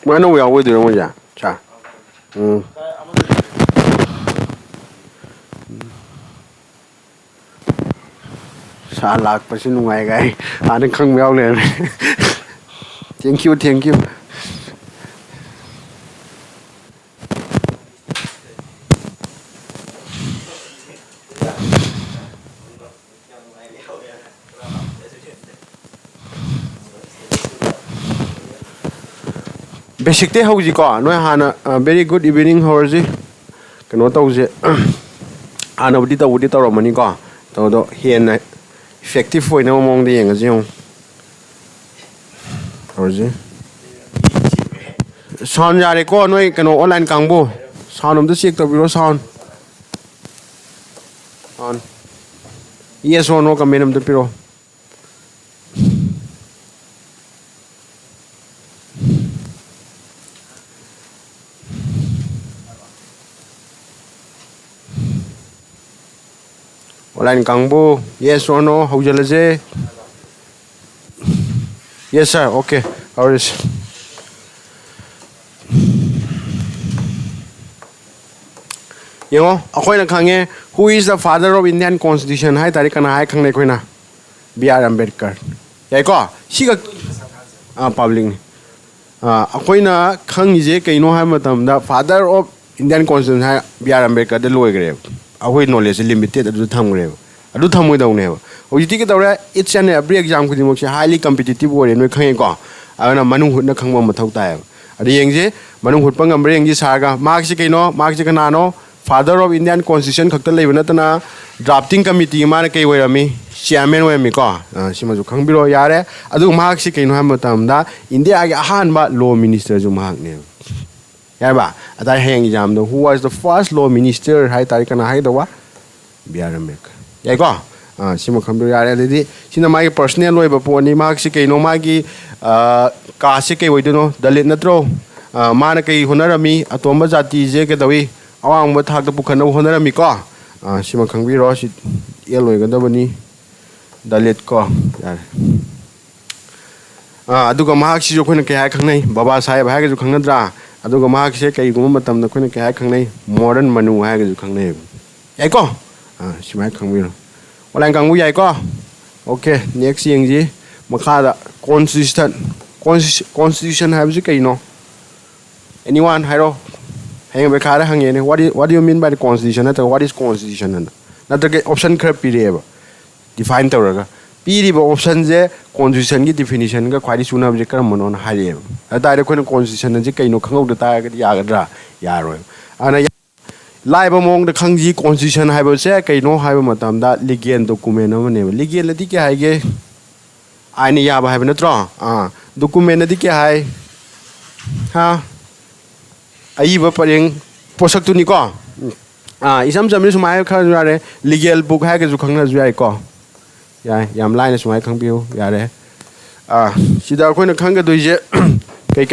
Mana we are with you, yeah. Cha. Sa lạc pa sin ngoài gai. Anh không béo lên. Thank you, thank you. Basic te hau ji ko noi hana very good evening hor ji kano tau je ana budi tau romani ko to do hian na effective foi na mong de yang ji hong hor ji sound ya re ko noi kano online kangbo sound om to check to biro sound on yes or no comment om to piro online kangbo yes or no how jalaje yes sir okay how is yo akoi na khange who is the father of Indian constitution hai tari kana hai khangne koina B.R. Ambedkar yai ko siga public ni akoi na khangi je kaino hai matam da father of Indian constitution hai B.R. Ambedkar de loi gre akoi knowledge limited adu thamgre adu thamoi daune ba hojiti ke dawra each and every exam khudi mok se highly competitive ore noi khange ko ana manung hut na khangba mathau tai adu yengje manung hut pangam reng ji saga mark se kaino mark se kana no father of Indian constitution khakta leiba natana drafting committee ma kai oirami chairman oirami ko sima ju khangbiro yare adu mark se kaino ha matam da India ge ahan ba law minister ju mark ne yaba adai hang exam do who was the first law minister hai tarikana hai dawa B.R. Ambedkar yai ko sima khangbiro yare dedi sina mai personal oiba poni mark se kaino magi ka se kai oidono dalit natro mana kai honarami atomba jati je ke dawi awang ba thak da pukhan na honarami ko sima khangbiro si eloi ga dabani dalit ko yare aduga mahak si jo khoina kai ha khangnai baba sahib ha ga ju khangnadra aduga mahak se kai gum matam na khoina kai ha khangnai modern manu ha ga ju khangnai yai ko sima khangbiro online kangbu yai ko okay next yeng ji makha da constitution ha ji kai no anyone hairo hang be khara hange ne what do you mean by the constitution what is constitution na the option khar pire define tawraga piri ba option je constitution gi definition ga khwari suna je karam mono na hare ada re khone constitution je kaino khangau da ta ga ya gadra yaroi ana lai ba mong da khangji constitution hai ba se kaino hai ba matam da legal document no ne legal di ke hai ge aini ya ba hai ba natro document di ke hai ha ai ba pareng posak tu ni ko isam samni sumai kha yare legal book ha ke ju khangna ju ai ko ya yam lai na sumai khang biu yare sida khoi na khang ga doi je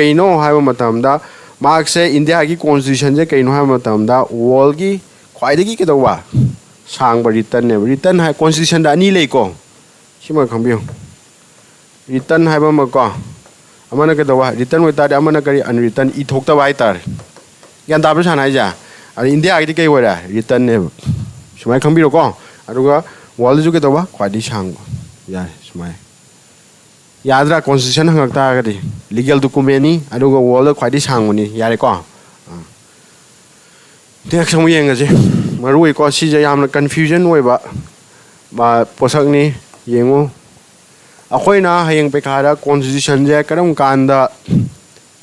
kai no ha ba matam da mark se India gi constitution je kai no ha matam da world gi khwai de gi ke dawa sang ba written ne written ha constitution da ani lei ko sima khang biu written ha ba ma ko amana ke dawa written wita da amana kari unwritten I thok ta bai tar yan da ba sanai ja India gi kai wara written ne sumai khang biu ko aduga world ju ke dawa khwadi sang ya sumai yadra constitution hangta ga di legal document ni aduga world khwadi sang ni yare ko tek samu yeng ga je marui ko si je yamna confusion oi ba posak ni yengu akoina hayeng pe khara constitution je karam kanda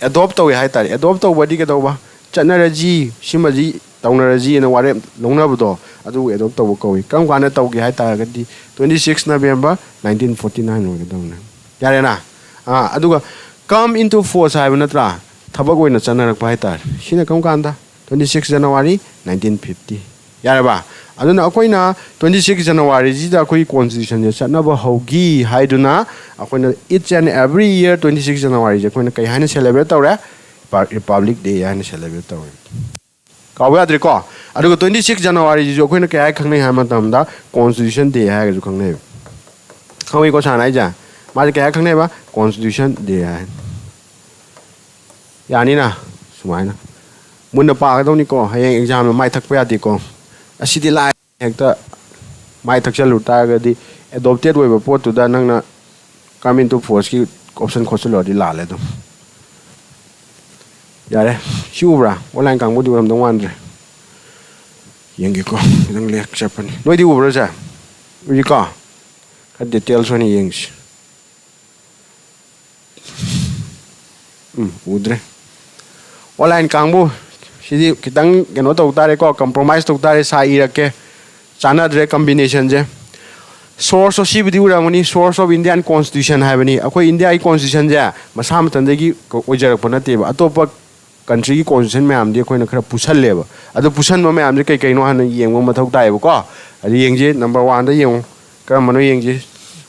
adopt tawi hai tari adopt taw body ke dawa chanaraji simaji tawnaraji na ware longna budo adu adopt taw ko kam kana taw ge hai ta ga di 26 November 1949 oi ga dawna yare na aduga come into force hai natra thabak oina chanarak pai tar sina kam kanda 26 January 1950 yare ba aduna akoina 26 January ji da koi constitution je chana ba hogi haiduna akoina each and every year 26 January je koina kai haina celebrate tawra Republic Day haina celebrate tawra kawa adri ko aduga 26 January ji koina kai khangnai ha matam da constitution day ha ga ju khangnai khawi ko sanai ja ma kai khangnai ba constitution day ha यानी सुमाइना Munna पागदौनीको हयें exam माइ थकप यादेको असिदि लाइ हेक्ता माइ थकचलु तारगदि adopted ओइबा पोतुदा नंगना come into force की option खोसलोदि लाले दम यारे सिउब्रा online कांगबुदि उरम दं वानद्रे येंगेको इदं lake चपनि नोइदि उब्रा जा उइको का डिटेल्स ओनी येंग्स उद्रे ऑनलाइन कांगबु सिदि कितंग केनो तौ तारे को कंप्रोमाइज तौ तारे सा इरके चानाद्रे कॉम्बिनेशन जे सोर्स ऑफ सिबिदि उरमनि सोर्स ऑफ इंडियन कॉन्स्टिट्यूशन हाबनि अखोय इंडिया की कॉन्स्टिट्यूशन जे मसा मतंदगी ओइजरक नतेबा अतोप कंट्री की कॉन्स्टिट्यूशन मैम दि अखोयना खरा पुसल्लेबा अदो पुसनबा मैम जे कई हान येंगबो मथौ तायबको अदि येंगजे नंबर 1 दा येंगो करमनो येंगजे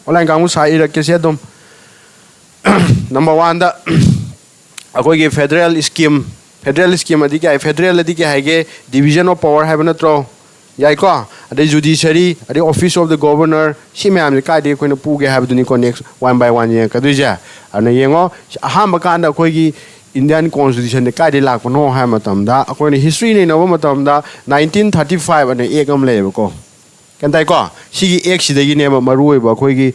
ऑनलाइन कांगबु सा इरके से दम नंबर 1 दा अखोय के फेडरल स्कीम अदि क्या फेडरल अदि क्या है के डिवीजन ऑफ पावर है नत्रो याइको अदे जुडिशरी अदे ऑफिस ऑफ द गवर्नर सि मैम जे कायदे अखोयना पुगे हाबदुनी को नेक्स्ट 1 by 1 ये कदुजा अने येंगो अहाम कांदा अखोय की इंडियन कॉन्स्टिट्यूशन ने कायदे लाकनो है मतमदा अखोयने हिस्ट्री ने नव मतमदा 1935 अने एक अम लेबको केनताई को सिगी एक सिदगी ने मरुइबा अखोय की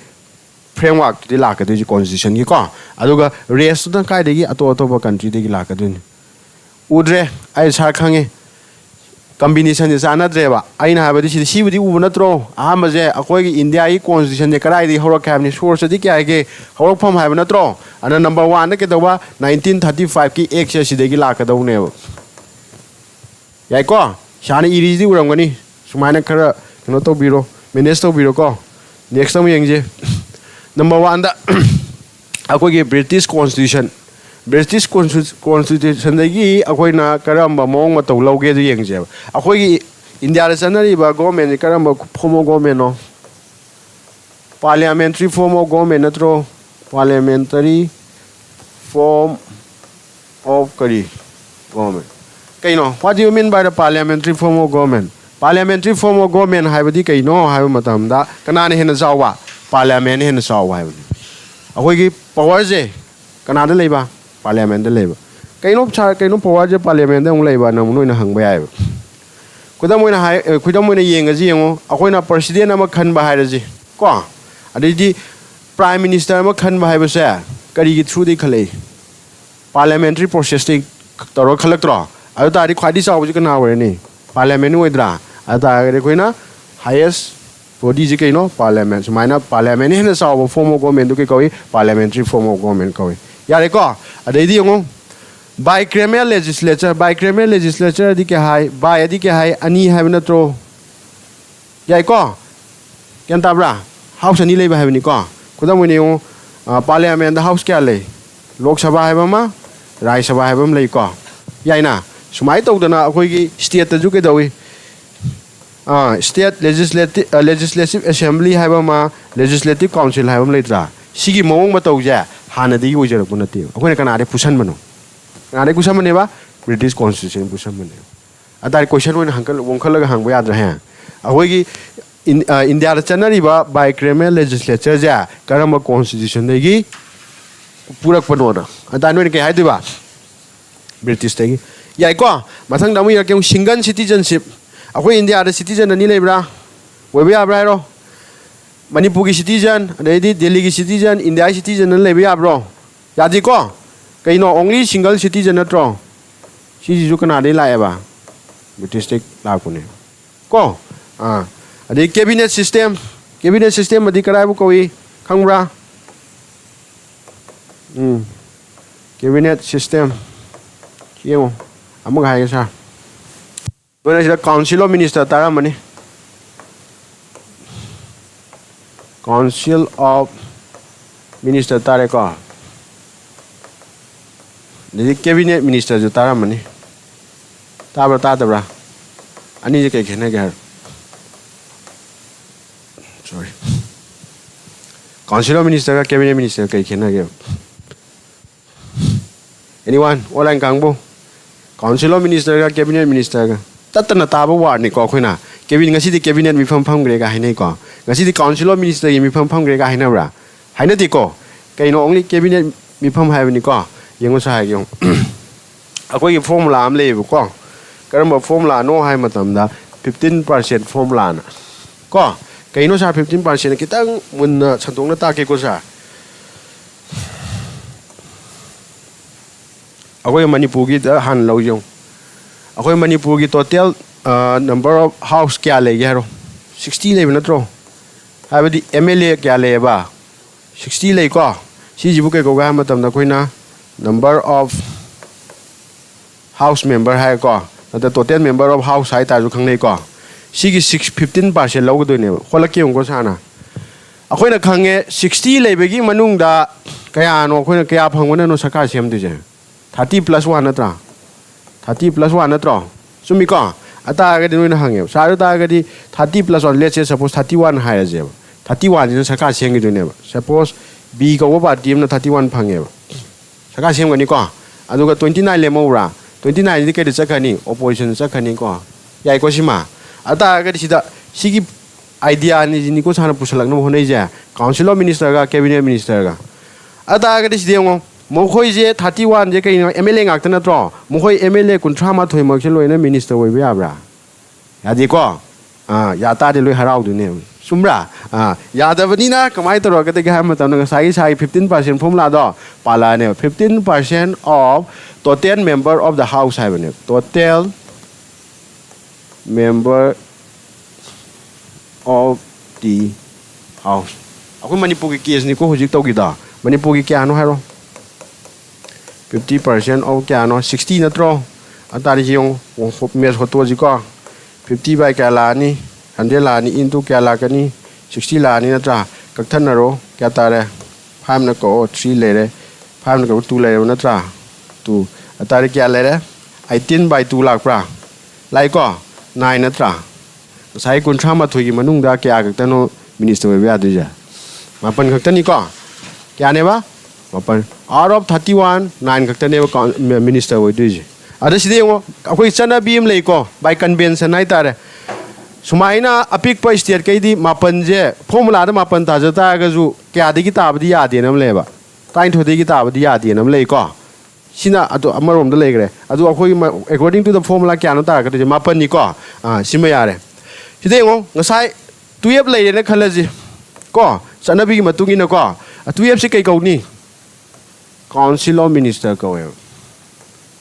फ्रेमवर्क दि लाकदुजी कॉन्स्टिट्यूशन की को अदुगा रेस्ट द कायदेगी अतो कंट्री दि लाकदुनी उद्रे आई सार खंगे कॉम्बिनेशन जे चानाद्रेबा आइना हाबदि सिबुदि उब नत्रो आहामजे अखोयगी इंडिया की कॉन्स्टिट्यूशन जे कराइदि हौरक हाबनि सोर्स दि क्या है हौरकफम हाब नत्रो अना नंबर 1 ने के दवा 1935 की एक से सिदगी लाकदौने याइको शाने इरिजि उरमगनि सुमाइना खरा कनो तो बिरो मैनेज तो बिरो को नेक्स्ट टाइम येंगे नंबर 1 दा अखोयगी ब्रिटिश कॉन्स्टिट्यूशन दगी अखोयना करम मोंग मतौ लौगे दु येंगे अखोयगी इंडिया दा चनरिबा गवर्नमेंट करम फॉर्म ऑफ गवर्नमेंट नो पार्लियामेंट्री फॉर्म ऑफ गवर्नमेंट नत्रो पार्लियामेंट्री फॉर्म ऑफ करी गवर्नमेंट कइनो what do you mean by the parliamentary form of government parliamentary form of government हाइबदि कइनो हाइब मतमदा कनाने हेन जावा पार्लियामेंट हेन जावा हाइबदि अखोयगी पावर जे कनादा लेबा पार्लियामेंट दा लेबा कइनो पावर जे पार्लियामेंट दा लेबा नम नोइना हंगबा याय खुदम मोइना हाय खुदम मोइना येंगजी येंगो अखोयना प्रेसिडेंट अमा खनबा हायरजी को अदिदि प्राइम मिनिस्टर अमा खनबा हायबसे करिगी थ्रू दि खले पार्लियामेंट्री प्रोसेस दि तरो खलक्त्रो अदु तारि ख्वादि चावजि कना होरनि पार्लियामेंट ओइद्रा अदा रेखोइना हाईएस्ट बॉडी जी कइनो पार्लियामेंट सुमाइना पार्लियामेंट हेन चाव फॉर्म ऑफ गवर्नमेंट दु के कवि पार्लियामेंट्री फॉर्म ऑफ गवर्नमेंट कवि यारे को अदैदि यंगो बाइक्रेमियल लेजिस्लेचर दि के हाय बाय दि के हाय अनि हाय नत्रो याय को केन ताब्रा हाउस अनि लेबा हायबनि को खुदम मोइने यंगो पार्लियामेंट हाउस क्या ले लोक सभा हायबमा राज्य सभा हायबम ले को यायना सुमाइ तौदना अखोयगी स्टेट तजु के दवी स्टेट लेजिस्लेटिव असेंबली हायबमा लेजिस्लेटिव काउंसिल हायबम लेत्रा सिगी मवंग मतौजे हानदि ओइजरक नते अखोयना कनादे पुसन बनो कनादे कुसन बनेबा ब्रिटिश कॉन्स्टिट्यूशन पुसन बने अदार क्वेश्चन ओइन हंकल वंखलग हंगबा याद्रा है अखोयगी इंडिया दा चनरिबा बाइक्रेमियल लेजिस्लेचर जे करम कॉन्स्टिट्यूशन देगी पूरक पनोना अदार नोइन के हायदिबा ब्रिटिश देगी याइको मथंग दमु यके सिंगल सिटीजनशिप अखोय इंडिया दा सिटीजन अनि लेब्रा ओइबा याब्रा रो मणिपुर की सिटीजन अदैदि दिल्ली की सिटीजन इंडिया की सिटीजन लेबा याब्रो यादिको कइनो ओनली सिंगल सिटीजन नत्रो सिजिजु कनादे लाएबा ब्रिटिश टेक लाकुने को अदै कैबिनेट सिस्टम अदि करायबु कोइ खंगब्रा कैबिनेट सिस्टम येंगो अमुक हाय सा तोना सिदा काउंसिल ऑफ मिनिस्टर तारा मने काउंसिल ऑफ मिनिस्टर तारे को दि कैबिनेट मिनिस्टर जो तारा मने ताब्रा तादब्रा अनि जे के खेने के सॉरी काउंसिल ऑफ मिनिस्टर का कैबिनेट मिनिस्टर के खेने के एनीवन ऑनलाइन कांगबो काउंसिल ऑफ मिनिस्टर का कैबिनेट मिनिस्टर का ततना ताबा वार्ड को अखोइना कैबिनेट ngasi कैबिनेट मिफम फमग्रे का हाइनै को ngasi काउंसिल ऑफ मिनिस्टर की मिफम फमग्रे का हाइनब्रा हाइनति को कइनो ओनली कैबिनेट मिफम हाइबनि को यंगो सा हाइगो ꯑꯩꯈꯣꯏꯒꯤ ꯐꯣꯔꯃꯨꯂꯥ ꯑꯃ ꯂꯩꯌꯦꯕꯀꯣ ꯀꯔꯝꯕ ꯐꯣꯔꯃꯨꯂꯥꯅꯣ ꯍꯥꯏꯕ ꯃꯇꯝꯗ 15% ꯐꯣꯔꯃꯨꯂꯥꯅ ꯀꯣ ꯀꯩꯅꯣ ꯁꯥꯔ 15% ꯈꯤꯇꯪ ꯃꯨꯟꯅ ꯁꯟꯗꯣꯛꯅ ꯇꯥꯛꯀꯦꯀꯣ ꯁꯥꯔ ꯑꯩꯈꯣꯏ ꯃꯅꯤꯄꯨꯔꯒꯤꯗ ꯍꯥꯟꯅ ꯂꯧꯖꯧ ꯑꯩꯈꯣꯏ ꯃꯅꯤꯄꯨꯔꯒꯤ ꯇꯣꯇꯦꯜ ꯅꯝꯕꯔ ꯑꯣꯐ ꯍꯥꯎꯁ ꯀꯌꯥ ꯂꯩꯒꯦ ꯍꯥꯏꯔꯣ 60 ꯂꯩꯕ ꯅꯠꯇ꯭ꯔꯣ ꯍꯥꯏꯕꯗꯤ MLA ꯀꯌꯥ ꯂꯩꯌꯦꯕ 60 ꯂꯩꯀꯣ ꯁꯤꯁꯤꯕꯨ ꯀꯩ ꯀꯧꯒꯦ ꯍꯥꯏꯕ ꯃꯇꯝꯗ ꯑꯩꯈꯣꯏꯅ ꯅꯝꯕꯔ ꯑꯣꯐ ꯍꯥꯎꯁ ꯃꯦꯝꯕꯔ ꯍꯥꯏꯀꯣ ꯅꯠꯇ꯭ꯔ ꯇꯣꯇꯦꯜ ꯃꯦꯝꯕꯔ ꯑꯣꯐ ꯍꯥꯎꯁ ꯍꯥꯏꯇꯥꯔꯁꯨ ꯈꯪꯅꯩꯀꯣ ꯁꯤꯒꯤ 15% ꯂꯧꯒꯗꯣꯏꯅꯦꯕ ꯍꯣꯠꯂꯛꯀꯦ ꯌꯦꯡꯉꯨꯀꯣ ꯁꯥꯔꯅ ꯑꯩꯈꯣꯏꯅ ꯈꯪꯉꯦ 60 ꯂꯩꯕꯒꯤ ꯃꯅꯨꯡꯗ ꯀꯌꯥꯅꯣ ꯑꯩꯈꯣꯏꯅ ꯀꯌꯥ ꯐꯪꯕꯅꯅꯣ ꯁꯔꯀꯥꯔ ꯁꯦꯝꯗꯣꯏꯁꯦ 30+1 नत्रा 30+1 नत्रो चुम्मीको अतागदी नोइना हंगे सारो तागदी 30+1 लेट्स से सपोज 31 हायजेब 31 जिन सरकार सेंगिदुनेब सपोज बी को पार्टी हमना 31 फंगेब सरकार सेमगनी को अदुगा 29 लेमौरा 29 दि केदि चखनी ओपोजिशन चखनी को याइ को सिमा अतागदी सिदा सिगी आइडिया नि जिनि को साना पुसलकनो होनैजे काउंसिल ऑफ मिनिस्टर का कैबिनेट मिनिस्टर का अतागदी सिदेंगो मोखोइजे 31 जे कहीं MLA ngakta natro मोखोइ MLA 38 मक्से लोइना मिनिस्टर ओइबे याब्रा यादिको याता दे लोइ हराउदुने सुमरा यादबनिना कमाइ तरोगते के हम तनो साइ साइ 15% फॉर्मूला दो पालाने 15% of total member of the house हाइबने total member of the house अखो मणिपुर की केस नि को हुजिक तौगिदा मणिपुर की क्या नो हारो 50% of क्या नो 60 नत्रो अतारी जियों मेस होतो जिको 50 बाय क्या लानी 100 लानी इनटू क्या लाकनी 60 लानी नत्रा कक्थन नरो क्या तारे 5 न को 3 ले रे 5 न को 2 ले रे नत्रा 2 अतारी क्या ले रे 18 बाय 2 लाक प्रा लाइको 9 नत्रा साइ कुंठा मथुगी मनुंगदा क्या कक्तनो मिनिस्टर वे यादुजा मापन खक्तनी को क्या नेबा मापन out of 31 9 खक्तने मिनिस्टर ओइदुजे अदे सिदे ngo अखोइ चना बीम लेको बाय कन्वेंशन हाइ तारे सुमाइना अपिक प स्टेट कैदी मापन जे फॉर्मूला द मापन ताजता गजु क्या दिगी ताबदी यादे नम लेबा ताइन थोदेगी ताबदी यादे नम लेको सिना अदो अमरोम द लेगरे अदो अखोइ अकॉर्डिंग टू द फॉर्मूला क्या नो तागते मापन नि को सिमा यारे सिदे ngo ngasai 12 लेरे न खलजी को चनबी मतुंगी न को 12 से कै कौनी काउंसिल ऑफ मिनिस्टर कौवे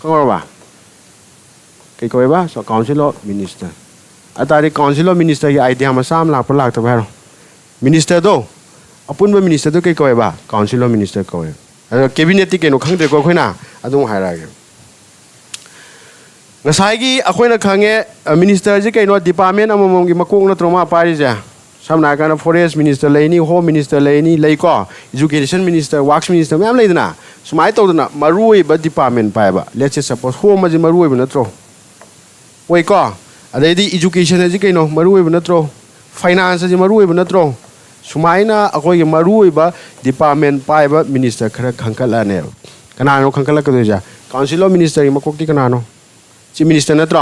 खंगरबा कै कौवेबा सो काउंसिल ऑफ मिनिस्टर अतारी काउंसिल ऑफ मिनिस्टर की आइडिया मसाम लाप लाक त भारो मिनिस्टर दो अपुन मिनिस्टर दो कै कौवेबा काउंसिल ऑफ मिनिस्टर कौवे अदो कैबिनेट ति केनो खंगदे को खोइना अदु हायरागे ngasai akoina khange minister je kaino department amamom gi makong na troma pari ja samna kana forest minister leini home minister leini leiko education minister works minister myam leidana sumai todana marui ba department pai ba let's say suppose home je marui ba natro oi ko adai education je kaino marui ba natro finance je marui ba natro sumai na akoi gi marui ba department pai ba minister khara khangkala ne kana no khangkala ka do ja council of minister gi makok ti kana no Chief Minister natro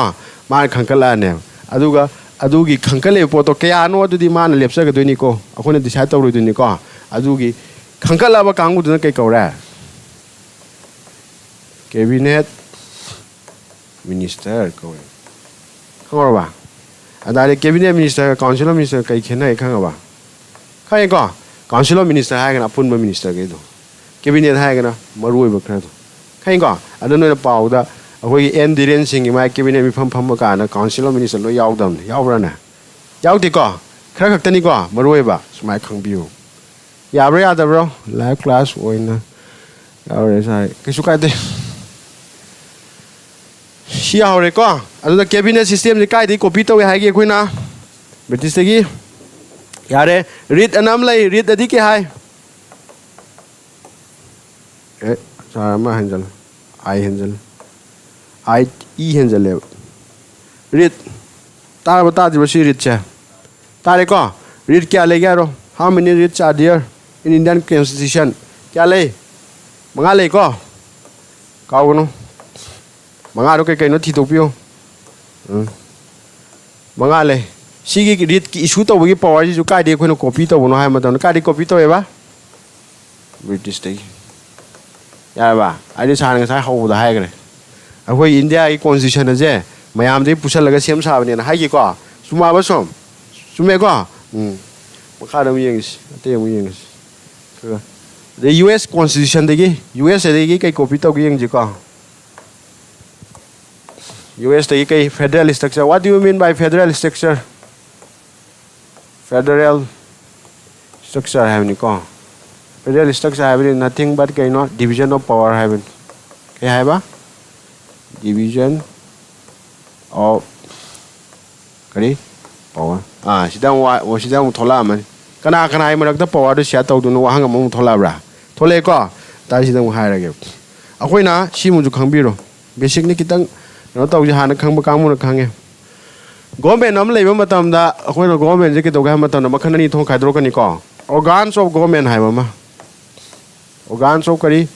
मान खंकला ने अदुगा अदुगी खंकले पोतो कयानो अदुदी मान लेप्सा गदोनी को अखोने decide तौरुदुनी को अदुगी खंकला बा कांगु दुना कै कौरा cabinet minister को खंगरबा अदारे cabinet minister council of minister कै खेना खंगबा खै को काउंसिल ऑफ मिनिस्टर हायगना पुनबा मिनिस्टर के दो कैबिनेट हायगना मरुय बखरा दो खै को अदनो पाउदा अखोई एंडिरेंस सिंग माय कैबिनेट मिफम फम काना काउंसिल ऑफ मिनिस्टर लो यावदम यावराना यावदि को खरा खक्तनी को मरोयबा सुमाय खंबियो याब्रा यादब्रो लाइव क्लास ओइना यावरे साइ किसु कायदे सी यावरे को अदुदा कैबिनेट सिस्टम जे कायदि कॉपी तोय हाइगे अखोइना ब्रिटिश तगी यारे रीड अनम लै रीड अदि के हाय ए सारमा हंजल आई हंजल I E हेंजल रीड तार बता दिबो सी रीड छे तारे को रीड क्या ले गया रो how many reads are there in Indian constitution क्या ले मंगा ले को काउनो मंगा रो के नो थी तोपियो मंगा ले सिगी रीड की इशू तोबगी पावर जी जो कादे कोनो कॉपी तोबनो हाय मतन कादे कॉपी तोएबा ब्रिटिश तै याबा आदि सान गा साइ हौदा हायगरे ꯑꯩꯈꯣꯏ ꯏꯟꯗꯤꯌꯥꯒꯤ ꯀꯣꯟꯁꯇꯤꯇ꯭ꯌꯨꯁꯟ ꯑꯁꯦ ꯃꯌꯥꯝꯗꯒꯤ ꯄꯨꯁꯜꯂꯒ ꯁꯦꯝ ꯁꯥꯕꯅꯦꯅ ꯍꯥꯏꯒꯦꯀꯣ ꯆꯨꯝꯃꯕ ꯁꯨꯝ ꯆꯨꯝꯃꯦꯀꯣ ꯃꯈꯥꯗ ꯑꯃꯨꯛ ꯌꯦꯡꯉꯁꯤ ꯑꯇꯩ ꯑꯃꯨꯛ ꯌꯦꯡꯉꯁꯤ ꯑꯗꯩ ꯌꯨ ꯑꯦꯁ ꯀꯣꯟꯁꯇꯤꯇ꯭ꯌꯨꯁꯟꯗꯒꯤ ꯌꯨ ꯑꯦꯁ ꯑꯗꯒꯤ ꯀꯩ ꯀꯣꯄꯤ ꯇꯧꯒꯦ ꯌꯦꯡꯁꯤꯀꯣ ꯌꯨ ꯑꯦꯁꯇꯒꯤ ꯀꯩ ꯐꯦꯗꯔꯦꯜ ꯁ꯭ꯇ꯭ꯔꯛꯆꯔ ꯋꯥꯠ ꯗꯨ ꯌꯨ ꯃꯤꯟ ꯕꯥꯏ ꯐꯦꯗꯔꯦꯜ ꯁ꯭ꯇ꯭ꯔꯛꯆꯔ ꯐꯦꯗꯔꯦꯜ ꯁ꯭ꯇ꯭ꯔꯛꯆꯔ ꯍꯥꯏꯕꯅꯤꯀꯣ ꯐꯦꯗꯔꯦꯜ ꯁ꯭ꯇ꯭ꯔꯛꯆꯔ ꯍꯥꯏꯕꯗꯤ ꯅꯊꯤꯡ ꯕꯠ ꯀꯩꯅꯣ ꯗꯤꯕꯤꯖꯟ ꯑꯣꯐ ꯄꯋꯥꯔ ꯍꯥꯏꯕꯅꯤ ꯀꯩ ꯍꯥꯏꯕ division of kari power sidang thola man kana ai marakta power do share tawdu no wahang among thola bra thole ko tai sidang hairage akoina simu ju khangbiro basic ni kitang no taw ji hana khangba kamu na khange government am leiba matam da akoina government je ke doga matam na makhan ni thong khaidro kani ko organs of government hai ma organs of kari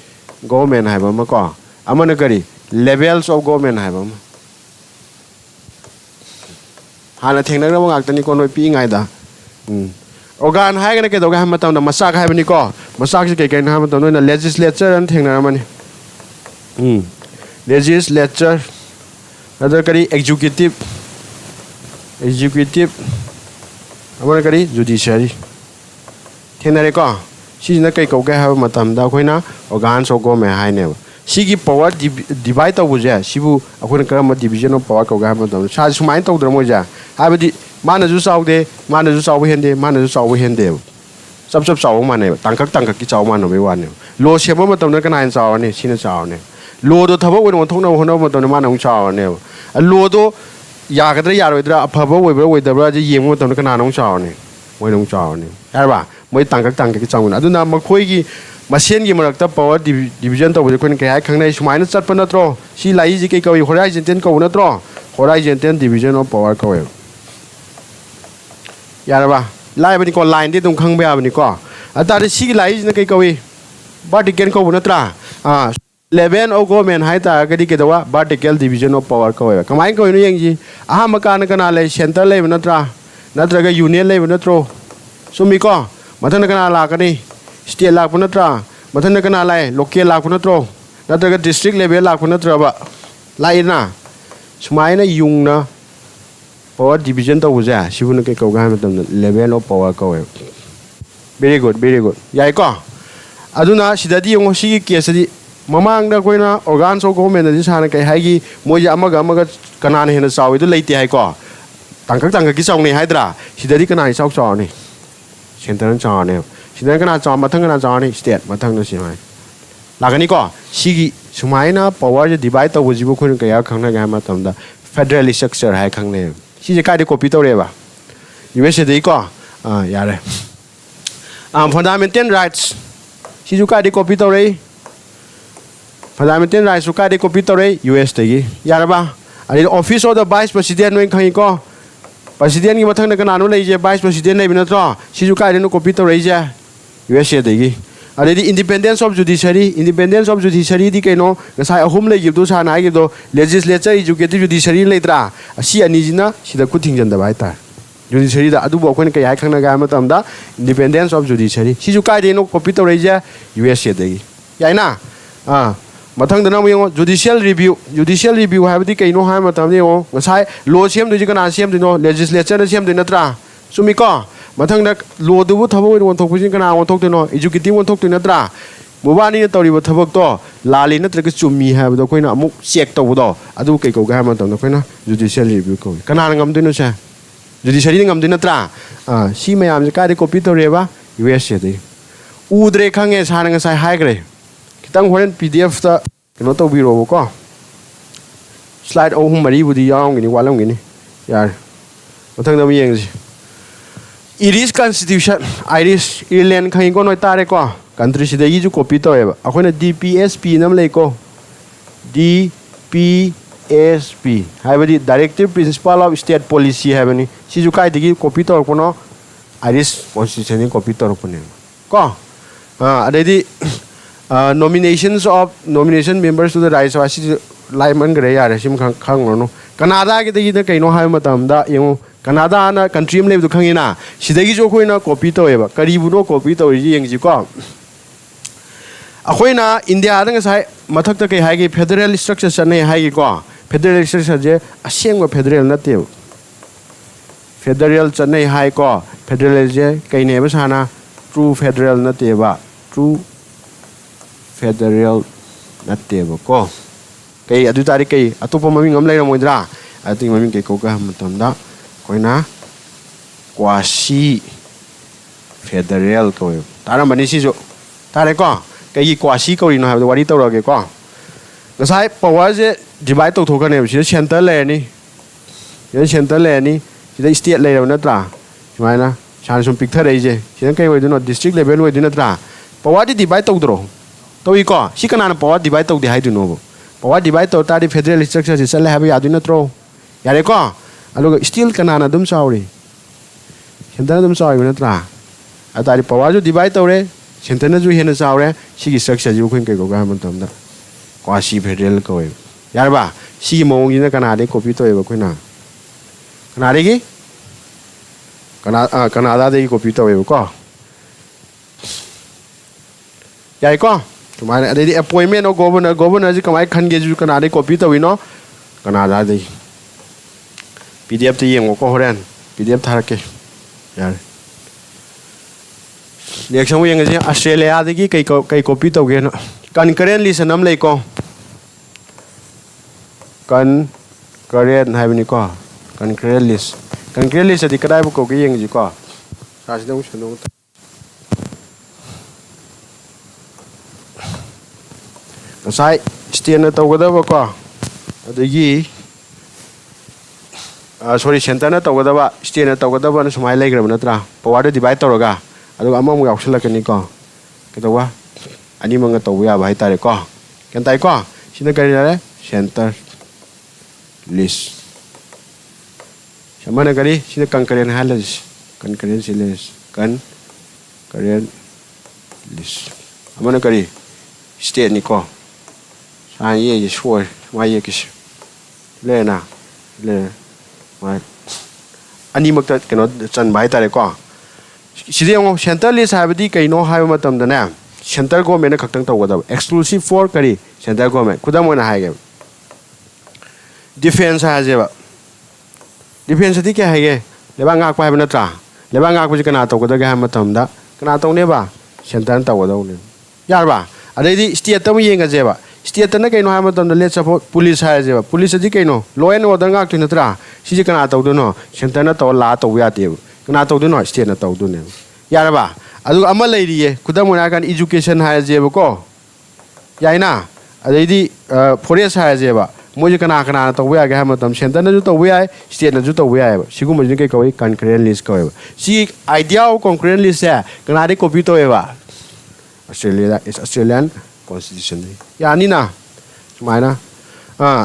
government hai ma ko amana kari levels of government hai bam hana thengna ra ngak tani ko noi pi ngai da organ hai ga ke doga ha matam na masak hai bani ko masak se ke na matam na legislature an thengna mani legislature other kari executive amana kari judiciary thengna re ko si na kai ko ga ha matam da khoina organs of government hai ne Sigi power divide to buja sibu akuna karam division of power ko ga ma to sa sumai to dra moja habadi mana ju saw de mana ju saw hende mana ju saw hende sab saw ma ne tangkak ki saw ma no be wan ne lo sema ma to na kana saw ne sina saw ne lo do thabo wo thong na ho na ma to ma na saw ne lo do ya ga dra ya ro dra aphaba wo bra wo da bra ji yem ma to kana nong saw ne wo nong saw ne ya ba moi tangkak ki saw na aduna ma khoi gi Machine की मरकता power division तो बुझे कोई क्या खंगने सुमाइना चट पर नत्रो सी लाई जी के कभी horizontal को नत्रो horizontal division of power को है यार बा लाई बनी को line दे तुम खंग बे बनी को अतारे सी लाई जी ने कभी vertical को नत्रा level of government है ता कदी के दवा vertical division of power को है कमाई को इन्हें यंग जी आह मकान का नाले center ले नत्रा नत्रा का union ले नत्रो सुमी को मतलब का नाला कनी State लाख पुनत्रा मथन कना लाए लोकल लाख पुनत्रो नत्रगा डिस्ट्रिक्ट लेवल लाख पुनत्रबा लाइना सुमाइना युंगना पावर डिवीजन तो बुझा सिबुन के कौगा मतम लेवल ऑफ पावर को वेरी गुड याई को अदुना सिदादी योंग सी केस दी ममांग दा कोइना ऑर्गन्स ऑफ गवर्नमेंट दी साना कई हाइगी मोय अमगा कनान हेना चाव इदु लेते हाइ को तंगक की चावने हाइद्रा सिदादी कना चाव चावने सेंटर चावने सिदा कना चाव मथंग कना चावने स्टेट मथंग न सिमाय लागनी को सिगी सुमाइना पावर जे डिवाइड तो बुजिबो खोन कया खंगना गा मतम दा फेडरल स्ट्रक्चर हाइ खंगने सिजे कादे कॉपी तोरेबा यूएस दे को यारे फंडामेंटल राइट्स सिजु कादे कॉपी तोरे फंडामेंटल राइट्स कादे कॉपी तोरे यूएस दे यारबा अरे office of the vice president नोइ खंगी को प्रेसिडेंट की मथंग कनानो लेजे वाइस प्रेसिडेंट लेबि नत्रो सिजु कादे नो कॉपी तोरे जे यूएस दे अरे इंडिपेंडेंस ऑफ जुडिशरी दी कनो गसाय अहुम लेगिबदो साना आगिबदो लेजिस्लेचर एजुकेटिव जुडिशरी लेत्रा असि अनिजिना सिदा कुथिंग जंदा बाइता जुडिशरी दा अदुबो कोन कय हाय खंगना गा मतमदा इंडिपेंडेंस ऑफ जुडिशरी सिजु कायदे नो कॉपी तोरैजे यूएसए देगी याइना मथंग दना मयो जुडिशियल रिव्यू हाबदी कइनो हाय मतमदे ओ गसाय लॉ सेम दुजि कना सेम दिनो लेजिस्लेचर सेम दिन नत्रा सुमिको मथंग लो दुबु थबो वनथोकपिसिन कना वनथोकतनो एजुकेटिव वनथोकतनो नत्रा मुबानी तौरिबो थबक तो लाली नत्रग चुम्मी हाबदो कोइना अमुक चेक तौबदो अदु कई कौगा मतमदो कोइना जुडिशियल रिव्यू को कना ngam से जुडिशरी ngam नत्रा सी मयाम जे कादे कॉपी तौरेबा यूएसए दे उद्रे खंगे साना ngसाय हाइग्रे खितंग होरेन पीडीएफ ता कनो तौबिरोबो को स्लाइड अहुम मरी बुदी यावंगिनी वालंगिनी यार मथंग दम येंगसि Irish Constitution, Irish Ireland khangi ko noi tare ko country sida yi ju copy to eba akhona DPSP nam lei ko DPSP haibadi Directive Principle of State Policy haibani si ju kai digi copy to ko no Irish Constitution ni copy to ko ne ko adedi nomination members to the rights wa si laiman gre ya re sim khang no Canada ki digi da kaino hai matam da yengo Canada na country am lebu khangina sidagi jo khoina copy to eba karibu no copy to ji yeng ji ko akoina India da ngai मथक कई है federal structure चने है को federal structure जे असेंग federal नते federal चने है को federal जे कई साना true federal नतेबा true federal नतेबा को कई अदु तारी कई अतोप ममिंग अम लेरमोइद्रा अति ममिंग कई को का मतमदा कोइना क्वासी फेडरल को तारमबनी सिजो तारे को कई क्वासी कौरिनो है वारी तौरगे को गसाई पावर से डिवाइड तौथोकने सिदा सेंटर लेनी ये सेंटर लेनी सिदा स्टेट लेरब नत्रा सुमाइना सान सुम पिक्थर रहिजे सिदा कई ओइदनो डिस्ट्रिक्ट लेवल ओइदि नत्रा पावर डिवाइड तौदरो तौई को सि कनाना पावर डिवाइड तौदि हाइदुनो पावर डिवाइड तौ तारी फेडरल स्ट्रक्चर से चले हाबे यादु नत्रो यारे को अलुगा स्टिल कनाना दुम चावरी सेंटर दुम चावरी नत्रा अतारी पावर जो डिवाइड तौरे सेंटर जो हेन चावरे सिगी स्ट्रक्चर जो खुन कई को गा मतमदा क्वासी फेडरल को यारबा सिगी मौंगिना कनादे कॉपी तोएबा खुना कनादेगी कनाडा दे कॉपी तोएबा को याई को तुम्हारे अदे अपॉइंटमेंट ऑफ गवर्नर जी कमाई खनगे जो कनाडे कॉपी तोइनो कनाडा दे पीडीएफ ते येंगो को होरेन पीडीएफ थारके यार नेक्स्ट हम येंगे ऑस्ट्रेलिया दे कई कॉपी तोगे न कनकरेंट लिस्ट नम लेको कनकरेंट हाइबनी को कनकरेंट लिस्ट अदि कदाय को के येंगे को सासिदों सनो साइ स्टेन तौगदब को अदगी सॉरी सेंटर न तौगदब स्टेन तौगदब न सुमाय लेग्रब नत्रा पावर डिवाइड तौरगा अदुगा अमम यावसलकनी को केतवा अनि मंग तौब या भाई तारे को केंताई को सिना करि रे सेंटर लिस्ट समन करि सिना कंकरेंट हालस कंकरेंट लिस्ट कंकरेंट लिस्ट अमन करि स्टेट नि को सा ये सोय मा ये किस लेना ले मा अनि मक्त केनो चन भाई तारे को सिदेंगो सेंटर लिस्ट हाबदी कइनो हाब मतम दना सेंटर गवर्नमेंट खक्तंग तौगदब एक्सक्लूसिव फॉर करी सेंटर गवर्नमेंट खुदम होना हागे डिफेंस हाजेबा डिफेंस दी क्या हागे लेबा ngak पाइब नत्रा लेबा ngak पुजि कना तौगदगे हा मतमदा कना तौनेबा सेंटर तौगदौने यारबा अदैदि स्टेट तम येंगजेबा स्टेट न कइनो हा मतमदा लेट सपोर्ट पुलिस हाजेबा पुलिस दी कइनो लॉ एंड ऑर्डर ngak तु नत्रा सिजि कना तौदनो सेंटर न तौ ला तौ यादेब कना तौदनो स्टेट न तौदुने यारबा अदु अमा लेरिये खुदम मोनागन एजुकेशन हाजेबा को याइना अदैदि फॉरेस्ट हाजेबा मोजे कना कना तौबा यागे मतम सेंटर न जु तौबा याय स्टेट न जु तौबा याय सिगुम जि के कवै कंकरेंट लिस्ट कवै सी आइडिया ऑफ कंकरेंट लिस्ट है कना दे कॉपी तौबा ऑस्ट्रेलिया इज ऑस्ट्रेलियन कॉन्स्टिट्यूशन यानी ना सुमाइना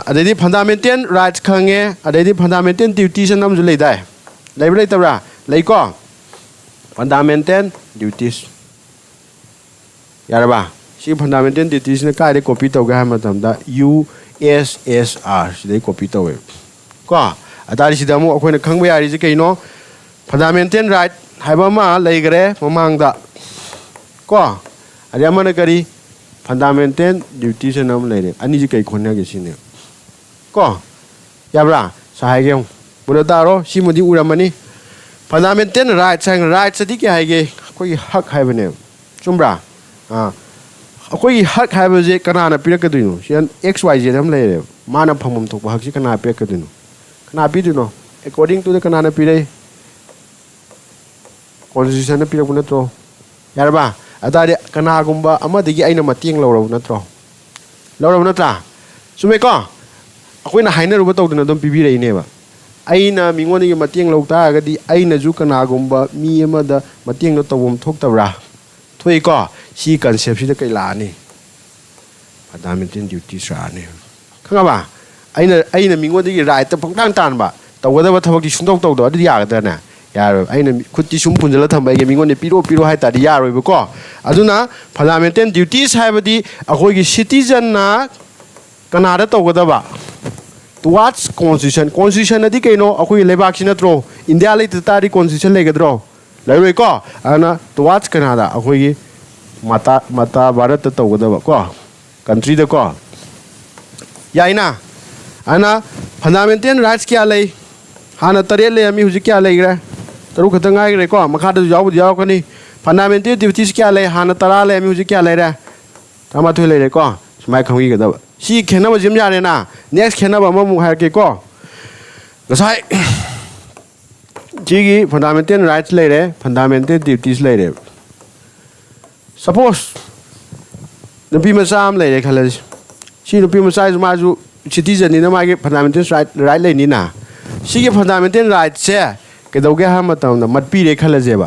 अदैदि फंडामेंटल राइट्स खंगे अदैदि फंडामेंटल ड्यूटीज नम जु लेदाय लेबा लेतबरा लेको फंडामेंटल ड्यूटीज यारबा सी फंडामेंटल ड्यूटीज ने कायदे कॉपी तौगा मतमदा USSR सिदे कॉपी तौवे को अतारि सिदामु अखोइना खंबा यारि जे कइनो फंडामेंटल राइट हाइबा मा लेगरे ममांगदा को अरे अमन करी फंडामेंटल ड्यूटीज नम लेरे अनि जे कइ खोन्ना गे सिने को याब्रा सहायगे मुना तारो सिमुदि उरामनी फंडामेंटल राइट्स एंड राइट्स अदि क्या है कोई हक है चुम्ब्रा अखोई हक है कना पीरकदनो XYZ हम लेरे माना फमम थोप हक से कना पीरकदनो कना पीदनो अकॉर्डिंग टू द कना पीरे कॉन्स्टिट्यूशन पीरक नत्रो यारबा अतारे कनागुम्बा अमदगी अइना मतेंग लौरब नत्रा सुमेको अखोइना हाइनरुब तौदना दम पीबीरेनेबा अइना मिंगोनी मतेंग लौतागदी अइना जु कनागुम्बा मी अमदा मतेंग न तौबम थोक्तबरा थोइको सी कॉन्सेप्ट सिदा कैलानी फंडामेंटल ड्यूटीज राने खंगाबा अइना मिंगोनी राइट पंगतान तानबा तौगदबा थबकि सुंदोक तौदो अदि यागदना यारो अइना खुत्ति सुम पुंजला थंबागे मिंगोनी पिरो हाय तादि यारोइबको अदुना फंडामेंटल ड्यूटीज हाइबदी अखोइगी सिटीजन ना कनादा तौगदबा टुवार्ड्स कॉन्स्टिट्यूशन अदि कइनो अखोइ लेबाक नत्रो इंडिया लेत तारि कॉन्स्टिट्यूशन लेगद्रो लेरोइको अना टुवार्ड्स कनादा अखोइगी माता भारत तौगदबा को country เด็กก็ใหญ่นะอันน่ะ fundamental rights กี่อะไรฮานาตเรียเลยมีหุ่นกี่อะไรกันตรุขตั้งไงเลยก็มาขาดยาวกันนี่ fundamental duties กี่อะไรฮานาตราเลยมีหุ่นกี่อะไรเลยทำมาทุเรศเลยก็สมัยคำนี้ก็ได้ชีเขียนว่าจิ้มยาเนี่ยนะ next เขียนว่ามุ่งหาเกี่ยวก็ก็ใช่ชีกี้ fundamental rights เลยเลย fundamental duties เลยเลย suppose นพี่มาซ้ำเลยเลยค่ะเลยชีนพี่มาใช้สมาจู citizen นี่นะมาเกี่ fundamental right เลยนี่นะชีกี้ fundamental rights เช่ก็ต้องแก้ห้ามมาตามนะมัดปีเลยค่ะเลยเจ็บ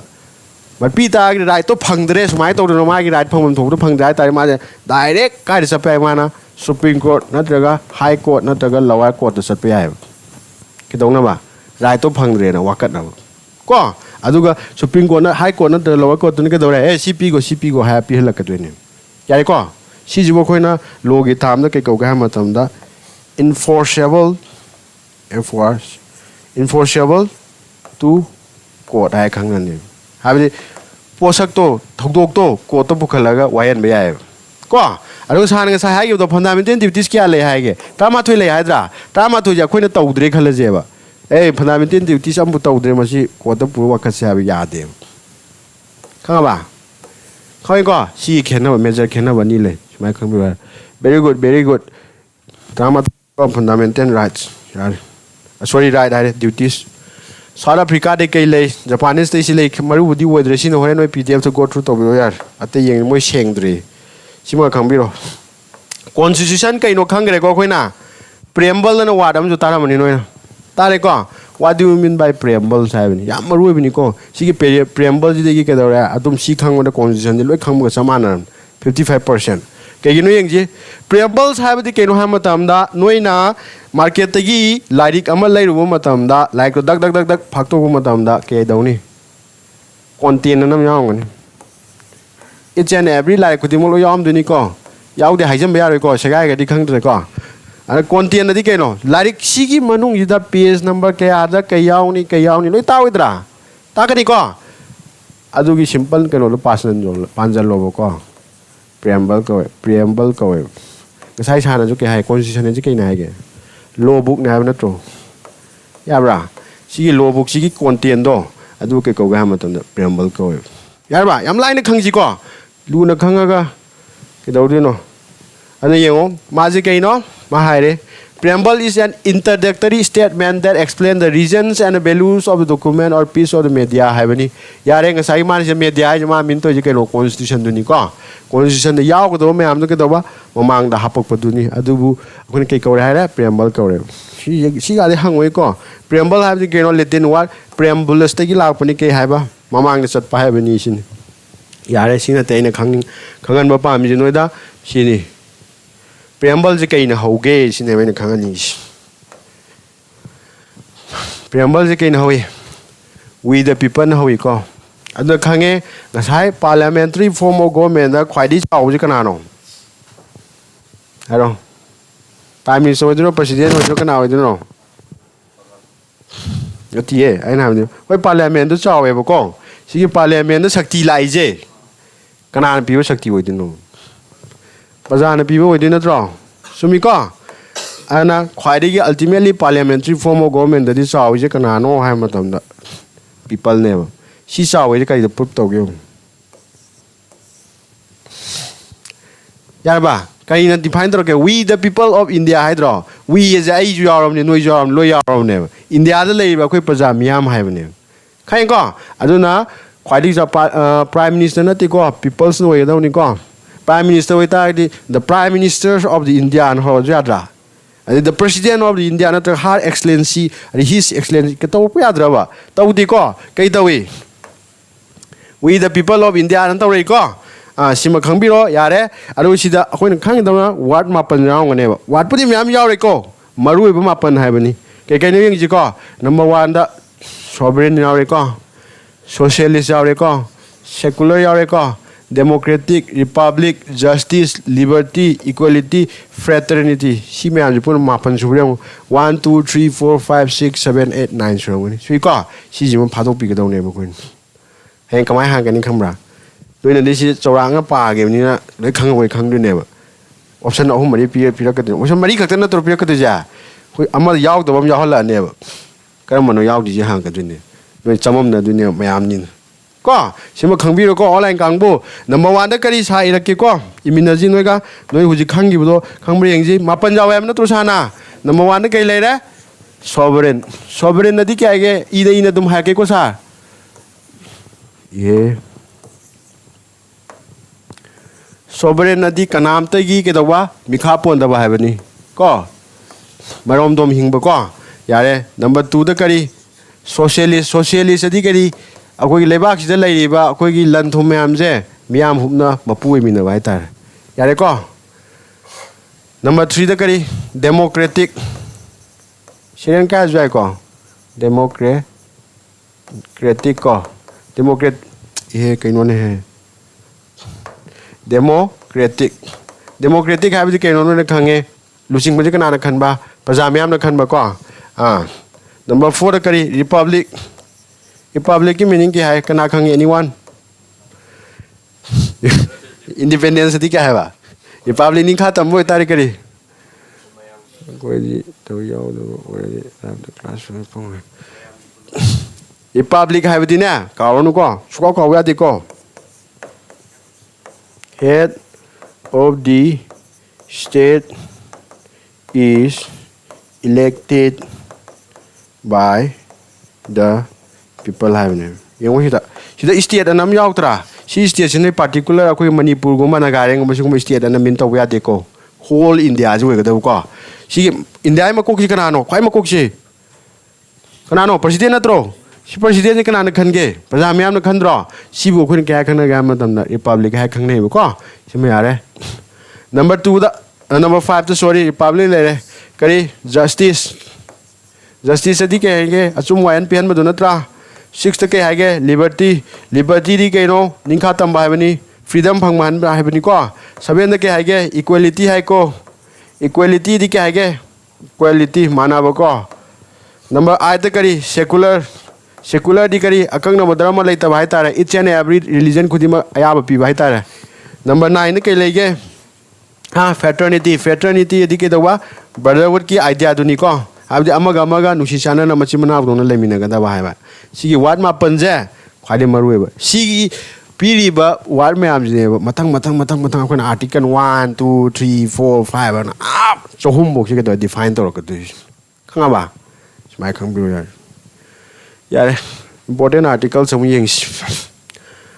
มันปีตากี่ไรตัวพังเดรสมัยตัวเดิมมากี่ไรพังมันถูกตัวพังได้แต่มาจะ direct การจะไปมานะ Supreme Court นั่นจะก็ High Court นั่นจะก็ Lower Court จะไปยังคิดตรงนั้นป่ะไรตัวพังเดรนะว่ากันนะก็อะดูก็ Supreme Court นั่น High Court นั่นจะ Lower Court ตัวนี้ก็ตัวไหนCP ก็ Happy ให้ละกันตัวนี้ยังไงก็สิ่งที่ว่าคนน่ะโลกิธรรมนั่นเกี่ยวกับมาทำได้ enforceable to court ให้ครั้งนั้นนี่ฮะพี่พวกสักตัวทุกตัวกูต้องพูดกันแล้วก็ไว้ยันไม่ได้ก็อันนี้สารกันใช้ให้อยู่ตัวพันธมิตรที่ที่สกี้อะไรให้กันตามมาทุยเลยให้จ้าตามมาทุยจะคุยในตัวอุดรีขันเลยเจ็บพันธมิตรที่สามบุตรอุดรีมาสิกูต้องพูดว่าคัดเสียไปยาเดียวข้างบ่าเขาเองก็ชี้เขียนนะว่าเมเจอร์เขียนนะวันนี้เลยใช่ไหมข้างบ่า very good ตามมาก็พันธมิตร rights sorry right duties South Africa ได้กี่เลย Japanese ได้สิเลยมารู้ดีว่าเดี๋ยวสิโน่ให้หน่อย PDF จะ go through ตัวไปเลยอ่ะแต่ยังไม่เชิงเลยชิมาคำบิโร่ Constitution กี่โน่ขังกันก็คุยนะ Preamble นั่นว่าดำจุดตามันนี่หน่อยนะตาเลยก็ What do you mean by preamble ใช่ไหมยามมารู้แบบนี้ก็สิกี่ preamble ที่ได้กี่กันเลยอ่ะตุ้มสิขังวัน Constitution ที่เลยขังมันก็สมานนั้น 55%กี่กินนู่ยังจี Preamble ใช่ไหมที่กี่โน่ให้มาทำได้หน่วยนะ market ตะกี้ลายดิกอามาเลยรู้ว่ามาทำได้ลายก็ดักพักตัวมาทำได้กี่ดาวนี่คอนเทนต์นั่นยังไง each and every ลายคุณที่มุลยอมดูนี่ก็ยาวเดี๋ยวหายใจไม่ได้ก็ใช้กันที่ข้างตัวก็อันคอนเทนต์นั่นที่กี่โน่ลายดิกสิกี้มันนุ่งยี่ดับ page number กี่อาจจะกี่ยาวนี่เลยต้าวิตราตากันนี่ก็อาดูกี่ simple กี่โน่ลูกpassนั่นอยู่ปัญจโลบก็ preamble ก็ก็ใช้ชาญจุดกี่ให้ constitution จุดกี่ไหนกี่law book เนี่ยมันนั่นตัวยาบราสิกี้ law book สิกี้ content ตัวอาดูกี่ก็ให้มาตัวนั้น preamble ก็ยาบรายามไล่ในขังสิก็ดูในขังก็กี่ดาวดีเนาะอันนี้ยังมาสิกี่เนาะมาให้เลย preamble is an introductory statement that explains the reasons and the values of the document or piece of the media ให้แบบนี้ยาเรื่องก็ใช้มาใน media จะมามินตัวจะกี่โล constitution ตัวนี้ก็ constitution เนี่ยยาวก็ตัวไม่เอาตัวกี่ตัวว่ามังดาฮับปกตัวนี้อะดูบุคนกี่ก็ได้แล้ว preamble ก็ได้สิก็ได้หังไว้ก็ preamble ให้ที่กี่โล Latin word preambulus ที่กี่ลาวปนิกี่ให้ป่ะมังเนี่ยสัตว์ไปให้แบบนี้สิยาเรื่องสิ่งนั้นแต่ในขังกันบ้ามีจะน้อยด้าสินี่preamble จะกี่นะhow gay สิเนี่ยไม่ในขังนี้ preamble จะกี่นะ how we the people นะ how ก็อันนั้นขังเงี้ยก็ใช้ parliamentary form of government นะควายดีเอาจะขนาดนั้นฮัลโหล prime minister ว่าจะรู้ president ว่าจะขนาดว่าจะรู้ก็ที่ไอ้นั่นเนี่ยว่า parliament จะเอาไว้บุกงสิ parliament จะสักทีไล่เจ้ขนาดนั้นพี่ว่าสักทีว่าจะรู้ประชาชนพี่ว่าดีนะจ๊ะสมิก็อันนั้นควายดีก็ ultimately parliamentary form of government ที่สาวจะขนาดโน้ให้มาทำได้ people เนี่ยสิสาวจะใครจะพูดตัวเกี่ยวยาบ้าใครนั่น define ตัวเกี่ยว we the people of India ให้ตัว we จะไอ้ยูอาร์มเนี่ยหน่วยยูอาร์มลอยยูอาร์มเนี่ยอินเดียจะเลยแบบคุยประชามีามให้เนี่ยใครก็อันนั้นนะควายดีจะprime minister นั่นที่ก็ people หน่วยแล้วนี่ก็Prime Minister ว่าที่ the Prime Minister of the India นะเขาจะอะไร the President of the India นั่นคือ Her Excellency His Excellency ก็ต้องพูดอะไรวะต้องดีก็กี่ตัวwe the people of India นั่นตัวอะไรก็สิมาขังบิโร่ยาเร่อันนี้สิดาคนขังตัวนั้นวัดมาเป็นยาวกันเนี่ยวัดพอดีมีอะไรยาวเลยก็มารู้ว่ามาเป็นให้แบบนี้กี่นี่ยังจีก็ number one da sovereign ยาวเลยก็ socialist ยาวเลยก็ secular ยาวเลยก็democratic republic justice liberty equality fraternity สิไม่เอาจะพูดมาพันสุดเรื่อง 1 2 3 4 5 6 7 8 9สุดเลยสุดก็สิจะมันพาตัวปีกระดองเนี่ยบุคคลเห็นกำไมห่างกันนี่คำราโดยในที่จรางก็ป่าเกี่ยวนี้นะเลยครั้งไว้ครั้งด้วยเนี่ย option ahum mari pirakadin option mari khakta na tor pirakadu ja khoi ama yaw da bam yaw la ne ba karam mano yaw di ji hang ka dune noi chamam na dune mayam nin ko sima khangbi ro ko online kangbu number 1 da kari sa irak ko iminaji noi ga noi huji khangi bu do khangbre yengji mapan jaw am na to sana number 1 da kai le re sovereign nadi kya ge ina dum ha ke ko sa ye sovereign nadi kanam ta gi ke da wa mikha pon da ba ha bani ko marom dom hing ba ko yare number 2 da kari socialist adi kari akoi lebak sida lai ba akoi gi lan thum myam je miyam humna mapu mi na bai tar yare ko number 3 da kari democratic Siren ka jai ko democratic ko democrat ye kaino ne hai democratic hai bi kaino ne khange lusing ba kana na khan ba pajamyam na khan ba ko number 4 da kari republic ki meaning ki hai kana khange anyone independence di kya hai ba republic ni kha tam bo tari kari कोई जी तो याव दो ओरे Ram the class में पहुंचे ये public है बदी ना कावनु को सुको को या देखो head of the state is elected by the people have name yang sida state anam yaw tra si state ne particular akoi manipur go managareng ma state anam min to ya देखो whole India ju ga da ko si India ma kok si kanano khwai ma kok si kanano president natro si president ni kanana khange prajamyam na khandro si bu khun kya khana ga ma tamna republic ha khang nei ko si ma yare number 2 da number 5 to sorry republic le kari justice adi ke ge achum wan pen ma do natra 6 ta ke ha ge liberty di ke no ningkha tam ba bani freedom phang man ba bani ko 7 ta ke ha ge equality hai ko equality di kya hai equality mana ba ko number 8 ta kari secular di kari akang na madara ma lai ta bhai tare each and every religion khudima aya ba pi bhai tare number 9 ne kai lege fraternity di ke dawa brotherhood ki idea du ni ko abdi amaga nusi chana na machi mana abdona le mina ga da bhai ba sigi ward ma panje khade maru ba sigi piriba ward me am je matang ko na article 1 2 3 4 5 na so hum bok se ke define to ko tu khanga ba mai khang bi ya important article sam yeng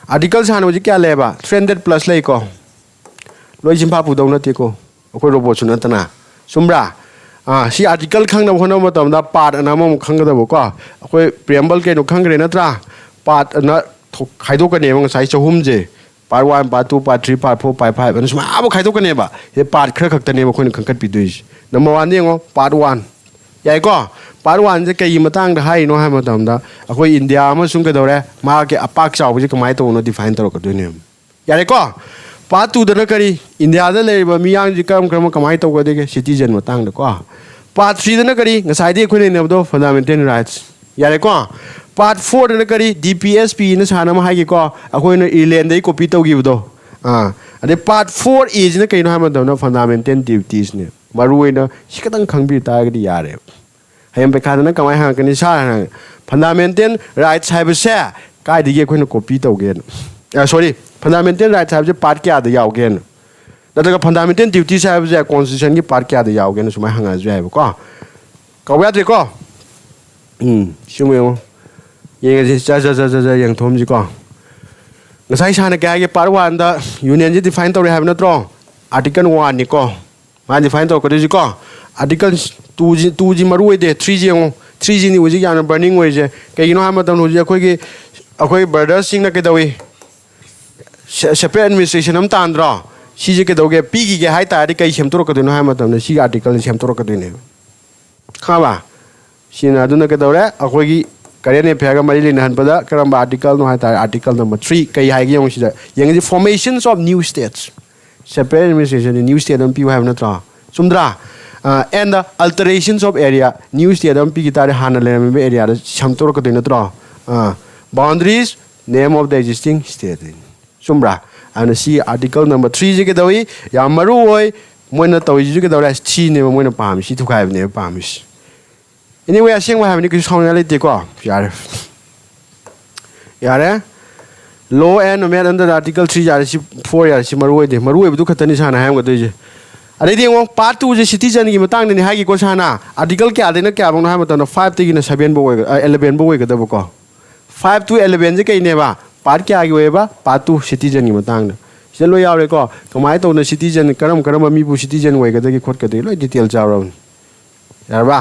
article san wo ji kya le ba 300 plus le ko loi jim pa pu dong na ti ko ko robot sun ta na sumra si article khang na ho na ma tam da part na ma khang ga da bo ko ko preamble ke no khang re na tra part na खाइदो कने मंग साइ चहुम जे part 1 part 2 part 3 part 4 part 5 अनु समा अब खाइदो कने बा हे part खर खक्तने म खोइन खंकत पिदुइस number 1 ने ngo part 1 याइ को part 1 जे कई मतंग द हाइ नो हाइ मतम दा अखोइ इंडिया म सुंग दौरे मा के अपाक चाव जे कमाइ तो नो डिफाइन तो को दुने याइ को part 2 द न करी इंडिया द ले बा मियांग जे कम कमाइ तो को दे सिटीजन मतंग द को part 3 द न करी ngasai de खोइ ने दो fundamental rights याइ को part 4 na kari DPSP na sana ma hai ko akoi na Ireland dai copy to give do ade part 4 is na kai no ha ma do na fundamental duties ne maru na sikatang khangbi ta ga di yare hayam pe khana na kamai ha kani sa fundamental rights hai ba se kai di ge khoi na copy to ge sorry fundamental rights hai je part kya da yaw ge na da fundamental duties hai ba je constitution ki part kya da yaw ge na sumai hanga je hai ba ko ka wa de ko shume ये जा yang thom ji ko ngasai sana ka ge par 1 da union ji define to have na tro article 1 ni ko ma define to ko ji ko article 2 ji maru de 3 ji ni uji yana burning we je ke you know ha ma tam uji akoi brothers sing na ke dawi separate administration am tan dro si ji ke doge pi gi ge hai ta ri kai sem to ko de no ha ma tam na si article sem to ko de ne kha ba si na du na ke dore akoi gi Karian phaga mari le nan pada karamba article no ha article number 3 kai hai gi yong sida yang the formations of new states separate administration new state am pi have na tra sumdra and the alterations of area new state am pi gitare hana le me area chamtor ko de na tra boundaries name of the existing state sumra and see article number 3 je ke doi ya maru oi ꯃꯣꯏꯅ ꯇꯧꯔꯤꯁꯤꯁꯨ ꯀꯩꯗꯧꯔꯦ ꯁꯤꯅꯦꯕ ꯃꯣꯏꯅ ꯄꯥꯝꯃꯤꯁꯤ ꯊꯨꯒꯥꯏꯕꯅꯦꯕ ꯄꯥꯝꯃꯤꯁꯤ anyway ꯑꯁꯦꯡꯕ ꯍꯥꯏꯕꯅꯤ ꯀꯩꯁꯨ ꯁꯥꯎꯅꯤꯡꯉꯥꯏ ꯂꯩꯇꯦꯀꯣ ꯌꯥꯔꯦ law and amendment under article 3 ꯌꯥꯔꯦ ꯁꯤ 4 ꯌꯥꯔꯦ ꯁꯤ ꯃꯔꯨ ꯑꯣꯏꯕꯗꯨ ꯈꯛꯇꯅꯤ ꯁꯥꯅ ꯍꯥꯏꯔꯝꯒꯗꯣꯏꯁꯦ ꯑꯗꯩꯗꯤ ꯌꯦꯡꯉꯣ ꯄꯥꯔꯠ 2 ꯁꯦ ꯁꯤꯇꯤꯖꯟꯒꯤ ꯃꯇꯥꯡꯗꯅꯤ ꯍꯥꯏꯒꯤꯀꯣ ꯁꯥꯅ ꯑꯥꯔꯇꯤꯀꯜ ꯀꯌꯥꯗꯩꯅ ꯀꯌꯥꯐꯧꯅꯣ ꯍꯥꯏꯕ ꯃꯇꯝꯗ 5 ꯇꯒꯤꯅ 7 ꯐꯥꯎ 11 ꯐꯥꯎ ꯑꯣꯏꯒꯗꯕꯀꯣ 5 to 11 ꯁꯦ ꯀꯩꯅꯦꯕ ꯄꯥꯔꯠ ꯀꯌꯥꯒꯤ ꯑꯣꯏꯕ ꯄꯥꯔꯠ 2 ꯁꯤꯇꯤꯖꯟꯒꯤ ꯃꯇꯥꯡꯗ ꯁꯤꯗ ꯂꯣꯏ ꯌꯥꯎꯔꯦꯀꯣ ꯀꯃꯥꯏꯅ ꯇꯧꯅ ꯁꯤꯇꯤꯖꯟ ꯀꯔꯝꯕ ꯃꯤꯕꯨ ꯁꯤꯇꯤꯖꯟ ꯑꯣꯏꯒꯗꯒꯦ ꯈꯣꯠꯀꯗꯒꯦ ꯂꯣꯏ ꯗꯤꯇꯦꯜ ꯌꯥꯎꯔꯕꯅꯤ ꯌꯥꯔꯕ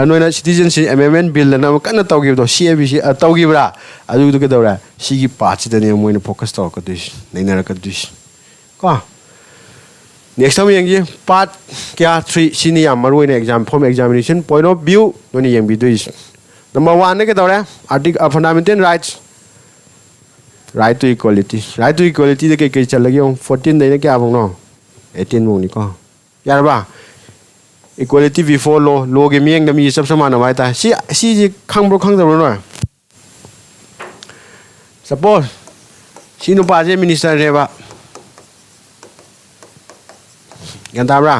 ꯅꯣꯏꯅ ꯁꯤꯇꯤꯖꯟꯁꯤꯞ ꯑꯦꯃꯦꯟꯃꯦꯟ ꯕꯤꯜꯗꯅ ꯑꯃ ꯀꯟꯅ ꯇꯧꯈꯤꯕꯗꯣ CABC ꯇꯧꯈꯤꯕ꯭ꯔꯥ ꯑꯗꯨꯗꯨ ꯀꯩꯗꯧꯔꯦ ꯁꯤꯒꯤ ꯄꯥꯔꯠꯁꯤꯗꯅꯦ ꯃꯣꯏꯅ ꯐꯣꯀꯁ ꯇꯧꯔꯛꯀꯗꯣꯏꯁꯤ ꯅꯩꯅꯔꯛꯀꯗꯣꯏꯁꯤ ꯀꯣ नेक्स्ट हम येंगे पार्ट क्या 3 सिनी या मरुइन exam form examination point of view नोनी येंबिदुइस नंबर 1 ने के दौरे article fundamental rights right to equality दे के चलगे 14 दे ने क्या बंगनो 18 मोनी को यारबा इक्वालिटी बिफोर लॉ के मियंग दमी सब समान वाई ता सी जी खंगब्रो खंगदब्रो नो सपोज सी नुपा जे मिनिस्टर रेबा गन ताब्रा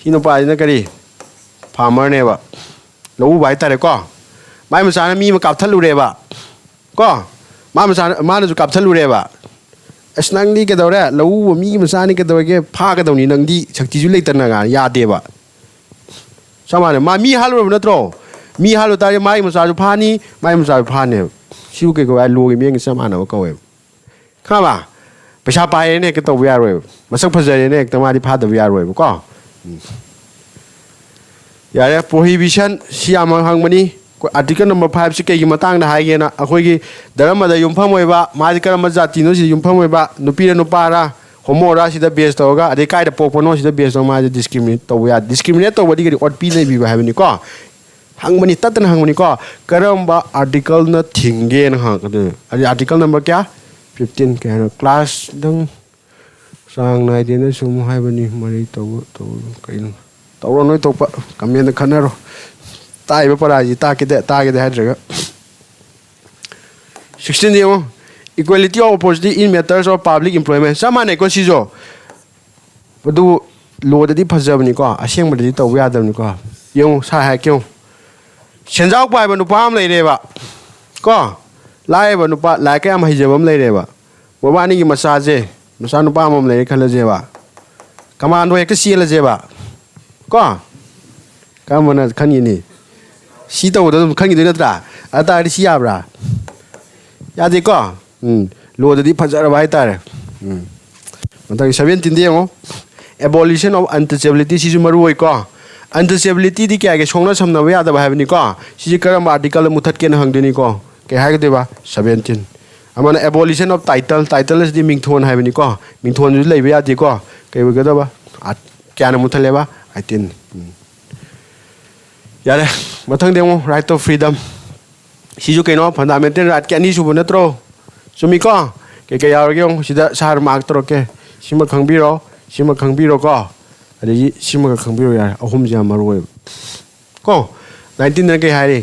सी नुपा जे करी फार्मर नेबा लौ बाई तारे को माय मसाना मी म कापथलुरेबा को माना जो कापथलुरेबा अस नंगदी के दौरे लौ मी मसानी के दौरे फागदौनी नंगदी शक्ति जु लेतना गा यादेबा समाने मा मी हालुरब नत्रो मी हालु तारे माय मसा जु फानी माय मसा जु फाने सिउ के को लो के मेंग समाना को खाबा पैसा पाए ने के तो यारोय मसक फजरे ने एक तमारी फादब यारोय को यारे प्रोहिबिशन सियाम हंगमनी आर्टिकल नंबर 5 से के मतंग दा हाइगेना अखोगी धर्म दा युमफम होइबा मादि करम जाति नो सि युमफम होइबा नुपी नुपारा होमोरा सिदा बेस तोगा अदे काइदा पोपोनो सिदा बेस नो मादि डिस्क्रिमिनेट तो या डिस्क्रिमिनेट तो बडी ओट पी नै बिबा हाइबनी को हंगमनी ततन हंगमनी को करमबा आर्टिकल न थिंगे न हंगदे अदे आर्टिकल नंबर क्या 15 के क्लास दंग सांग नाइ देना सुम हाइबनी मरि तो कइन तौरो नोय तोपा कमेन खनरो ताइबा पराजी ताके हाइद्रगा 16 येंगो equality of opportunity in matters of public employment सामाने को सिजो बदु लोददी फजबनी को असेंबददी तौबा यादबनी को येंगो सा हाय क्यों सेंजाव पाइबा नुपा am लेरेबा को लाइबा नुपा लाइके am हिजबम लेरेबा मोबानी की मसाजे मसा नुपा am लेरे खलजेबा कमांडो एक सीलजेबा को कामना खनिनी सी तौदम खंगिदो नत्रा अतारि सी याब्रा यादे को लोददी फजरबा हाइतारे मतलब 17 देंगो एबोलिशन ऑफ अनटचेबिलिटी सिजु मरु होय को अनटचेबिलिटी दी क्या के सोंना समनबा यादबा हाइबनी को सिजि करम आर्टिकल मुथत के न हंगदेनी को के हाइगदेबा 17 अमन एबोलिशन ऑफ टाइटल दी मिंगथोन हाइबनी को मिंगथोन जु लेबा यादे को के बगदबा क्या न मुथलेबा 18 यारे मथंग देंगो राइट ऑफ फ्रीडम सिजु केनो फंडामेंटल राइट के अनि सुबो नत्रो सुमी को के यारगे सिदा सार मार्क तरो के सिमा खंगबिरो को अदि सिमा खंगबिरो यार अहुम जा मरोय को 19 न के हारे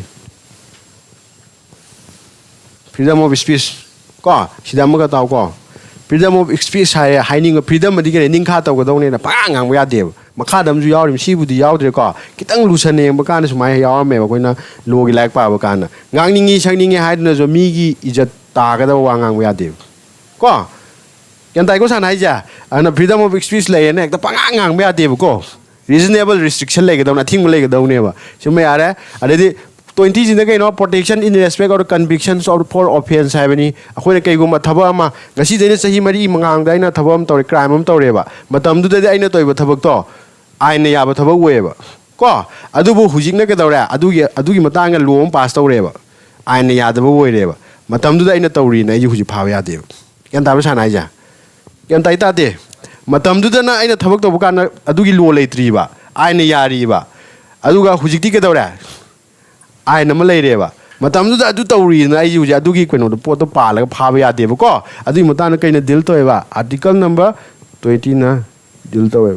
फ्रीडम ऑफ स्पीच को सिदा मगा ताव को फ्रीडम ऑफ स्पीच हाय हाइनिंग फ्रीडम अदि के निंखा ताव गदौने ना पांग ngang यादे मखादम जु यावरिम सिबुदि यावद्रे को कितंग लुसन नेंब कान सुमाय यावरमे कोइना लोगी लाइक पाबा कान ngangningि संगनिंगे हाइदना जो मीगी इज्जत तागदा वांगांग यादे को केनताइ को सान हाइजा अन फ्रीडम ऑफ स्पीच लेने एक पांग ngang यादे को रीजनेबल रिस्ट्रिक्शन लेगदौना थिंग लेगदौनेबा सुमे यारे अदि 20 जिन के नो protection in respect of convictions of for offence हाइबनी अखोने कईगुम थबक अमा गसी देने सही मरी मंगांग दाइना थबम तौरे क्राइम अम तौरेबा मतम दुदे आइना तोइबा थबक तो आइना याबा थबक वेबा को अदुबु हुजिकना के दौरे अदुगी मतंग लो अम पास तौरेबा आइना यादबा वोइरेबा मतम दुदे आइना तौरी ना हुजि फाव यादे केन ताबा सानाइजा केन ताइ ताते मतम दुदना आइना थबक तौबा कान अदुगी लो लेत्रीबा आइना यारीबा अदुगा हुजिकति के दौरे आइ नम लेरेबा मतमदुदा अदु तौरीना आई युजे अदुगी कोनो पोतो पालगा फाबा यादेबा को अदुई मताना कइना डील तोयबा आर्टिकल नंबर 20 ना डील तोय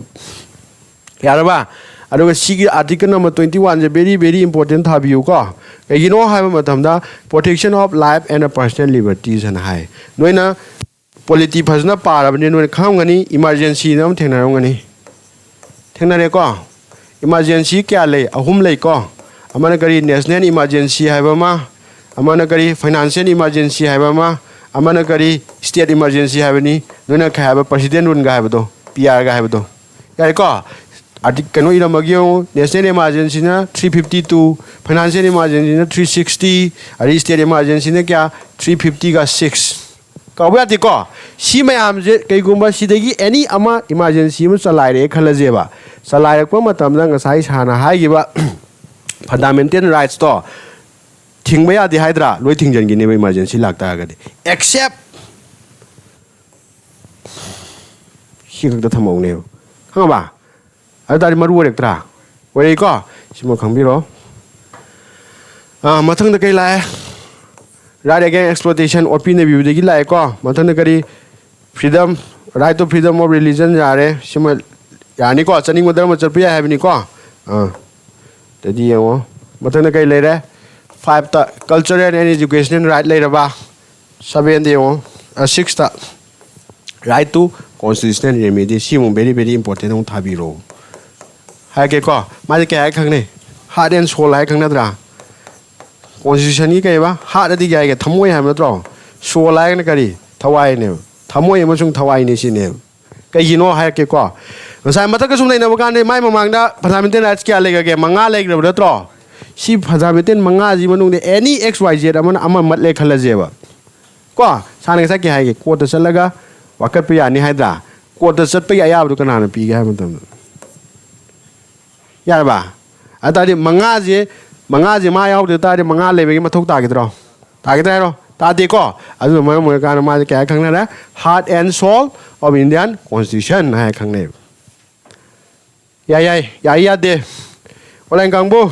यारबा अदुगा सिगी आर्टिकल नंबर 21 जे वेरी इंपोर्टेंट थाबियु को कइगिनो हाइबा मतमदा protection of life and personal liberties हन हाय नोइना पॉलिटी फजना पारबने नोइना खामगनी इमरजेंसी नम थेनारंगनी ꯊꯦꯡꯅꯔꯦꯀꯣ emergency kya lei ahum lei ko amana kari national emergency haiba ma amana kari financial emergency haiba ma amana kari state emergency haiba ni nona khaiba president run ga haiba do PR ga haiba do yare ko article no ira magyo national emergency na 352 financial emergency na 360 ari state emergency na kya 350 ga 6 kawa ti ko si mayam je kai gumba sidagi any ama emergency mu chalai re khalaje ba chalai rakpa matam da ngasai sana hai gi ba fundamental rights to thingba ya di haidra loi thingjan gi ne emergency lakta ga de except hi ga thamau ne khang ba adari maru rek tra wei ko simo khang bi ro mathang da kai lai right against exploitation or pin view de la ko mathang kari freedom right to freedom of religion jare sima yani ko chani modar ma charpya hai ni ko te di yo mathang kai le re 5 ta cultural and educational right le ba 7 de yo 6 ta right to constitutional remedy simo very very important on thabi ro hai ke ko ma ke hai khang ne heart and soul hai khang na dra constitution ni kai ba heart adi gai ke thamoi ha ma tro soul lai na kari thawai ne thamoi amasung thawai ni si ne kai hino hai ke ko ngasai matak ka sum nei na ba kan ne mai mamang da fundamental rights kya lega ke manga leg ra tro si fundamental manga ji manung de any xyz amana ama mat le khala je ba ko san ga sa ke hai ke court ta chalaga wakat pe ya ni hai da court ta chat pe ya ya bu kana na pi ga ha matam ya ba atari manga je ma yaw de ta de manga le be ma thok ta gi tro ta gi ta ro ta de ko adu ma mo ka na ma ke khang na la heart and soul of Indian constitution hai khang ne ya de olen kang bu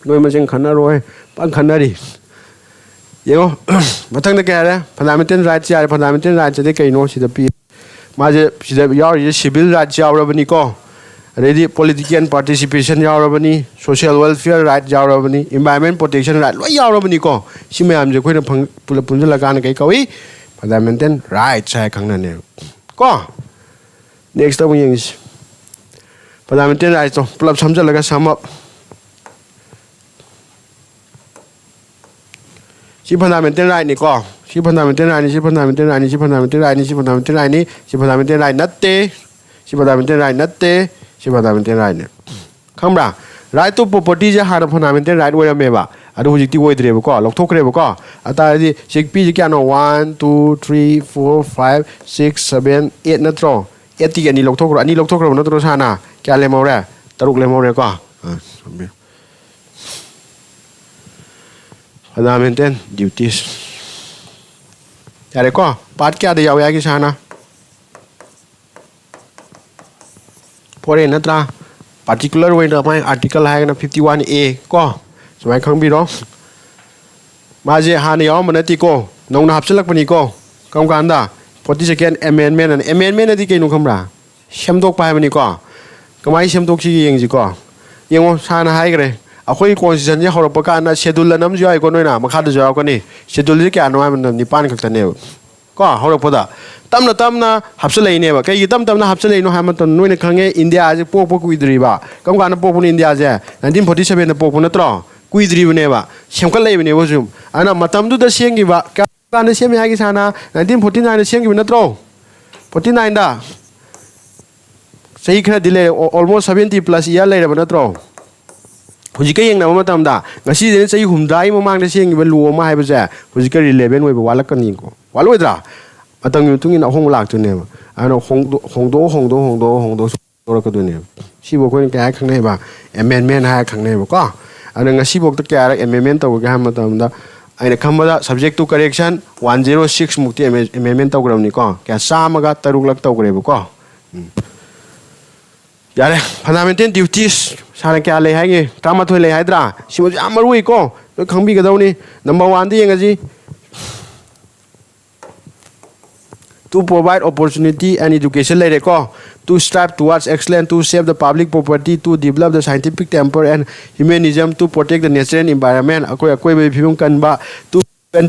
noi ma jeng khana roi pan khana ri yo mathang de ka ra fundamental rights ya fundamental rights de kai no si da pi ma je si da yaw ye civil rights yaw ra bani ko ready political participation yaurabani social welfare right yaurabani environment protection right lo yaurabani ko sime am je khoina pula punjala kan kai kawi fundamental rights hai khangna ne ko next time yeng fundamental rights to pulap samjala ga sum up si fundamental right ni ko si fundamental right ni si fundamental right ni si fundamental right ni si fundamental right ni si fundamental right natte si fundamental right natte si fundamental right ne khambra right to property je har fundamental right we me ba adu hujik ti we dre ba ko lok thok kre ba ko ata di sik pi je kya no 1 2 3 4 5 6 7 8 na tro 8 ti ani lok thok ro ani lok thok ro na tro sana kya le mo re taruk le mo re ko fundamental duties yare ko part kya de yaw ya ki sana pore natra particular way na mai article hai na 51A ko samai khang bi ro ma je ha ne yaw manati ko nong na hapsalak pani ko kam kan da 42nd amendment and amendment adi ke nu khamra semdok pai bani ko kamai semdok chi yeng ji ko yengo sana hai gre akhoi constitution je hor pa ka na schedule nam jo ai ko noina makha da jo ko ni schedule je kya no ai ni pan khak ta ne ko hor pa da tamna hapsalai ne ba kai tamna hapsalai no ha ma ton noina khange India je pok pok kuidri ba kam kana pok pun India je 1947 na pok pun tro kuidri ne ba semkal lai ne bo jum ana matam du da sengi ba kana sem ya gi sana 1949 na sengi na tro 49 da sei khana delay almost 70 plus year lai ba na tro hujika yeng na matam da ngasi de sei humdai mamang da sengi ba lu ma hai ba ja hujika relevant we ba walak kan ko waloi dra atang yu tungin ahong lak tu ne ano hongdo so ka du ne si bo ko ni ka khang ne ba amendment ha khang ne ba ko ano ngasi bok ta ka amendment to ga ma tam da aina khamba subject to correction 106 mukti amendment to gram ni ko ka sama ga taruk lak to gre ba ko yare fundamental duties sana kya le hai ge tama thoi le hai dra si mo amarui ko no khang bi ga dau ni number 1 di yeng ji to provide opportunity and education like to strive towards excellence, to save the public property, to develop the scientific temper and humanism, to protect the natural environment, to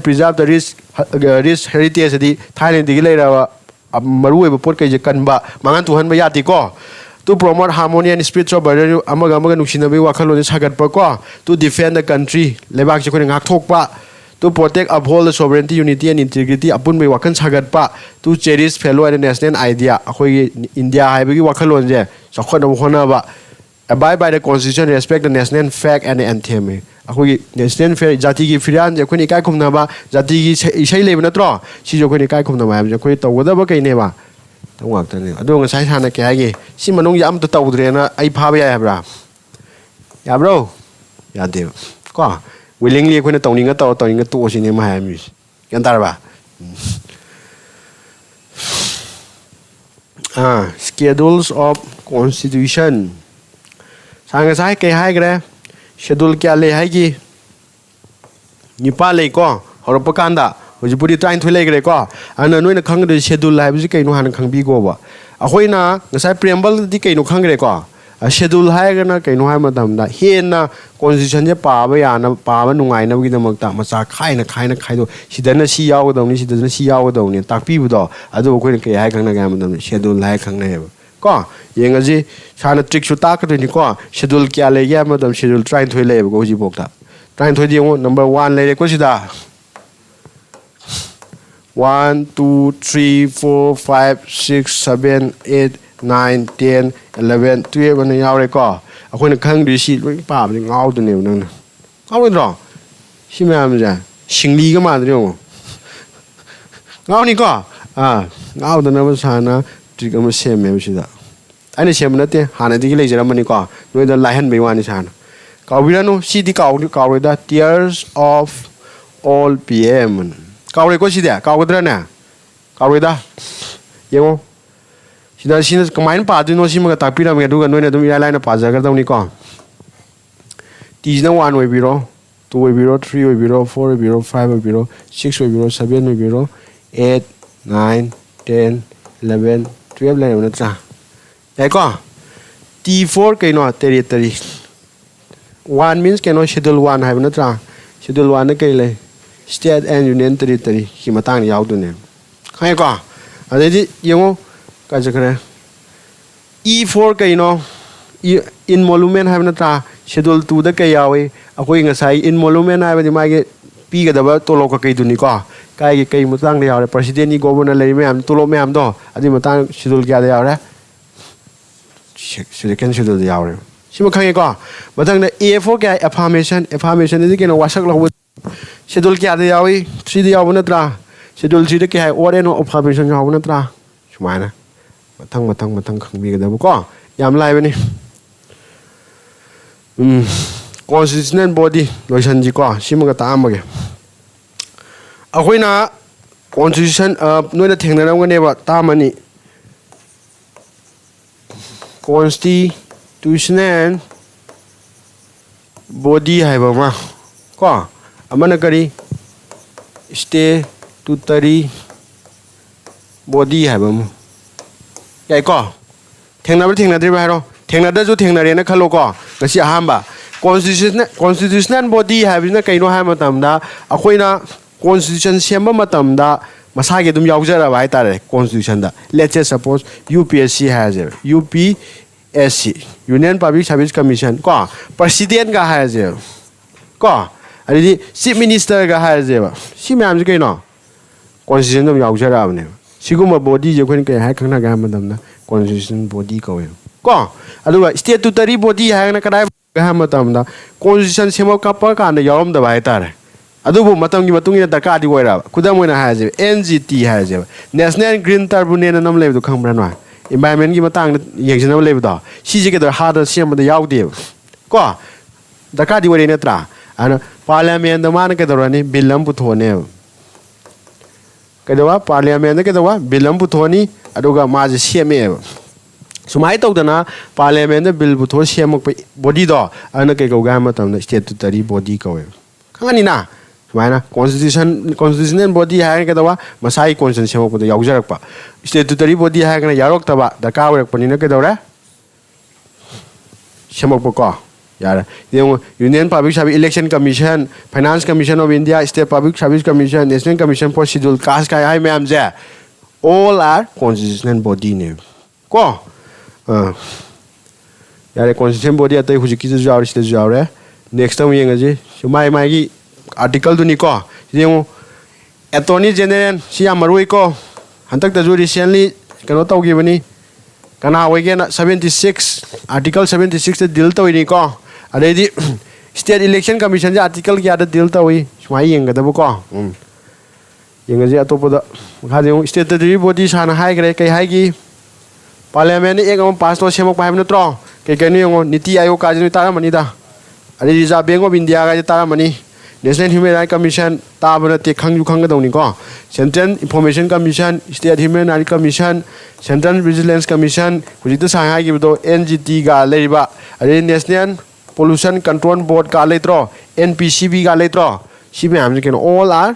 preserve the rich heritage. Thailand, maru pot kai kanba mangan tuhan ba yati ko to promote harmony and spiritual brotherhood amaga amaga nuksinabi wakhalon sagatpa ko to defend the country lebak je khone ngak thokpa to protect uphold the sovereignty unity and integrity apun be wakan sagatpa to cherish fellow and national idea akhoi India haibagi wakhalon je sakhona hona ba abide by the constitution respect the national flag and the anthem akhoi national flag jati gi firan je khoni kai khumna ba jati gi isai leba natro si jo khoni kai khumna ba je khoi tawada ba kai ne ba tawak ta ne ado ngasai sana ke ai gi si manung yam to tawdre na ai pha ba ya bra ya bro ya de ko willingly khoi na tawning ga tawning ga to si ne ma ha mi yan tar ba schedules of constitution sang sai ke hai gre schedule kya le hai gi nipa le ko horop kanda hojipuri train thoi le gre ko ana noi na khang de schedule hai bi kai no han khang bi go ba ahoi na ngasai preamble di kai no khang gre ko schedule hai ga na kai no hai ma dam da hen na constitution je pa ba ya na pa ba nungai na gi da mak ta ma cha khai na khai do sidana si yaw do ni sidana si yaw do ni tak pi bu do adu khoi na kai hai khang na ga ma dam schedule hai khang na ba ko yengaji sana trick su ta ka ni ko schedule kya le ya ma dam schedule train thoi le ko ji bok ta train thoi di number 1 le ko sida 1 2 3 4 5 6 7 8 9 10 11 12 ne yaw le ko akhoi na khang di si loi pa ba ngau de ne nang ngau le ro si ma ma ja singli ga ma de yo ngau ni ko ngau de na ba sana trick am se me ba sida aina sem nate hana digi lei jaramani ko noi da laihan be wani san kawirano si di kaw da tears of all pm kawre ko si da kawdra na kawre da yengo sida sin kamain pa du no si ma ta pira me du ga noi na dum ira lai na pa ja ga dau ni ko ti na 1 we biro 2 we biro 3 we biro 4 we biro 5 we biro 6 we biro 7 we biro 8 9 10 11 12 lai na tra Đấy có T4 cái nó territory 1 means cái nó schedule 1 hay nó ra schedule 1 nó cái này state and union territory khi mà tăng giáo tụi này hay có ở đây thì yêu cái gì cái E4 cái nó emolument hay nó ra schedule 2 đó cái giáo ấy akwai ngasai emolument hay thì mai cái pi cái đó tôi lo cái tụi này có cái mà tăng giáo president ni governor lấy mấy am tôi lo mấy am đó ở đây mà tăng schedule cái giáo đấy second schedule yaw re sima khange ko mathang na A4 kya affirmation ni ke no wasak lo schedule kya de yawi 3 de yaw na tra schedule 3 de ke hai ore no affirmation yaw na tra sumai na mathang khang bi ga da ko yam lai ba ni constitutional body loisan ji ko sima ga ta ma ge akhoi na constitution noi na thengna na ne ba ta mani constitutional body hai ba ma ko amana kari statutory body hai ba ma yai ko thengna dri ba ro thengna da ju thengna re na khalo ko ngasi aham ba constitutional body hai bi na kaino hai ma tam da akhoi na constitution semba ma tam da masage dum yaujara ba haitare constitution da let's say suppose UPSC has it UPSC Union Public Service Commission ko president ga has it ko ari chief minister ga has it si myam ji kaino constitution dum yaujara ba ne siguma body je khon kai ha khangna ga madam na constitution body ko ko aduga statutory body ha na kadai ga madam da constitution semo ka pa ka na yawam da ba haitare adubu matamgi matungina darka di goira kudam oina haje NGT haje National Green Tribunal nam lebu khambra na environment gi matang yengsin nam lebu da siji ke da hada sem da yaudi ko darka di goira netra ana parliament da man ke dorani bilam puthone ke dawa parliament ke dawa bilam puthoni aduga ma je seme sumai tau dana parliament bill putho semak body do ana ke go ga matam da statutory body ko khangani na Mana constitutional body hai ka dawa masai constitution semok pada yaujarak pa statutory body hai kana yarok taba daka warak panina ka dawra semok pa ko yara yung Union Public Service Election Commission Finance Commission of India State Public Service Commission National Commission for Scheduled Caste ka hai ma'am ja all are constitutional body ne ko यारे constitution body atai hujiki ju jawre sile ju jawre next time yengaji mai mai gi article du ni ko yengu attorney general si amarui ko hantak ta ju recently kano tawgi bani kana hoige na 76 article 76 te deal tawini ko adedi state election commission ja article kya da deal tawi smai yenga da ko yengaji atopoda khade state body sana hai gre kai hai gi parliament ek am pass to semok pai no tro kai kai ni ngo niti ayo ka ji ta mani da ari reserve bank of india ga ta mani national human rights commission ta bana te khang ju khang ga dong ni ko central information commission state human rights commission central vigilance commission huji ta sang hai gi do ngt ga leiba ari national pollution control board ka leitro npcb ga leitro sibe am ke all are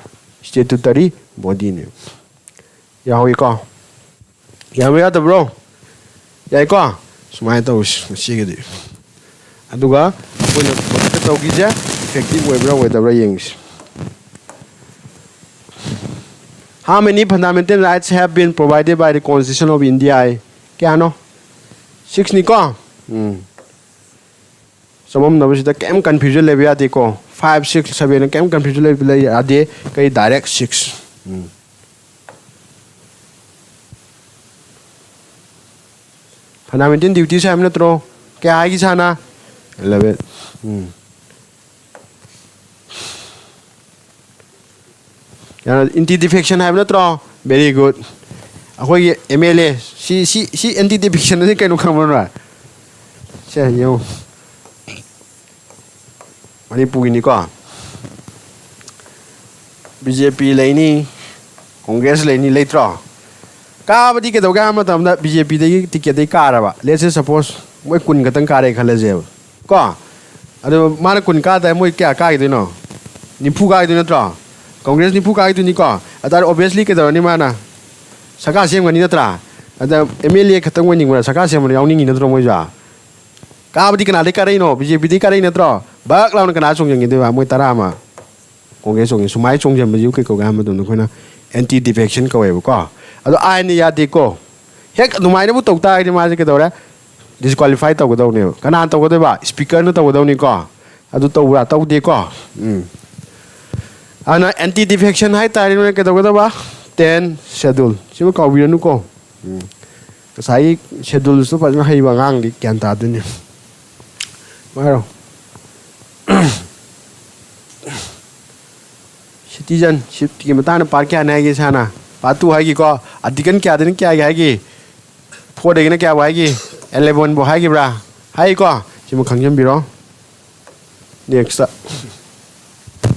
statutory body ne ya hoi ko ya me ya da bro ya ko sumai to si ge aduga koina ko to gi ja effective webra webra yings how many fundamental rights have been provided by the constitution of india kya no 6 ni ko samam nabasida kem confusion le ya de ko 5 6 7 kem confusion le ya de kai direct 6 fundamental duties है हमने तो क्या आएगी साना 11 यार anti defection है हमने तो very good अखोई एमएलए सी एंटी डिफेक्शन से कहीं नुकसान बन रहा है चल यो मणिपुर नि को बीजेपी लेनी कांग्रेस लेनी लेत्रो काबदी के दोगा हम तमदा बीजेपी दे टिकेट दे कारबा लेट्स से सपोज मोय कुन गतन कारे खलजे को अदो माने कुन का दा मोय क्या का दिनो निफु का दिनो त्रो कांग्रेस निफु का दिनो को अदार ऑब्वियसली के दरनी माना सका सेम गनी नत्रा अदा एमएलए खतम वनि गरा सका सेम यावनि नत्रो मोय जा काबदी कना दे कारे नो बीजेपी दे कारे नत्रो बाक लाउन कना सोंग जंग देबा मोय तरा मा कांग्रेस सोंग सुमाय सोंग जम बजु के को गा म दन खोना एंटी डिफेक्शन कवेब को अदो आइन यादे को हेक दुमाइने बु तौता आइ माजे के दौरे डिस्क्वालीफाई तौगदौने कना तौगदबा स्पीकर न तौगदौनी को अदो तौरा तौदे को आना एंटी डिफेक्शन हाइ तारिनो के तौगदबा 10 शेड्यूल सिबो काउबिरनु को कसai शेड्यूल सु फजन हाइबा ngang di kyan ta dune मारो citizenship की मतान पार क्या नायगी साना पातु है कि को अधिकन क्या दिन क्या है कि 4 देगन क्या है कि 11 बो है कि ब्रा है को जिम खंजम बिरो नेक्स्ट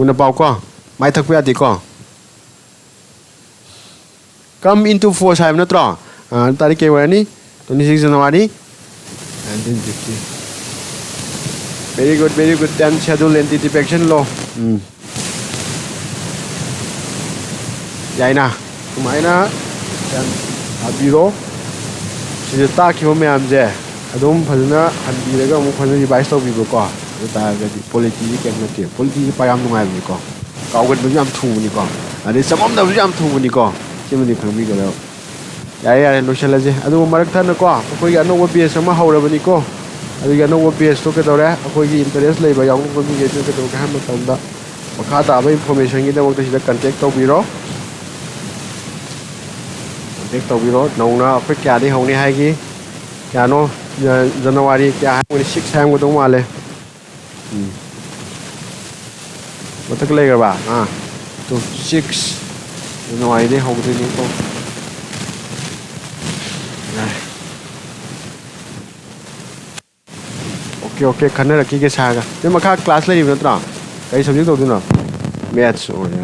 उन पाव को माइ थक पे आदि को come into force है नत्रो तारीख के वानी 26 जनवरी 1950 very good then schedule anti defection law yaina tumaina dan abiro sije ta ki me am je adum phajna hanbiraga mu phajna revise to bi ko ta ga di policy ke na te policy pa yam nungai bi ko kawgan bu yam thu ni ko ade samam da bu yam thu ni ko chimni khangbi ga lo ya lo shala je adu marak thana ko ko ya no bi sama haura bani ko adu ya no bi to ke dore ko gi interest lei ba yang ko mi ge to ke to ka ma tam da makha ta ba information gi da mo to sida contact to bi ro contact to bi ro nongna ko kya di hong ni hai gi kya no January kya hai ni 6 hai ko to ma le matak le ga ba to 6 January de hong de ni ko okay Khanna रखी के saga ते मखा class ले नत्रा कई subject होदु ना maths और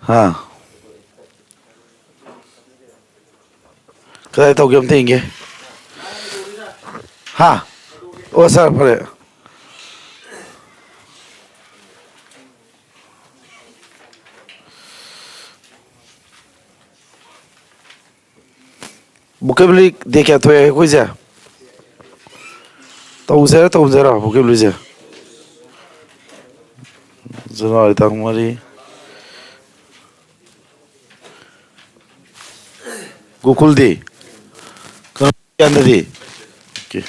ꯍꯥ ꯀꯗꯥꯏ ꯇꯧꯒꯦ ꯑꯝꯇ ꯌꯦꯡꯒꯦ ꯍꯥ ꯑꯣ ꯁꯥꯔ ꯐꯔꯦ vocabulary ꯗꯦ ꯀꯌꯥ ꯊꯣꯛꯑꯦ ꯑꯩꯈꯣꯏꯁꯦ ꯇꯧꯖꯔ vocabularyꯁꯦ ꯖꯅꯋꯥꯔꯤ ꯇꯥꯡ 3 ꯒꯣꯀꯨꯜꯗꯤ ꯀꯔꯝꯗꯗꯤ ꯑꯣꯀꯦ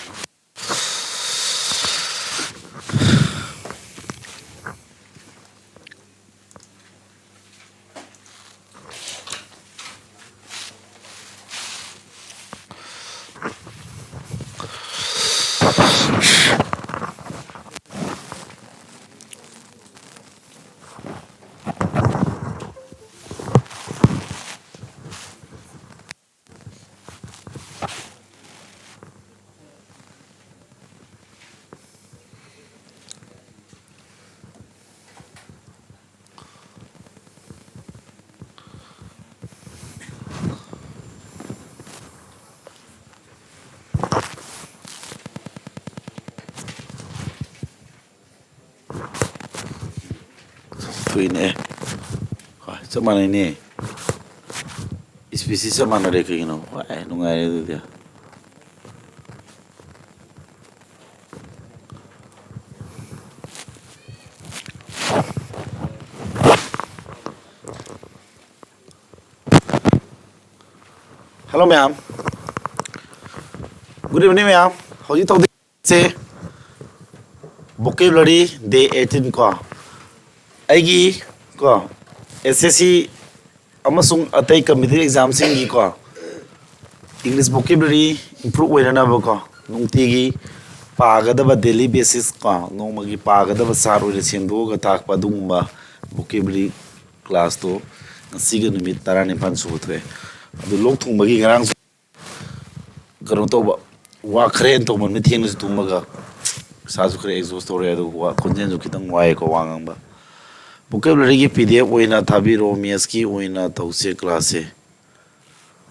ꯊꯨꯏꯅꯦ ꯍꯣꯏ ꯆꯞ ꯃꯥꯟꯅꯩꯅꯦ ꯏꯁꯄꯤꯁꯤꯁ ꯆꯞ ꯃꯥꯟꯅꯔꯦ ꯀꯩꯒꯤꯅꯣ ꯍꯣꯏ ꯅꯨꯡꯉꯥꯏꯔꯦ ꯑꯗꯨꯗꯤ Hello ma'am. Good evening ma'am. Howji tꯧꯗꯣꯏꯁꯦ vocabulary day 18 ko ꯑꯩꯒꯤ ko SSC ꯑꯃꯁꯨꯡ ꯑꯇꯩ competitive ꯑꯦꯛꯖꯥꯝꯁꯤꯡꯒꯤ ko English vocabulary improve ꯑꯣꯏꯅꯅꯕ ko ꯅꯨꯡꯇꯤꯒꯤ ꯄꯥꯒꯗꯕ daily basis ko ꯅꯣꯡꯃꯒꯤ ꯄꯥꯒꯗꯕ ꯆꯥꯔꯠ ꯑꯣꯏꯅ ꯁꯦꯝꯗꯣꯛꯑꯒ ꯇꯥꯛꯄ ꯑꯗꯨꯒꯨꯝꯕ vocabulary class ꯇꯣ ꯉꯁꯤꯒ ꯅꯨꯃꯤꯠ 19 ꯁꯨꯕ ꯊꯣꯛꯑꯦ ꯑꯗꯨ ꯂꯣꯛ ꯊꯨꯡꯕꯒꯤ ꯉꯔꯥꯡ ꯀꯩꯅꯣ ꯇꯧꯕ ꯋꯥ ꯈꯔꯦꯟ ꯇꯧꯃꯟꯕ ꯊꯦꯡꯅꯁꯨ ꯇꯨꯝꯃꯒ ꯏꯁꯥꯁꯨ ꯈꯔ ꯑꯦꯛꯖꯣꯁ ꯇꯧꯔꯦ ꯑꯗꯨꯒ ꯈꯣꯟꯖꯦꯜꯁꯨ ꯈꯤꯇꯪ ꯋꯥꯏꯑꯦꯀꯣ ꯋꯥ ꯉꯥꯡꯕ vocabularyꯒꯤ PDF ꯑꯣꯏꯅ ꯊꯥꯕꯤꯔꯛꯑꯣ ꯃꯦꯠꯁꯀꯤ ꯑꯣꯏꯅ ꯇꯧꯁꯦ ꯀ꯭ꯂꯥꯁꯁꯦ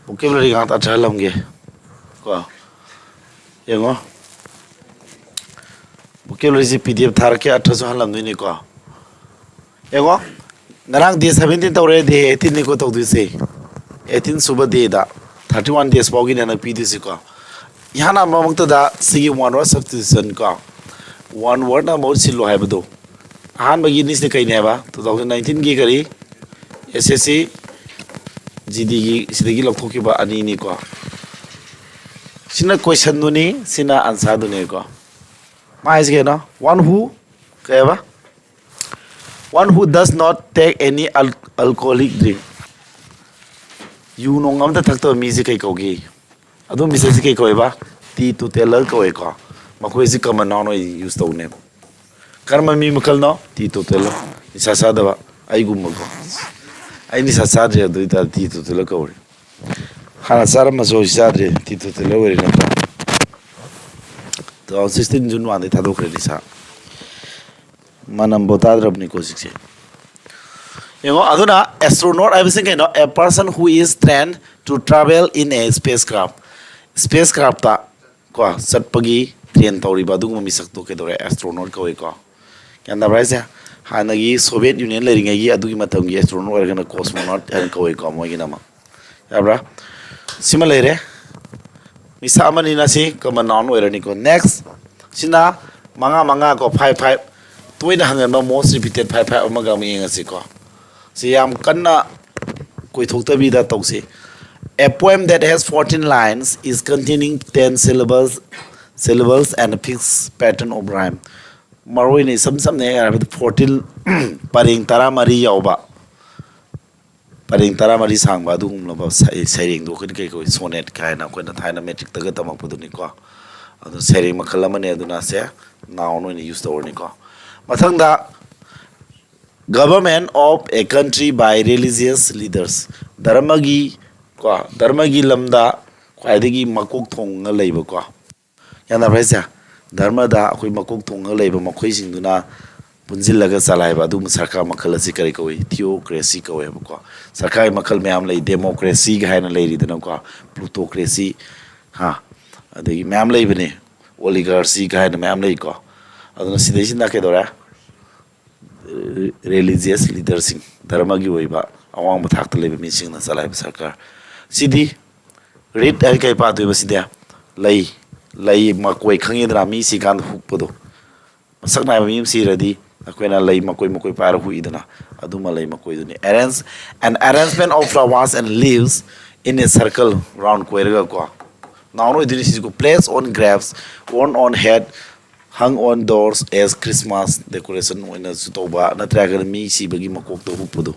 vocabulary ꯉꯥꯛꯇ ꯑꯊꯍꯜꯂꯝꯒꯦ ꯀꯣ ꯌꯦꯡꯉꯣ vocabularyꯁꯤ PDF ꯊꯥꯔꯛꯀꯦ ꯑꯊꯁꯨ ꯍꯜꯂꯝꯗꯣꯏꯅꯤꯀꯣ ꯌꯦꯡꯉꯣ ꯉꯔꯥꯡ ꯗꯦ 17 ꯇꯧꯔꯦ ꯗꯦ 18 ꯅꯤꯀꯣ ꯇꯧꯗꯣꯏꯁꯦ 18 ꯁꯨꯕ ꯗꯦꯗ 31 days ꯐꯥꯎꯒꯤꯅꯦ ꯍꯟꯗꯛ ꯄꯤꯗꯣꯏꯁꯤꯀꯣ ꯏꯍꯥꯟ ꯍꯥꯟꯕꯃꯛꯇꯗ ꯁꯤꯒꯤ one word substitution ꯀꯣ one wordꯅ ꯃꯍꯨꯠ ꯁꯤꯜꯂꯣ ꯍꯥꯏꯕꯗꯣ ꯑꯍꯥꯟꯕꯒꯤꯅꯤꯁꯤꯅ ꯀꯩꯅꯦ ꯍꯥꯏꯕ 2019ꯒꯤ ꯀꯔꯤ SSC GDꯒꯤ ꯁꯤꯗꯒꯤ ꯂꯧꯊꯣꯛꯈꯤꯕ ꯑꯅꯤꯅꯤꯀꯣ ꯁꯤꯅ ꯀꯣꯏꯁꯟꯗꯨꯅꯤ ꯁꯤꯅ ꯑꯟꯁꯔꯗꯨꯅꯤꯀꯣ ꯃꯥ ꯍꯥꯏꯁꯤ ꯀꯩꯅꯣ one who ꯀꯩ ꯍꯥꯏꯕ one who does not take any alcoholic drink ꯌꯨ ꯅꯣꯡ ꯑꯃꯇ ꯊꯛꯇꯕ ꯃꯤꯁꯦ ꯀꯩ ꯀꯧꯒꯦ ꯑꯗꯨꯝ ꯃꯤꯁꯛꯁꯦ ꯀꯩ ꯀꯧꯋꯦꯕ teetotaler ꯀꯧꯋꯦꯀꯣ ꯃꯈꯣꯏꯁꯤ ꯀꯃꯟ ꯅꯥꯎꯟ ꯑꯣꯏꯅ ꯌꯨꯁ ꯇꯧꯅꯦꯕ ꯀꯔꯝꯕ ꯃꯤ ꯃꯈꯜꯅꯣ teetotaler ꯅꯤꯁꯥ ꯆꯥꯗꯕ ꯑꯩꯒꯨꯝꯕꯀꯣ ꯑꯩ ꯅꯤꯁꯥ ꯆꯥꯗ꯭ꯔꯦ ꯑꯗꯨ ꯑꯣꯏꯇꯥꯔꯗꯤ teetotaler ꯀꯧꯔꯦ ꯍꯥꯟꯅ ꯆꯥꯔꯝꯃꯁꯨ ꯍꯧꯖꯤꯛ ꯆꯥꯗ꯭ꯔꯦ teetotaler ꯑꯣꯏꯔꯦ ꯅꯠꯇ꯭ꯔꯥ 2016 ꯖꯨꯟ 1 ꯊꯥꯗꯣꯛꯈ꯭ꯔꯦ ꯅꯤꯁꯥ ꯃꯅꯝꯕꯨ ꯇꯥꯗ꯭ꯔꯕꯅꯤꯀꯣ ꯍꯧꯖꯤꯛꯁꯦ ꯌꯦꯡꯉꯣ ꯑꯗꯨꯅ astronaut ꯍꯥꯏꯕꯁꯤ ꯀꯩꯅꯣ a person who is trained to travel in a spacecraft ꯁ꯭ꯄꯦꯁꯀ꯭ꯔꯥꯐꯇ ꯀꯣ ꯆꯠꯄꯒꯤ ꯇ꯭ꯔꯦꯟ ꯇꯧꯔꯤꯕ ꯑꯗꯨꯒꯨꯝꯕ ꯃꯤꯁꯛꯇꯣ ꯀꯩꯗꯧꯔꯦ ꯑꯦꯁꯇ꯭ꯔꯣꯅꯣꯠ ꯀꯧꯏꯀꯣ ꯒ꯭ꯌꯥꯟ ꯇꯥꯕ꯭ꯔꯥ ꯍꯥꯏꯁꯦ ꯍꯥꯟꯅꯒꯤ ꯁꯣꯚꯤꯌꯦꯠ ꯌꯨꯅꯤꯌꯟ ꯂꯩꯔꯤꯉꯩꯒꯤ ꯑꯗꯨꯒꯤ ꯃꯇꯝꯒꯤ ꯑꯦꯁꯇ꯭ꯔꯣꯅꯣꯠ ꯑꯣꯏꯔꯒꯅ ꯀꯣꯁꯃꯣꯅꯣꯠ ꯍꯥꯏꯅ ꯀꯧꯏꯀꯣ ꯃꯣꯏꯒꯤꯅ ꯑꯃ ꯌꯥꯕ꯭ꯔꯥ ꯁꯤꯃ ꯂꯩꯔꯦ ꯃꯤꯁꯛ ꯑꯃꯅꯤꯅ ꯁꯤ ꯀꯃꯟ ꯅꯥꯎꯟ ꯑꯣꯏꯔꯅꯤꯀꯣ ꯅꯦꯛꯁ ꯁꯤꯅ ꯃꯉꯥ ꯀꯣ 5 ꯇꯣꯏꯅ ꯍꯪꯒꯟꯕ ꯃꯣꯁ ꯔꯤꯄꯤꯇꯦꯠ 5 ꯑꯃꯒ ꯑꯃꯨꯛ ꯌꯦꯡꯉꯁꯤꯀꯣ ꯁꯤ ꯌꯥꯝ ꯀꯟꯅ ꯀꯣꯏꯊꯣꯛꯇꯕꯤꯗ ꯇꯧꯁꯤ A poem that has 14 lines is containing 10 syllables and a fixed pattern of rhyme. ꯃꯔꯨꯑꯣꯏꯅ ꯏꯁꯝ ꯁꯝꯅ ꯍꯥꯏꯔꯕꯗ 14 ꯄꯔꯦꯡ 13 ꯌꯥꯎꯕ ꯄꯔꯦꯡ 13 ꯁꯥꯡꯕ ꯑꯗꯨꯒꯨꯝꯂꯕ ꯁꯩꯔꯦꯡꯗꯣ ꯑꯩꯈꯣꯏꯅ ꯀꯩ ꯀꯧꯏ ꯁꯣꯅꯦꯠ ꯀꯥꯏꯅ ꯑꯩꯈꯣꯏꯅ ꯊꯥꯏꯅ ꯃꯦꯇ꯭ꯔꯤꯛꯇꯒ ꯇꯝꯃꯛꯄꯗꯨꯅꯤꯀꯣ ꯑꯗꯨ ꯁꯩꯔꯦꯡ ꯃꯈꯜ ꯑꯃꯅꯦ ꯑꯗꯨꯅ ꯁꯦ ꯅꯥꯎꯟ ꯑꯣꯏꯅ ꯌꯨꯁ ꯇꯧꯔꯅꯤꯀꯣ ꯃꯊꯪꯗ government of a country by religious leaders ꯙꯔꯃꯒꯤ ꯀꯣ ꯙꯔꯃꯒꯤ ꯂꯝꯗ ꯈ꯭ꯋꯥꯏꯗꯒꯤ ꯃꯀꯣꯛ ꯊꯣꯡꯉ ꯂꯩꯕꯀꯣ ꯌꯥꯟꯅꯕ꯭ꯔꯥ ꯍꯥꯏꯁꯦ ꯙꯔꯃꯗ ꯑꯩꯈꯣꯏ ꯃꯀꯣꯛ ꯊꯣꯡꯉ ꯂꯩꯕ ꯃꯈꯣꯏꯁꯤꯡꯗꯨꯅ punzillaga chalaiba adum sarkar makhal asi kari koi theocracy koi ko sarkar makhal mayam lei democracy ga haina lei ridana ko plutocracy ha adagi mayam lei bane oligarchy ga haina mayam lei ko aduna sidai sinda ke dora religious leaders sing dharma gi oiba awang bathak ta lei mi sing na chalaiba sarkar sidi red ai kai pa tu basida lei makoi khangi dra mi si kan hukpodo masak na mi si radi akoina lei makoi par hu idana aduma lei makoi duni an arrangement of flowers and leaves in a circle round koirga ko now no idini si ko place on graves worn on head hung on doors as Christmas decoration when sutoba na traga mi si bagi makok to hupudo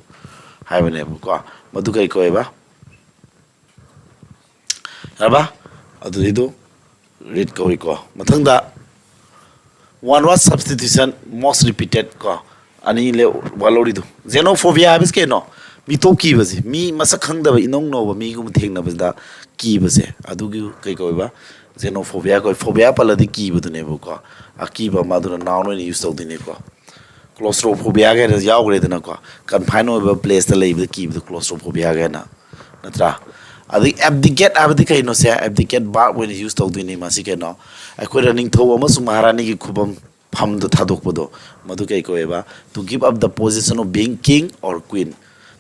haibane ko madu kai ko eba arba adu ido read ko mathangda one was substitution most repeated ko ani le walori do xenophobia habis ke no mi to ki baje mi masak khang da inong no ba mi gum theng na bada ki baje adu gi kai ko ba xenophobia ko phobia pala di ki bu ne bu ko aki ba ma du na no ni use to di ne ko claustrophobia ga yaw gre na ko confine over place the label ki bu claustrophobia ga na natra adi abdicate abdicate no se abdicate ba when use to di ne ma si ke no akoi running tho ama su maharani gi khubam pham do thadok podo madu kai ko eba to give up the position of being king or queen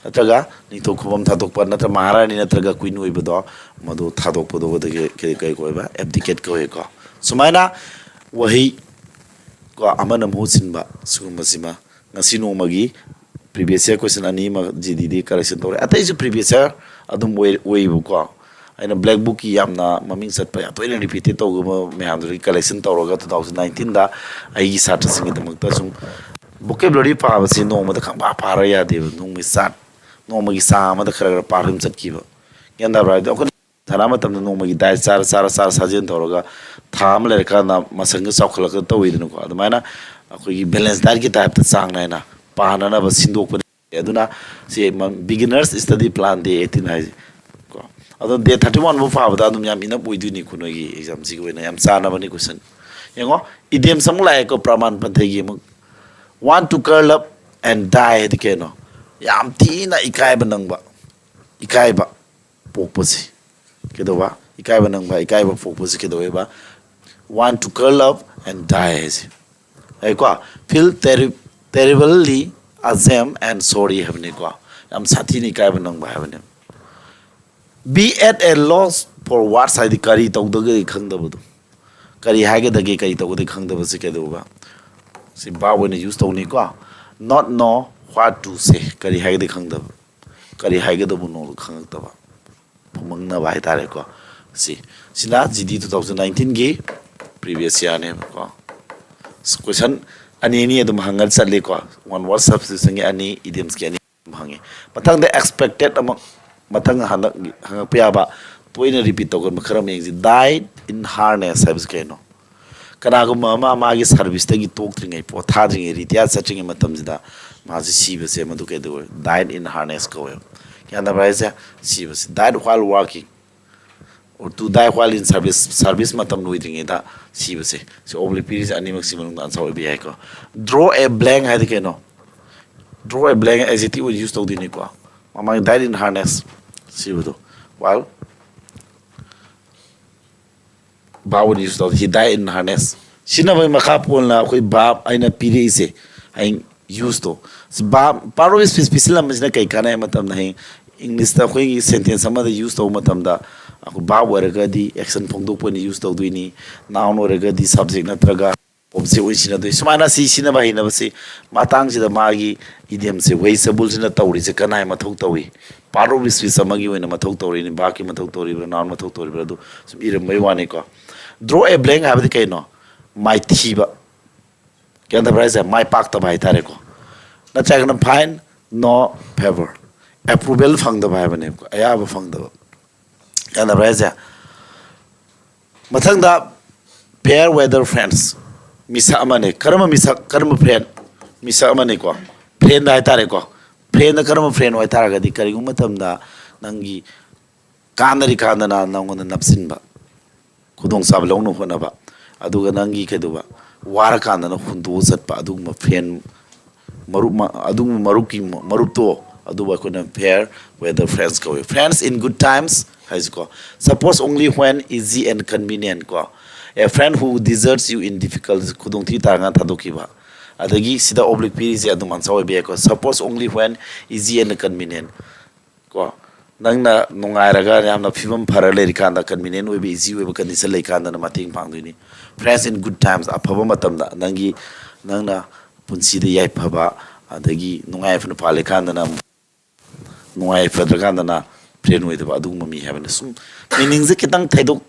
natraga ni to khubam thadok pa natra maharani natraga queen oi bodo madu thadok podo bodo kai ko eba abdicate ko ko sumaina wahi ko amana mu sinba sugumba sima ngasi no magi previous year question ani ma gdd correction tore atai ju previous year adum way bu ko aina black book ki yamna maming sat pa to ina repeated to go me handle collection tawroga 2019 da ai sat sing de mak ta sum vocabulary pa ba si no ma da khang ba para ya de no mi sat no ma gi sa ma da khara par him sat ki ba yanda bra da ko thana ma tam no ma gi dai sar sajen tawroga tham le ka na masang ga saukhala ka to wi de ko admaina akoi gi balance dar ki type ta sang na pa na na ba sindok pa aduna si beginners study plan de 18 hai ado day 31 mo fa bada dum yam ina boidu ni kuno gi exam si ko na yam sana bani question yengo idiom sam lai ko praman panthai gi mo want to curl up and die de keno yam ti na ikai banang ba ikai ba pokposi kedo ba ikai banang ba ikai ba pokposi kedo ba want to curl up and die ai ko feel terribly ashamed and sorry havne ko yam sathi ni ikai banang ba havne be at a loss for what side kari tau da gi khang da bu kari ha ge da gi kari tau da khang da bu se ke do ba si ba when use to ni ko not know what to say kari ha ge da khang da kari ha ge da bu no khang da ba phumang na ba ta re ko si sina gd 2019 gi previous year ne ko question ani ni adum hangal chatle ko one word substitution gi ani idioms gi ani hange mathang the expected among mathang hang pya ba toina repeat to gon khara me died in harness habs ke no kana go mama ma gi service ta gi tok tring ai po tha dring ri tia sa tring matam jida ma ji si be se madu ke do died in harness ko kya da bai se si be died while working or to die while in service matam no dring da si be se so obli piris ani maximum answer be ai ko draw a blank hai ke no draw a blank as it was used to di ni ko mama died in harness si do while bawon is to he died in harness sina bai makha pol na koi bab aina pire se ai use to ba paro special amna kai kana matam nahi english ta koi sentence ama da use to matam da aku ba waraga di action phongdok poni use to duini noun waraga di subject natraga object oi sina doi sumana si sina ba hina basi matang sida magi idiom se wasteable sina tawri se kanai mathau tawi paro special samagi oina mathau tawri ni baki mathau tawri bra noun mathau tawri bra do sum iram mai wani ko draw a blank habdi kai no my thiba kya da price my pak ta bai tare ko na check na fine no favor approval phang da bai bane ko aya ba phang da kya da price mathang da fair weather friends misa amane karma friend misa amane ko friend da tare ko friend da karma friend wai tara ga di kari gum matam da nangi kanari kanana nangon napsin ba kudong sab long no hona ba aduga nangi ke do ba wara kana no hundu sat pa adug ma friend marupto aduba kuna pair whether friends ko friends in good times has ko suppose only when easy and convenient ko a friend who deserts you in difficult kudung thi tanga thadokiba adagi sida oblique piri adu mansa be ko suppose only when easy and convenient ko nangna nungairaga yamna phibam phara leri kanda convenient we be easy we condition lei kanda na mating pangduni friends in good times aphaba matamda nangna punsi de yai phaba adagi nungai fna phale kanda na nungai phadra kanda na friend we de adu mami have sum meaning ze kitang thaido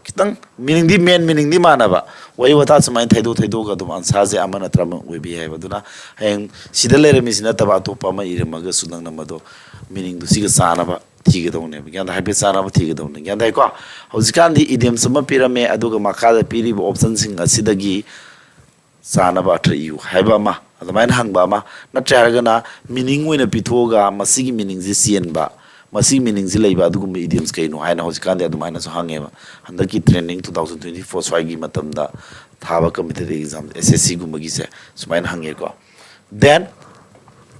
kitang meaning di main meaning di mana ba wai wata samai thaido ga dum ansa je amana tram we be have aduna heng sida lere mi sina taba to pa ma ire maga sunang na mado meaning du siga sana ba thiga dawne gyan da happy sana ba thiga dawne gyan dai ko hausikan di idiom sama pirame aduga makada piri bo option sing asidagi sana ba tra yu haiba ma adamain hang ba ma na traga na meaning we na pithoga masigi meaning ji sien ba masi meaning ji leiba adugum idioms kai no haina hausikan di adumaina so hange ba handaki training 2024 swagi matamda thaba competitive exam SSC gumagi se sumain hange ko then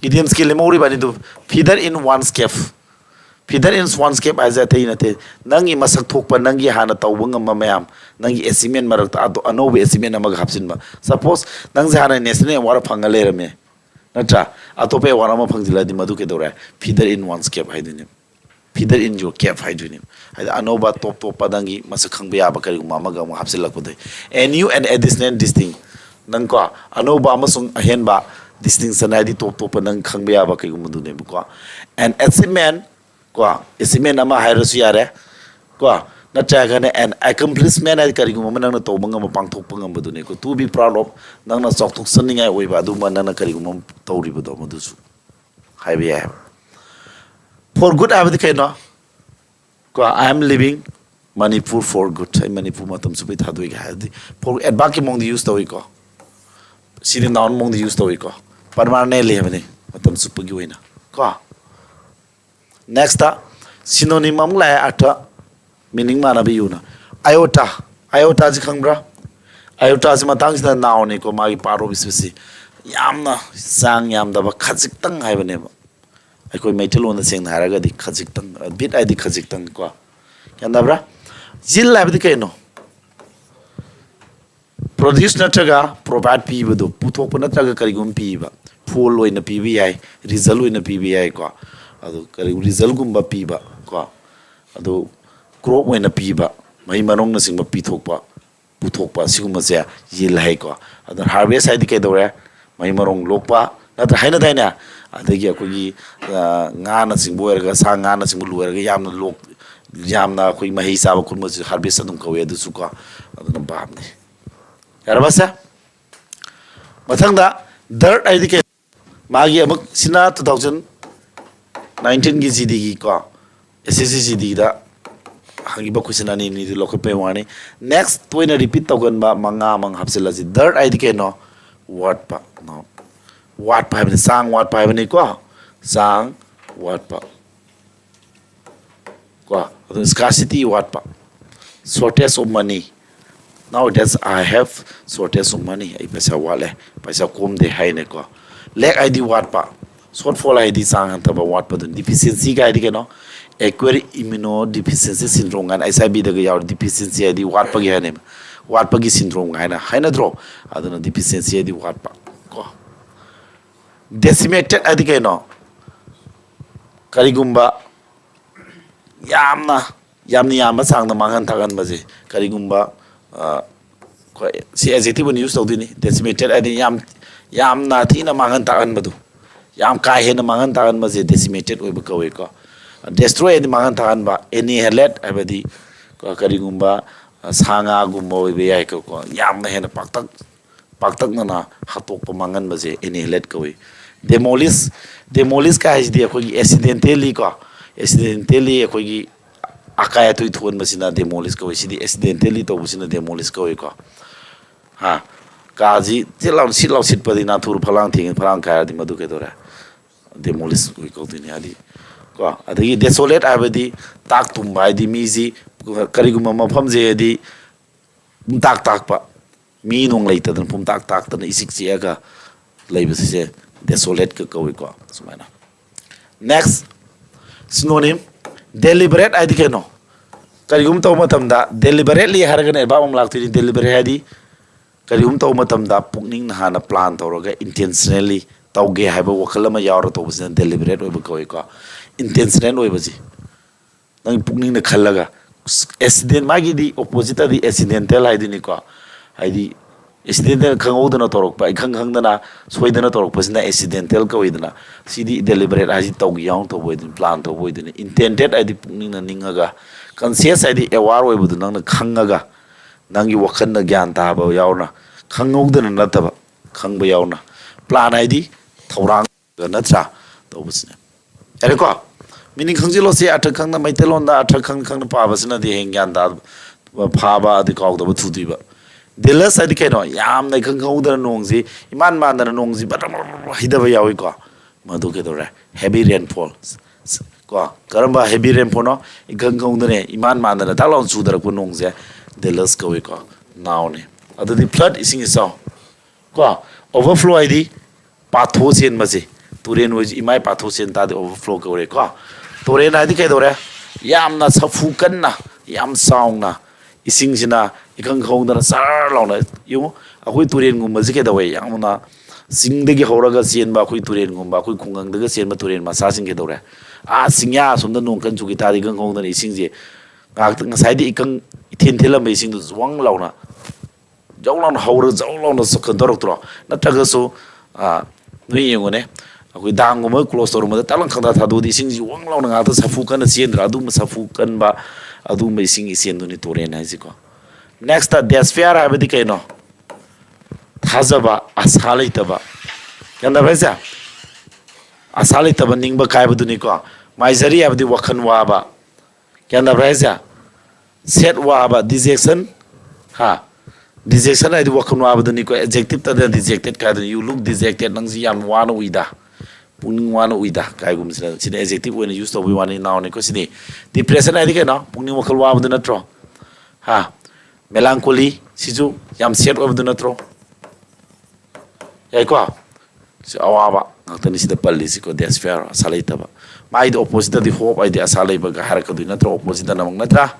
idioms ke le mori bani do feather in one scape as a thing nate nangi masak thokpa nangi hana tawbang mayam nangi estimate marak ado anobe estimate amag hapsin ba suppose nang hana national award phangale rame natra atope award ma phangzila di madu ke dora feather in one scape haidune feather in your cap haidune haida anoba top padangi masak khangbe aba kari mamaga ma hapsil lakode and you and additional distinct nang ko anoba amasung ahenba distinction adi top nang khangbe aba kai gumu dune ko and achievement ko achievement ama hairasu yare ko na chaga ne an accomplishment adi kari gumu nang na to banga ma pangthok pangam dune ko to be proud of nang na chok thok saningai oi ba du man na kari gumu tawri bu do mudu su haibe ya for good abadi kai no ko I am living Manipur for good Manipur matam su be thadoi ga hadi for adbaki mong di use tawai ko sini noun mong di use tawai ko permanently have matam supagi wina ko next synonym am la ata meaning mana bi yuna iota ji khangbra iota ji matang sina noun ne ko magi paro bisbisi yamna sang yam da ba khajik tang hai bane ba ai koi maitel on da seng haraga di khajik tang bit ai di khajik tang ko yanda bra jil la bi kai no produce nataga provide pibado puthok nataga karigum piba full oina pbi result oina pbi ko adu kari result gumba piba ko adu crop oina piba mai manong na singba puthokpa siguma se yil hai ko adu harvest hai dikai dore mai marong lokpa natra haina daina adagi akogi nga na singbo erga sa nga na singbo luerga yamna lok yamna koi mahi saba kunma harvest adum kawe adu su ko adu na bamne yarabasa mathangda dirt id ke magi amuk sina 2019 gi gd gi ko ssc gd da hangi ba question ani ni local pe wani next toina repeat togan ba manga mang hapsela ji dirt id ke no word pa no word pa ni sang word pa ni ko sang word pa ko scarcity word pa shortage of money nowadays I have shortage of money ai paisa wale paisa kom de hai ne ko lack id what pa shortfall id sang anta ba what pa deficiency ga id ke no acquired immunodeficiency syndrome gan SIB daga yaw deficiency id what pa ge ne what pa gi syndrome ga na haina dro aduna deficiency id what pa ko decimated id ke no karigumba yamna sang na mangan thagan baje karigumba si adjective ni use tawdini decimated adi yam na thina mangan takan badu yam ka he na mangan takan ma je decimated oi ba kawe ko destroy adi mangan takan ba annihilate abadi ko karigumba sanga gumba oi be ai ko yam na he na paktak na hatok pa mangan ba je annihilate kawe demolish ka is di ko accidentally ko gi akaya tu thon masina demolish ko sidi accidentally to busina demolish ko ha kaji tilaw sit padina thur phalang ka di madu ke dora demolish ko dini adi ko adagi desolate abadi tak tum bai di miji kariguma mafam je di tak pa mi nong leita dan pum tak tan isik chiaga leibase desolate ka kawiko sumaina. Next, synonym deliberate id keno karigum taw matamda deliberately haragane ba mamlak ni deliberate hadi karigum taw matamda pukning na hana plan tawraga intentionally tawge haiba wakal ama yawra tawbasina deliberate oiba kawiko intentional oibaji nang pukning na khalaga accident magi di opposite di accidental haidi ni ko haidi accidental khangodana torokpa khangdana soidana torokpasina accidental ka oidana sidi deliberate haji tawg yaung to boidin plan to boidin intended haidi pukning na ningaga conscious haidi aware oibudu nang khangaga nangi wakhan na gyan ta ba yauna khangodana nataba khangba yauna plan haidi thorang natra tawbasina ere ko meaning khangjilo se athak khangna maitelon da athak khangna pabasina di hengyan da phaba adi kaw da thu diba delas adi keno yam na khangudana nongji iman mandana nongji hidaba yawi ko madu ke dore heavy rainfall ko karamba heavy rainfall no khangudane iman mandana talon sudara ko nongje delas ko ko now ne adu di flood ising iso ko overflow id patho sen maje turen woj imai patho sen ta de overflow ko re ko turen id ke dore yam na safu kanna yam saung na ising sina ikang khongdana sar launa yu akhui turen gum maji ke dawe yamna sing de gi horaga sen ba akhui turen gum ba akhui khungang de ga sen ba turen ma sa sing ke dore a singya som da nong kan chu gi ta di gang khongdana ising je ngak tang sai di ikang ithen thela mai sing du zwang launa jawlan hawra jawlan so kan dorok tro na taga so nui yengone akhui dang gum close to rum da talang khanda tha du di sing ji wang launa nga ta safu kan sen ra du ma safu kan ba adu mai sing isen du ni turen ai ji ko next despair habedi kaino thazaba asalai taba kanda bhaisa asalai taba ningba kai badu ni ko maizari habedi wakhan wa ba kanda bhaisa set wa ba dejection ha dejection ai wakhan wa badu ni ko adjective ta dejected ka you look dejected nang ji yam wa no uida puning wa no uida kai gum sina sina adjective when use to we one now ni ko sini depression ai kaino puning wakhal wa badu na tro ha melancholy siju yam set of the natro yai ko si awaba ngakani sida palli si ko despair asalai taba mai the opposite the hope ai the asalai ba har ka du natro opposite na mang natra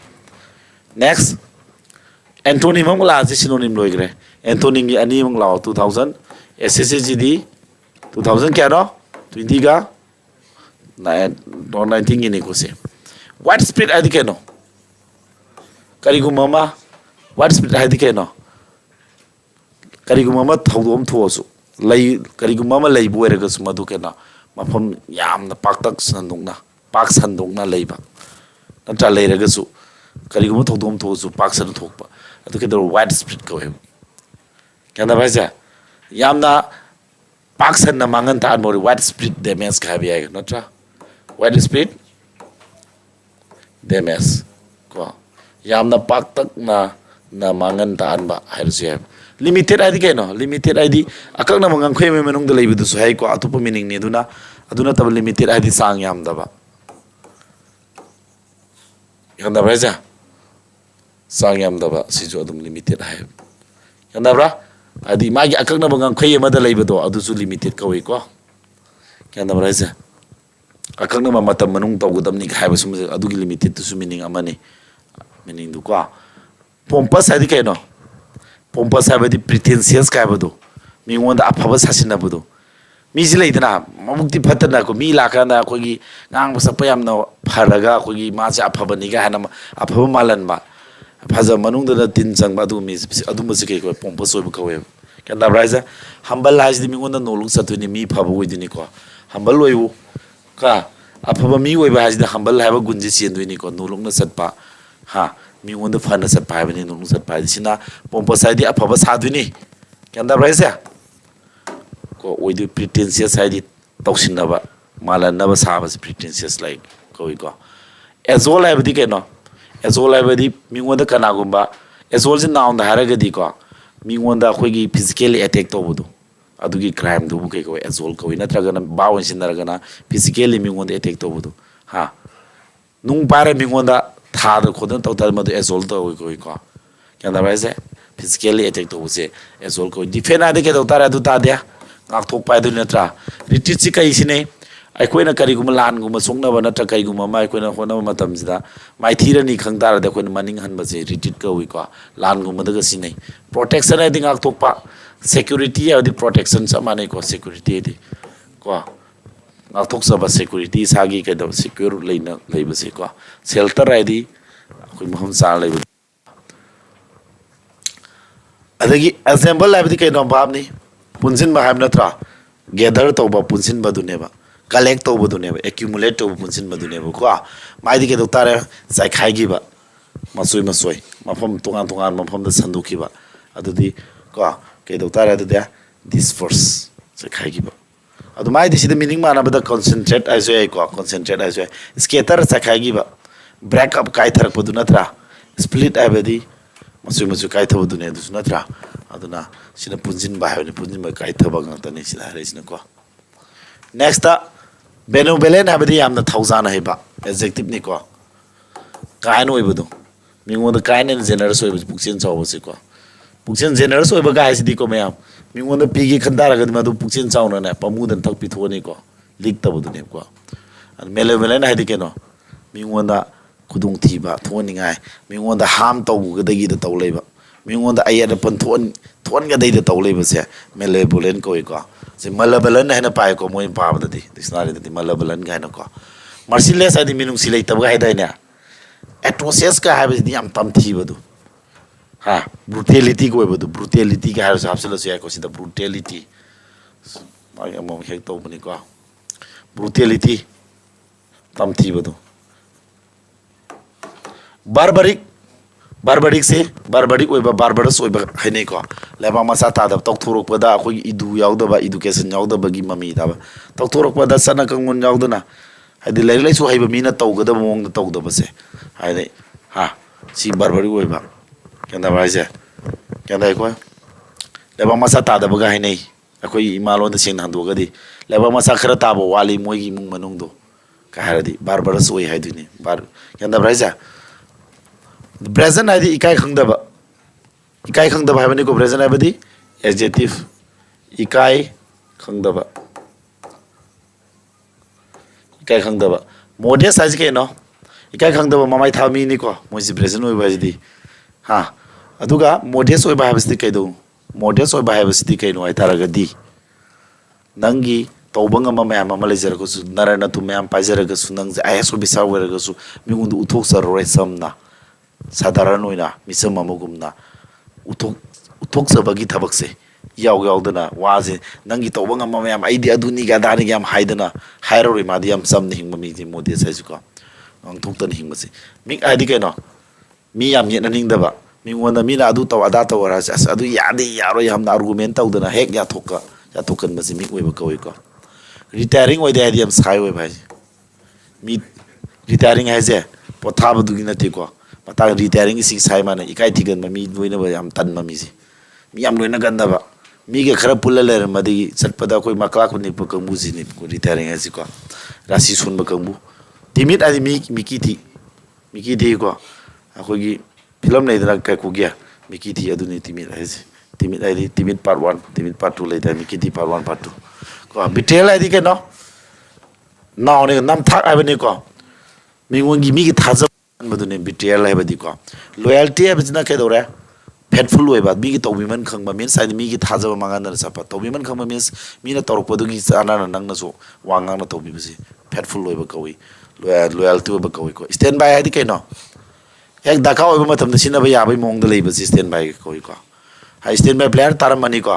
next antonym mang la ji synonym loigre antonym ni ani mang la 2000 SSGD 2000 kya no 20 ga 19 ni ko se what spirit ai the no karigu mama what spirit hadi keno kariguma ma thodom thosu lay kariguma ma lay buere ga sumadu kena mafam yam na paktak sandungna pak sandungna layba natra layra ga su kariguma thodom thosu pak san thokpa adu ke do what spirit ko he kenda baja yam na pak san na mangan ta mori what spirit demes ka bi ai natra what spirit demes ko yam na paktak na mangan taan ba hairse limited id keno limited id akak na mangang khoi me menung de leibu su hai ko atupa meaning ne aduna tab limited id sang yam da ba yanda braja sang yam da ba si jo adum limited hai yanda bra adi magi akak na mangang khoi ma da leibu do adu su limited ka wei ko yanda braja akak na matam manung taw gudam ni khai ba sum adu gi limited tu su meaning amani meaning du ko pompous adi kaino pompous habedi pretentious ka badu mi ngonda afaba sasina badu mi ji leidana mamukti phatana ko mi lakana ko gi ngang sakpa yamna pharaga ko gi ma ja afaba ni ga hana afaba malan ba phaja manung da tin chang ba du mi adu ma ji ko pompous oib ko we kanda braisa humble hajdi mi ngonda nolung satuni mi phaba oidini ko humble oibu ka afaba mi oiba hajdi humble haba gunji chenduini ko nolung na satpa ha mi ngonda fana sat pai bani nung sat pai sina pompa sai di apa ba sadu ni kanda braisa ko oidu pretentious sai di toksin na ba malan na ba sa ba pretentious like ko as all I di no as all I di mi ngonda kana gumba as all na on da haraga di ko mi ngonda ko gi physically attack to budu adu gi crime du ko as all ko ina traga na bawon sin na na physically mi ngonda attack to budu ha nung pare mi ngonda thar khodan taw tar madu assault to ko kanda baise physically attack to se assault ko defend ade ke taw tar adu ta dia ꯉꯥꯛꯊꯣꯛꯄ ꯍꯥꯏꯗꯨꯅꯤ ꯅꯠꯇ꯭ꯔꯥ ꯔꯤꯇ꯭ꯔꯤꯠꯁꯤ ꯀꯩꯁꯤꯅꯦ ꯑꯩꯈꯣꯏꯅ ꯀꯔꯤꯒꯨꯝꯕ ꯂꯥꯟꯒꯨꯝꯕ ꯁꯣꯛꯅꯕ ꯅꯠꯇ꯭ꯔꯒ ꯀꯩꯒꯨꯝꯕ ꯑꯃ ꯑꯩꯈꯣꯏꯅ ꯍꯣꯠꯅꯕ ꯃꯇꯝꯁꯤꯗ ꯃꯥꯏꯊꯤꯔꯅꯤ ꯈꯪ ꯇꯥꯔꯗꯤ ꯑꯩꯈꯣꯏꯅ ꯃꯅꯤꯡ ꯍꯟꯕꯁꯦ ꯔꯤꯇ꯭ꯔꯤꯠ ꯀꯧꯏꯀꯣ ꯂꯥꯟꯒꯨꯝꯕꯗꯒ ꯁꯤꯖꯤꯟꯅꯩ ꯄ꯭ꯔꯣꯇꯦꯛꯁꯟ ꯍꯥꯏꯗꯤ ꯉꯥꯛꯊꯣꯛꯄ ꯁꯦꯀ꯭ꯌꯨꯔꯤꯇꯤ ꯍꯥꯏꯕꯗꯤ ꯄ꯭ꯔꯣꯇꯦꯛꯁꯟ ꯆꯞ ꯃꯥꯟꯅꯩꯀꯣ ꯁꯦꯀ꯭ꯌꯨꯔꯤꯇꯤ ꯍꯥꯏꯗꯤ ꯀꯣ ꯉꯥꯛꯊꯣꯛꯆꯕ ꯁꯦꯀ꯭ꯌꯨꯔꯤꯇꯤ ꯏꯁꯥꯒꯤ ꯀꯩꯗꯧꯕ ꯁꯦꯀ꯭ꯌꯨꯔ ꯂꯩꯅ ꯂꯩꯕꯁꯦ ꯀꯣ ꯁꯦꯜꯇꯔ ꯍꯥꯏꯗꯤ ꯑꯩꯈꯣꯏ ꯃꯐꯝ ꯆꯥꯅ ꯂꯩꯕ ꯑꯗꯒꯤ ꯑꯦꯛꯖꯥꯝꯄꯜ ꯍꯥꯏꯕꯗꯤ ꯀꯩꯅꯣ ꯚꯥꯕꯅꯤ ꯄꯨꯟꯁꯤꯟꯕ ꯍꯥꯏꯕ ꯅꯠꯇ꯭ꯔꯥ ꯒꯦꯗꯔ ꯇꯧꯕ ꯄꯨꯟꯁꯤꯟꯕꯗꯨꯅꯦꯕ ꯀꯂꯦꯛ ꯇꯧꯕꯗꯨꯅꯦꯕ ꯑꯦꯀ꯭ꯌꯨꯃꯨꯂꯦꯠ ꯇꯧꯕ ꯄꯨꯟꯁꯤꯟꯕꯗꯨꯅꯦꯕꯀꯣ ꯃꯥꯏꯗꯤ ꯀꯩꯗꯧ ꯇꯥꯔꯦ ꯆꯥꯏꯈꯥꯏꯈꯤꯕ ꯃꯆꯣꯏ ꯃꯆꯣꯏ ꯃꯐꯝ ꯇꯣꯉꯥꯟ ꯇꯣꯉꯥꯟꯕ ꯃꯐꯝꯗ ꯁꯟꯗꯣꯛꯈꯤꯕ ꯑꯗꯨꯗꯤ ꯀꯣ ꯀꯩꯗꯧ ꯇꯥꯔꯦ ꯑꯗꯨꯗꯤ ꯗꯤꯁꯄꯔꯁ ꯆꯥꯏꯈꯥꯏꯈꯤꯕ ꯑꯗꯨꯃꯥꯏꯗꯤ ꯁꯤꯗ ꯃꯤꯅꯤꯡ ꯃꯥꯟꯅꯕꯗ ꯀꯣꯟꯁꯦꯟꯇ꯭ꯔꯦꯠ ꯍꯥꯏꯁꯨ ꯌꯥꯏꯀꯣ ꯀꯣꯟꯁꯦꯟꯇ꯭ꯔꯦꯠ ꯍꯥꯏꯁꯨ ꯌꯥꯏ ꯁ꯭ꯀꯦꯇꯔ ꯆꯥꯏꯈꯥꯏꯈꯤꯕ ꯕ꯭ꯔꯦꯛ ꯑꯞ ꯀꯥꯏꯊꯔꯛꯄꯗꯨ ꯅꯠꯇ꯭ꯔꯥ ꯁ꯭ꯄ꯭ꯂꯤꯠ ꯍꯥꯏꯕꯗꯤ ꯃꯆꯣꯏ ꯃꯆꯣꯏ ꯀꯥꯏꯊꯕꯗꯨꯅꯦ ꯑꯗꯨꯁꯨ ꯅꯠꯇ꯭ꯔꯥ ꯑꯗꯨꯅ ꯁꯤꯅ ꯄꯨꯟꯁꯤꯟꯕ ꯍꯥꯏꯕꯅꯤ ꯄꯨꯟꯁꯤꯟꯕ ꯀꯥꯏꯊꯕ ꯉꯥꯛꯇꯅꯤ ꯁꯤꯗ ꯍꯥꯏꯔꯛꯏꯁꯤꯅꯀꯣ ꯅꯦꯛꯁꯇ ꯕꯦꯅꯨꯕꯦꯂꯦꯟ ꯍꯥꯏꯕꯗꯤ ꯌꯥꯝꯅ ꯊꯧꯖꯥꯅ ꯍꯩꯕ ꯑꯦꯗꯖꯦꯛꯇꯤꯞꯅꯤꯀꯣ ꯀꯥꯏꯟ ꯑꯣꯏꯕꯗꯣ ꯃꯤꯉꯣꯟꯗ ꯀꯥꯏꯟ ꯑꯦꯟ ꯖꯦꯅꯔꯁ ꯑꯣꯏꯕꯁꯤ ꯄꯨꯛꯆꯦꯜ ꯆꯥꯎꯕꯁꯤꯀꯣ ꯄꯨꯛꯆꯦꯜ ꯖꯦꯅꯔꯁ ꯑꯣꯏꯕ ꯒꯥꯏꯁꯤꯗꯤꯀꯣ ꯃꯌꯥꯝ ꯃꯤꯉꯣꯟꯗ ꯄꯤꯒꯦ ꯈꯟ ꯇꯥꯔꯒꯗꯤ ꯃꯗꯨ ꯄꯨꯛꯆꯦꯜ ꯆꯥꯎꯅꯅꯦ ꯄꯥꯃꯨꯗꯅ ꯊꯛ ꯄꯤꯊꯣꯛꯑꯅꯤꯀꯣ ꯂꯤꯛꯇꯕꯗꯨꯅꯦꯕꯀꯣ ꯃꯦꯂꯦꯕꯦꯂꯦꯟ ꯍꯥꯏꯗꯤ ꯀꯩꯅꯣ ꯃꯤꯉꯣꯟꯗ ꯈꯨꯗꯣꯡꯊꯤꯕ ꯊꯣꯛꯍꯟꯅꯤꯡꯉꯥꯏ ꯃꯤꯉꯣꯟꯗ ꯍꯥꯝ ꯇꯧꯒꯗꯒꯤꯗ ꯇꯧ ꯂꯩꯕ ꯃꯤꯉꯣꯟꯗ ꯑꯌꯦꯠ ꯑꯄꯟ ꯊꯣꯛꯍꯟꯒꯗꯩꯗ ꯇꯧ ꯂꯩꯕꯁꯦ ꯃꯦꯂꯦꯕꯣꯂꯦꯟ ꯀꯧꯏꯀꯣ ꯁꯤ ꯃꯂꯕꯂꯟ ꯍꯥꯏꯅ ꯄꯥꯏꯀꯣ ꯃꯣꯏꯅ ꯄꯥꯕꯗꯗꯤ ꯗꯤꯛꯁꯅꯥꯔꯤꯗꯗꯤ ꯃꯂꯕꯂꯟ ꯀꯥꯏꯅꯀꯣ ꯃꯥꯔꯁꯤꯂꯦꯁ ꯍꯥꯏꯗꯤ ꯃꯤꯅꯨꯡꯁꯤ ꯂꯩꯇꯕꯒ ꯍꯥꯏꯗꯥꯏꯅꯦ ꯑꯦꯇ꯭ꯔꯣꯁꯦꯁꯀ ꯍꯥꯏꯕꯁꯤꯗꯤ ꯌꯥꯝ ꯇꯝꯊꯤꯕꯗꯣ ꯍꯥ ꯕ꯭ꯔꯨꯇꯦꯂꯤꯇꯤꯒ ꯑꯣꯏꯕꯗꯣ ꯕ꯭ꯔꯨꯇꯦꯂꯤꯇꯤꯒ ꯍꯥꯏꯔꯁꯨ ꯍꯥꯞꯆꯤꯜꯂꯁꯨ ꯌꯥꯏꯀꯣ ꯁꯤꯗ ꯕ꯭ꯔꯨꯇꯦꯂꯤꯇꯤ ꯃꯥꯒꯤ ꯑꯃꯨꯛ ꯍꯦꯛ ꯇꯧꯕꯅꯤꯀꯣ ꯕ꯭ꯔꯨꯇꯦꯂꯤꯇꯤ ꯇꯝꯊꯤꯕꯗꯣ ꯕꯥꯔꯕꯔꯤꯛꯁꯤ ꯕꯥꯔꯕꯔꯤꯛ ꯑꯣꯏꯕ ꯕꯥꯔꯕꯔꯁ ꯑꯣꯏꯕ ꯍꯥꯏꯅꯩꯀꯣ ꯂꯩꯕꯥꯛ ꯃꯆꯥ ꯇꯥꯗꯕ ꯇꯧꯊꯣꯔꯛꯄꯗ ꯑꯩꯈꯣꯏꯒꯤ ꯏꯗꯨ ꯌꯥꯎꯗꯕ ꯏꯗꯨꯀꯦꯁꯟ ꯌꯥꯎꯗꯕꯒꯤ ꯃꯃꯤ ꯇꯥꯕ ꯇꯧꯊꯣꯔꯛꯄꯗ ꯆꯠꯅ ꯀꯥꯡꯂꯣꯟ ꯌꯥꯎꯗꯅ ꯍꯥꯏꯗꯤ ꯂꯥꯏꯔꯤꯛ ꯂꯥꯏꯁꯨ ꯍꯩꯕ ꯃꯤꯅ ꯇꯧꯒꯗꯕ ꯃꯑꯣꯡꯗ ꯇꯧꯗꯕꯁꯦ ꯍꯥꯏꯗꯤ ꯁꯤ ꯕꯥꯔꯕꯔꯤꯛ ꯑꯣꯏꯕ ꯒ꯭ꯌꯥꯟ ꯇꯥꯕ꯭ꯔꯥ ꯍꯥꯏꯁꯦ ꯒ꯭ꯌꯥꯟ ꯇꯥꯏꯀꯣ ꯂꯩꯕꯥꯛ ꯃꯆꯥ ꯇꯥꯗꯕꯒ ꯍꯥꯏꯅꯩ ꯑꯩꯈꯣꯏꯒꯤ ꯏꯃꯥꯂꯣꯟꯗ ꯁꯦꯡꯅ ꯍꯟꯗꯣꯛꯑꯒꯗꯤ ꯂꯩꯕꯥꯛ ꯃꯆꯥ ꯈꯔ ꯇꯥꯕ ꯋꯥꯠꯂꯤ ꯃꯣꯏꯒꯤ ꯏꯃꯨꯡ ꯃꯅꯨꯡꯗꯣ ꯀꯩ ꯍꯥꯏꯔꯗꯤ ꯕꯥꯔꯕꯔꯁ ꯑꯣꯏ ꯍꯥꯏꯗꯣꯏꯅꯤ ꯒ꯭ꯌꯥꯟ ꯇꯥꯕ꯭ꯔꯥ ꯍꯥꯏꯁꯦ ꯕ꯭ꯔꯦꯖꯟ ꯍꯥꯏꯗꯤ ꯏꯀꯥꯏ ꯈꯪꯗꯕ ꯍꯥꯏꯕꯅꯤꯀꯣ ꯕ꯭ꯔꯦꯖꯟ ꯍꯥꯏꯕꯗꯤ ꯑꯦꯗꯖꯦꯛꯇꯤቭ ꯏꯀꯥꯏ ꯈꯪꯗꯕ ꯃꯣꯗꯦꯁ ꯍꯥꯏꯁꯤ ꯀꯩꯅꯣ ꯏꯀꯥꯏ ꯈꯪꯗꯕ ꯃꯃꯥꯏ ꯊꯥꯕ ꯃꯤꯅꯤꯀꯣ ꯃꯣꯏꯁꯤ ꯕ꯭ꯔꯦꯖꯟ ꯑꯣꯏꯕ ꯍꯥꯏꯁꯤꯗꯤ ꯑꯗꯨꯒ ꯃꯣꯗꯦꯁ ꯑꯣꯏꯕ ꯍꯥꯏꯕꯁꯤꯗꯤ ꯃꯣꯗꯦꯁ ꯑꯣꯏꯕ ꯍꯥꯏꯕꯁꯤꯗꯤ ꯀꯩꯅꯣ ꯍꯥꯏꯇꯥꯔꯒꯗꯤ ꯅꯪꯒꯤ ꯇꯧꯕ ꯉꯝꯕ ꯃꯌꯥꯝ ꯑꯃ ꯂꯩꯖꯔꯒꯁꯨ ꯅꯔꯥ ꯅꯊꯨꯝ ꯃꯌꯥꯝ ꯄꯥꯏꯖꯔꯒꯁꯨ ꯅꯪꯁꯦ ꯑꯥꯏ ꯑꯦꯁ ꯑꯣꯐꯤꯁꯥꯔ ꯑꯣꯏꯔꯒꯁꯨ ꯃꯤꯉꯣꯟꯗ ꯎꯠꯊꯣꯛꯆꯔꯔꯣꯏ ꯆꯝꯅ ꯁꯥꯙꯥꯔꯟ ꯑꯣꯏꯅ ꯃꯤꯆꯝ ꯑꯃꯒꯨꯝꯅ ꯎꯠꯊꯣꯛꯆꯕꯒꯤ ꯊꯕꯛꯁꯦ ꯌꯥꯎꯗꯅ ꯋꯥꯁꯦ ꯅꯪꯒꯤ ꯇꯧꯕ ꯉꯝꯕ ꯃꯌꯥꯝ ꯑꯩꯗꯤ ꯑꯗꯨꯅꯤꯒ ꯑꯗꯥꯅꯤꯒ ꯌꯥꯝ ꯍꯥꯏꯗꯅ ꯍꯥꯏꯔꯔꯣꯏ ꯃꯥꯗꯤ ꯌꯥꯝ ꯆꯝꯅ ꯍꯤꯡꯕ ꯃꯤꯁꯦ ꯃꯣꯗꯦꯁ ꯍꯥꯏꯁꯤꯀꯣ ꯉꯥꯡꯊꯣꯛꯇꯅ ꯍꯤꯡꯕꯁꯦ ꯃꯤꯛ ꯍꯥꯏꯗꯤ ꯀꯩꯅꯣ ꯃꯤ ꯌꯥꯝ ꯌꯦꯠꯅꯅꯤꯡꯗꯕ ꯃꯤꯉꯣꯟꯗ ꯃꯤꯅ ꯑꯗꯨ ꯇꯧ ꯑꯗꯥ ꯇꯧ ꯍꯥꯏꯔꯁꯦ ꯑꯁ ꯑꯗꯨ ꯌꯥꯗꯦ ꯌꯥꯔꯣꯏ ꯌꯥꯝꯅ ꯑꯥꯔꯒꯨꯃꯦꯟ ꯇꯧꯗꯅ ꯍꯦꯛ ꯌꯥꯊꯣꯛꯀꯟꯕꯁꯦ ꯃꯤꯛ ꯑꯣꯏꯕ ꯀꯧꯏꯀꯣ ꯔꯤꯇꯥꯌꯔꯤꯡ ꯑꯣꯏꯗꯦ ꯍꯥꯏꯗꯤ ꯌꯥꯝ ꯁꯥꯏ ꯑꯣꯏꯕ ꯍꯥꯏꯁꯦ ꯃꯤ ꯔꯤꯇꯥꯌꯔꯤꯡ ꯍꯥꯏꯁꯦ ꯄꯣꯊꯥꯕꯗꯨꯒꯤ ꯅꯠꯇꯦꯀꯣ ꯃꯇꯥꯡ ꯔꯤꯇꯥꯌꯔꯤꯡꯒꯤ ꯁꯥꯏ ꯃꯥꯅ ꯏꯀꯥꯏ ꯊꯤꯒꯟꯕ ꯃꯤ ꯂꯣꯏꯅꯕ ꯌꯥꯝ ꯇꯟꯕ ꯃꯤꯁꯦ ꯃꯤ ꯌꯥꯝ ꯂꯣꯏꯅꯒꯟꯗꯕ ꯃꯤꯒ ꯈꯔ ꯄꯨꯜꯂ ꯂꯩꯔꯝꯃꯗꯒꯤ ꯆꯠꯄꯗ ꯑꯩꯈꯣꯏ ꯃꯀ꯭ꯂꯥꯛ ꯅꯤꯛꯄ ꯀꯥꯡꯕꯨꯁꯤꯅꯤ ꯔꯤꯇꯥꯌꯔꯤꯡ ꯍꯥꯏꯁꯤꯀꯣ ꯔꯥꯁꯤ ꯁꯣꯟꯕ ꯀꯥꯡꯕꯨ ꯇꯤꯃꯤꯠ ꯍꯥꯏꯗꯤ ꯃꯤꯀꯤ ꯊꯤꯀꯣ ꯑꯩꯈꯣꯏꯒꯤ ꯐꯤꯂꯝ ꯂꯩꯗꯅ ꯀꯩꯀꯨꯒꯤ ꯃꯤꯀꯤ ꯊꯤ ꯑꯗꯨꯅꯤ ꯇꯤꯃꯤꯠ ꯍꯥꯏꯁꯦ ꯇꯤꯃꯤꯠ ꯍꯥꯏꯗꯤ ꯇꯤꯃꯤꯠ ꯄꯥꯔꯠ 1 ꯇꯤꯃꯤꯠ ꯄꯥꯔꯠ 2 ꯂꯩꯗꯥꯏ ꯃꯤꯀꯤ ꯊꯤ ꯄꯥꯔꯠ 1 ꯄꯥꯔꯠ 2 ꯀꯣ ꯕꯤꯇ꯭ꯔꯦꯜ ꯍꯥꯏꯗꯤ ꯀꯩꯅꯣ ꯅꯥꯎꯅꯦ ꯅꯝꯊꯥꯛ ꯍꯥꯏꯕꯅꯤꯀꯣ ꯃꯤꯒꯤ ꯊꯥꯖꯕꯗꯨꯅꯦ ꯕꯤꯇ꯭ꯔꯦꯜ ꯍꯥꯏꯕꯗꯤꯀꯣ ꯂꯣꯌꯦꯜꯇꯤ ꯍꯥꯏꯕꯁꯤꯅ ꯀꯩꯗꯧꯔꯦ ꯐꯦꯠꯐꯨꯜ ꯑꯣꯏꯕ ꯃꯤꯒꯤ ꯇꯧꯕꯤꯃꯟ ꯈꯪꯕ ꯃꯤꯟꯁ ꯍꯥꯏꯗꯤ ꯃꯤꯒꯤ ꯊꯥꯖꯕ ꯃꯥꯡꯍꯟꯗꯅ ꯆꯠꯄ ꯇꯧꯕꯤꯃꯟ ꯈꯪꯕ ꯃꯤꯟꯁ ꯃꯤꯅ ꯇꯧꯔꯛꯄꯗꯨꯒꯤ ꯆꯥꯟꯅꯅ ꯅꯪꯅꯁꯨ ꯋꯥ ꯉꯥꯡꯅ ꯇꯧꯕꯤꯕꯁꯤ ꯐꯦꯠꯐꯨꯜ ꯑꯣꯏꯕ ꯀꯧꯏ ꯂꯣꯌꯦꯜꯇꯤ ꯑꯣꯏꯕ ꯀꯧꯏꯀꯣ ꯁ꯭ꯇꯦꯟ ꯕꯥꯏ ꯍꯥꯏꯗꯤ ꯀꯩꯅꯣ ꯍꯦꯛ ꯗꯔꯀꯥꯔ ꯑꯣꯏꯕ ꯃꯇꯝꯗ ꯁꯤꯖꯤꯟꯅꯕ ꯌꯥꯕꯒꯤ ꯃꯑꯣꯡꯗ ꯂꯩꯕꯁꯤ ꯁ꯭ꯇꯦꯟ ꯕꯥꯏ ꯀꯧꯏꯀꯣ ꯁ꯭ꯇꯦꯟ ꯕꯥꯏ ꯄ꯭ꯂꯦꯌꯔ ꯇꯥꯔꯝꯃꯅꯤꯀꯣ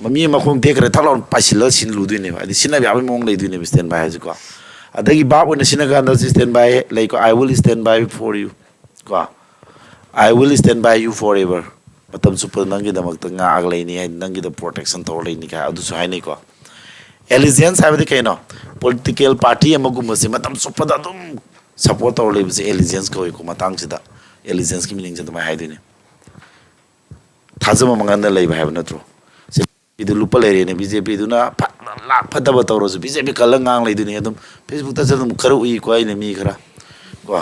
ꯃꯤ ꯃꯈꯣꯡ ꯇꯦꯛꯈ꯭ꯔꯦ ꯊꯛ ꯂꯥꯎꯅ ꯄꯥꯏꯁꯤꯜꯂꯒ ꯁꯤꯜꯂꯨꯗꯣꯏꯅꯦꯕ ꯍꯥꯏꯗꯤ ꯁꯤꯖꯤꯟꯅꯕ ꯌꯥꯕꯒꯤ ꯃꯑꯣꯡ ꯂꯩꯗꯣꯏꯅꯦꯕ ꯁ꯭ꯇꯦꯟ ꯕꯥꯏ ꯍꯥꯏꯁꯤꯀꯣ ꯑꯗꯒꯤ ꯚꯥꯔꯕ ꯑꯣꯏꯅ ꯁꯤꯖꯤꯟꯅꯀꯥꯟꯗ ꯁ꯭ꯇꯦꯟ ꯕꯥꯏ ꯂꯩꯀꯣ I will stand by for you ꯀꯣ I will stand by you forever ꯃꯇꯝ ꯆꯨꯞꯄꯗ ꯅꯪꯒꯤꯗꯃꯛꯇ ꯉꯥꯛꯑꯒ ꯂꯩꯅꯤ ꯍꯥꯏꯗꯤ ꯅꯪꯒꯤꯗ ꯄ꯭ꯔꯣꯇꯦꯛꯁꯟ ꯇꯧꯔ ꯂꯩꯅꯤ ꯀꯥꯏ ꯑꯗꯨꯁꯨ ꯍꯥꯏꯅꯩꯀꯣ ꯑꯦꯂꯤꯖꯦꯟꯁ ꯍꯥꯏꯕꯗꯤ ꯀꯩꯅꯣ ꯄꯣꯂꯤꯇꯤꯀꯦꯜ ꯄꯥꯔꯇꯤ ꯑꯃꯒꯨꯝꯕꯁꯦ ꯃꯇꯝ ꯆꯨꯞꯄꯗ ꯑꯗꯨꯝ ꯁꯞꯄꯣꯔꯠ ꯇꯧꯔ ꯂꯩꯕꯁꯦ ꯑꯦꯂꯤꯖꯦꯟꯁ ꯀꯧꯏꯀꯣ ꯃꯇꯥꯡꯁꯤꯗ ꯑꯦꯂꯤꯖꯦꯟꯁꯀꯤ ꯃꯤꯅꯤꯡꯁꯦ ꯑꯗꯨꯃꯥꯏꯅ ꯍꯥꯏꯗꯣꯏꯅꯦ ꯊꯥꯖꯕ ꯃꯉꯥꯟꯗ ꯂꯩꯕ ꯍꯥꯏꯕ ꯅꯠꯇ꯭ꯔꯣ ꯕꯤꯗꯨ ꯂꯨꯞꯄ ꯂꯩꯔꯦꯅꯦ ꯕꯤꯖꯦꯄꯤꯗꯨꯅ ꯐꯠꯇꯕ ꯇꯧꯔꯁꯨ ꯕꯤꯖꯦꯄꯤ ꯀꯜꯂꯒ ꯉꯥꯡ ꯂꯩꯗꯣꯏꯅꯤ ꯑꯗꯨꯝ ꯐꯦꯁꯕꯨꯛꯇꯁꯨ ꯑꯗꯨꯝ ꯈꯔ ꯎꯏꯀꯣ ꯑꯩꯅ ꯃꯤ ꯈꯔ ꯀꯣ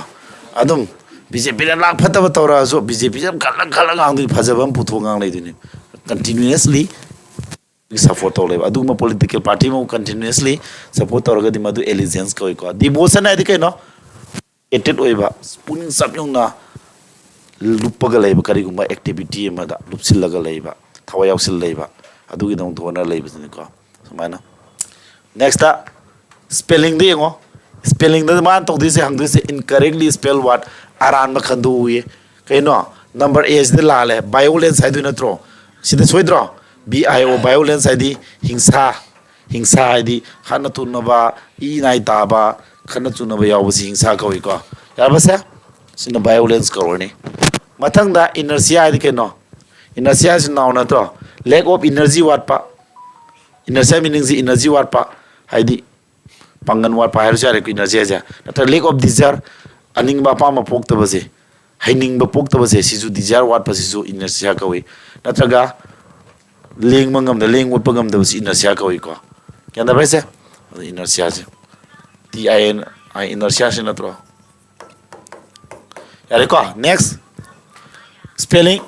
ꯑꯗꯨꯝ ꯕꯤꯖꯦꯄꯤꯅ ꯐꯠꯇꯕ ꯇꯧꯔꯛꯑꯁꯨ ꯕꯤꯖꯦꯄꯤꯁꯦ ꯑꯗꯨꯝ ꯈꯜꯂ ꯉꯥꯡꯗꯣꯏꯅꯤ ꯐꯖꯕ ꯑꯃ ꯄꯨꯊꯣꯛ ꯉꯥꯡ ꯂꯩꯗꯣꯏꯅꯤ continuously support to leba aduma political party mo continuously support to ga di madu allegiance ko devotion ai di no eted oiba puning sapyong na lupaga leba kari gumba activity ma da lupsil laga leba thawa yausil leba adu gi dong thona leba ni ko sumana next spelling de ngo spelling da man to this hang this incorrectly spell what aran ma khandu ye kaino number a is the la le violence ai du na tro sida soidro bio violence ai di hingsa ai di khana tu na ba i nai ta ba khana tu na ba yaw si hingsa ko ko ya ba sa sina violence ko ni mathang da inertia ai di kaino inertia is now na to lack of energy what pa inertia meaning the energy what pa hai di pangan wat pa har jare ko energy ja nata lack of desire aning ba pa ma pok ta base haining ba pok ta base si ju desire wat pa si ju inertia ka wi nataga leng mangam da leng wat pagam da si inertia ka wi ko kya da base inertia ja ti I inertia se natro yare ko next spelling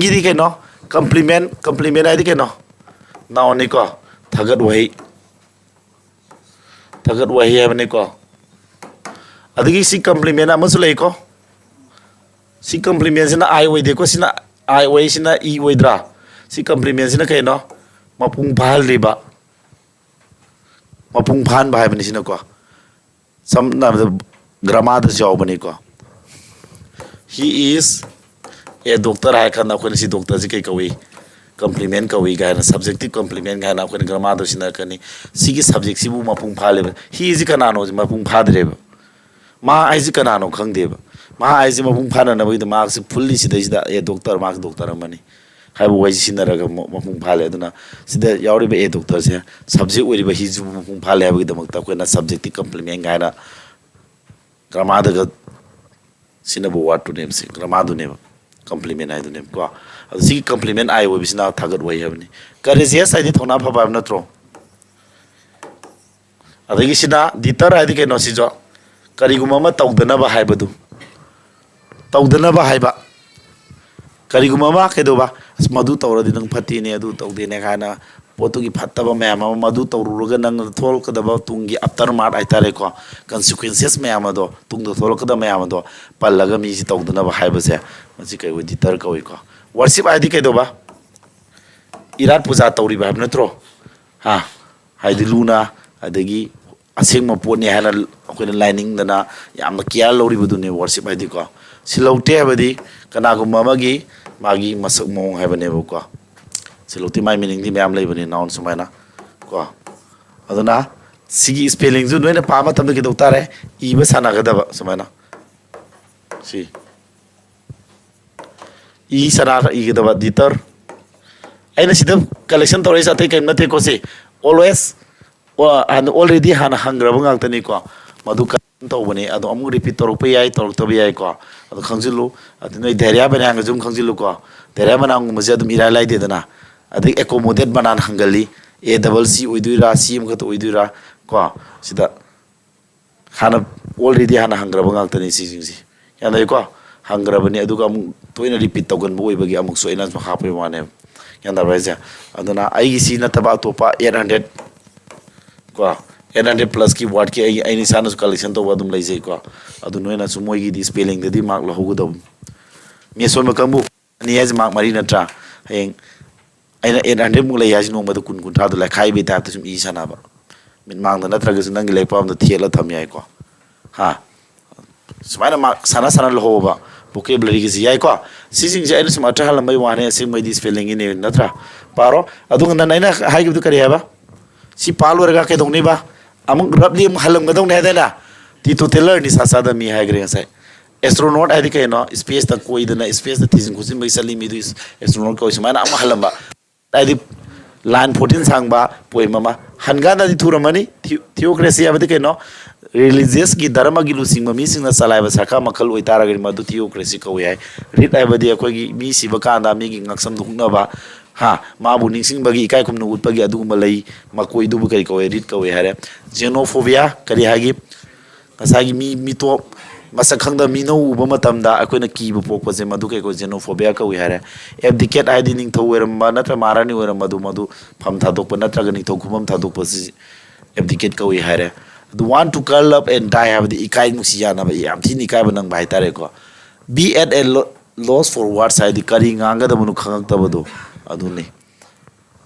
gi di ke no compliment ai di ke no now ni ko thagat wahi hai ne ko adigi si compliment amasu lei ko si compliment sina ai wai de ko sina ai wai sina I wai dra si compliment sina ke no mapung phal riba mapung phan ba hai bani sina ko sam na grammar da jaw bani ko he is a doctor hai kana ko si doctor ji kai kawi compliment kawi ga na subjective compliment ga na ko grammar da sina kani si ki subject si bu mapung phal le he is kana no mapung phad re ma ai ji kana no khang de ma ai ji mapung phana na ba marks fully si da a doctor marks doctor amani hai bu wai sina ra ga mapung phal aduna sida yauri ba a doctor se subject ori ba hi ju mapung phal ha ba da makta ko na subjective compliment ga na grammar da sina bu what to name si grammar du ne compliment ai du ne ko si compliment ai wo bisna thagat wai habni courageous ai di thona phaba na tro adagi sina ditar ai di ke no si jo kari guma ma tawdana ba hai badu tawdana ba hai ba kari guma ma ke do ba madu tawra di nang phati ne adu tawde ne kana potu gi phatta ba ma madu tawru ga nang thol ka da ba tungi after mat ai tare ko consequences me amado tung do thol ka da me amado pallaga mi si tawdana ba hai ba se masi kai wo ditar ka oi ko worship ai di ke do ba irat puja tawri ba na tro ha hai di luna adagi asing ma pot ne hana ko na lining dana yam na kya lori bu ne worship ai di ko silote ba di kana gu mama gi magi masak mong hai bane bu ko silote mai meaning di myam lai bane noun sumaina ko aduna sigi spelling ju noina pa ma tam ke do tare I ba sana ga da ba sumaina si I sana I ga da ba ditar aina sidam collection tore sa te kai na te ko se always and already hana hangra bang tani ko madu ka to bane ado amu repeat tor pe ai tor to bi ai ko ado khangjilu ado noi dharya bane hang jum khangjilu ko dharya bana ang maja dum ira lai de dana ado accommodate banan hangali a double c oidura c m ka to oidura ko sida hana already hana hangra bang tani si si ya dai ko hangra bane adu ka amu toina repeat to gan boi bagi amu so ina ma khape wane ya da raja aduna ai gi si na taba topa 800 ko 800 plus ki word ki ai ni sana collection to badum lai jai ko adu noina su moi gi di spelling de di mark lo hu do me so ma kambu ni as mark mari na tra heng aina 800 mu lai ya no ma kun kun tha do la khai be ta sum I sana ba min mang da na tra ga nang le pam da thiela tham yai ko ha smaina mark sana lo ho ba vocabulary gi yai ko si sing ja ina sum atra halam mai wane sing mai di spelling ni na tra paro adu na naina hai gi du kari ha ba si palo rega ke dong ni ba amung rabli am halam ga dong ne da na ti to teller ni sa da mi ha gre sai astronaut ai ke no space ta koi da na space da tizin kusin bai sali mi du astronaut ko isma na am halam ba ai di line 14 sang ba poi mama hanga da di thuramani theocracy abade ke no religious ki dharma gi lusing ma mi sing na salai ba saka makal oi tara gari ma du theocracy ko ai rit ai badi ko gi mi si ba ka da mi gi ngaksam du na ba ha ma bu ning sing bagi kai kum nu ut bagi adu ma lai ma koi du kai ko edit ko hare xenophobia kari hagi asagi mi to masa khangda mino uba matamda akoina kiba pokpase madu kai ko xenophobia ka wi hare abdicate haidi ning tho weramba natra marani weram madu pham thadok pa natra ga ning tho khumam thadok pa si abdicate ka wi hare the want to curl up and die have the ikai nusi yana ba yam thini kai ba nang bai tare ko be at a loss for what side the kari nganga da munu khang ta bado aduni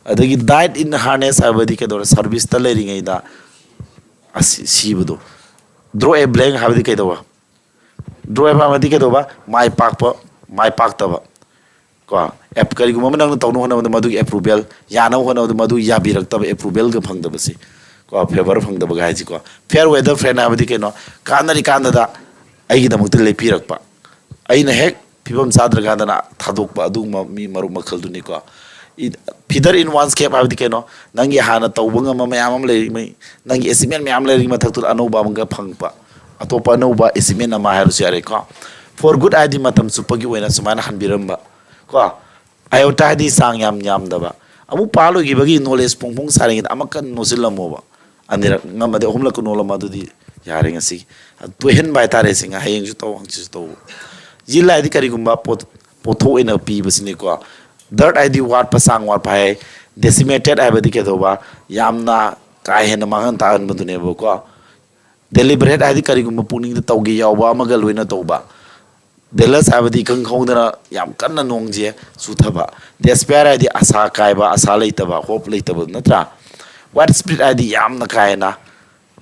adagi died in harness abadi ke dor service ta leri ngai da si bado draw a blank habdi ke do draw a habdi ke do ba my park ta ba ko app kari gum nang to no hona madu approval yana hona madu ya birak ta approval ga phang da basi ko favor phang da ba ga ji ko fair weather friend habdi ke no kanari kanada ai gi da mukti le pirak pa ai na hek pibam sadra ga da na thadok pa adu mi maru makhal du ni ko feather in one scape habdi ke no nangi hana tawbanga ma mayam le mai nangi estimate mayam le ma thaktur anu ba manga phang pa atopa no ba estimate na ma haru siare ko for good id matam supagi wena sumana han biramba ko ayota di sang yam da ba amu palo gi bagi knowledge pong saring amakan nosilamo ba anira ngamade homla ko nola madu di yare ngasi to hen bai tare singa hayeng ju to hang ju to jila di kari gumba potho ina pi basini ko third id wat pasang wat pai decimated abadi ke doba yamna kai hen mahan ta an badune bo ko deliberate id kari gumba puning da tawgi yawa magal wena toba delas abadi kang khongdana yam kanna nongje suthaba despair id asa kai ba asa leitaba hope leitaba natra what spirit id yamna kai na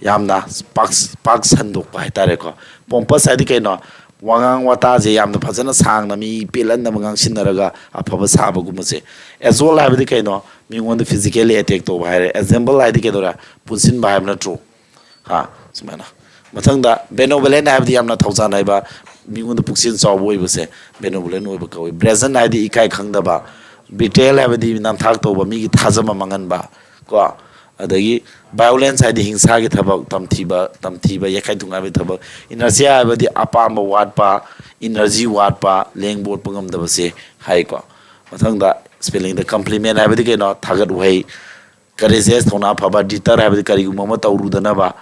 yamna sparks handok pai tare ko pompous id kai no wangang wata je yamna phajana sang na mi pelan na mangang sinaraga aphaba saba gumase as well abadi kai no mi ngon physically attack to bai example id kai dora punsin bai na true ha sumana mathangda benevolent abdi yamna thauza nai ba mi ngon puksin chaw boi base benevolent oi ba koi brazen id ikai khangda ba betrayal abdi nam thak to ba mi gi thajama mangan ba ko adagi violence id hingsa gi thabak tamthiba yakai dunga be thabak inertia abdi apamba wat pa energy wat pa lengbot pangam da base hai ko mathangda spelling the compliment abdi ke no thagat wai courageous thona phaba deter abdi kari gumma tawrudana ba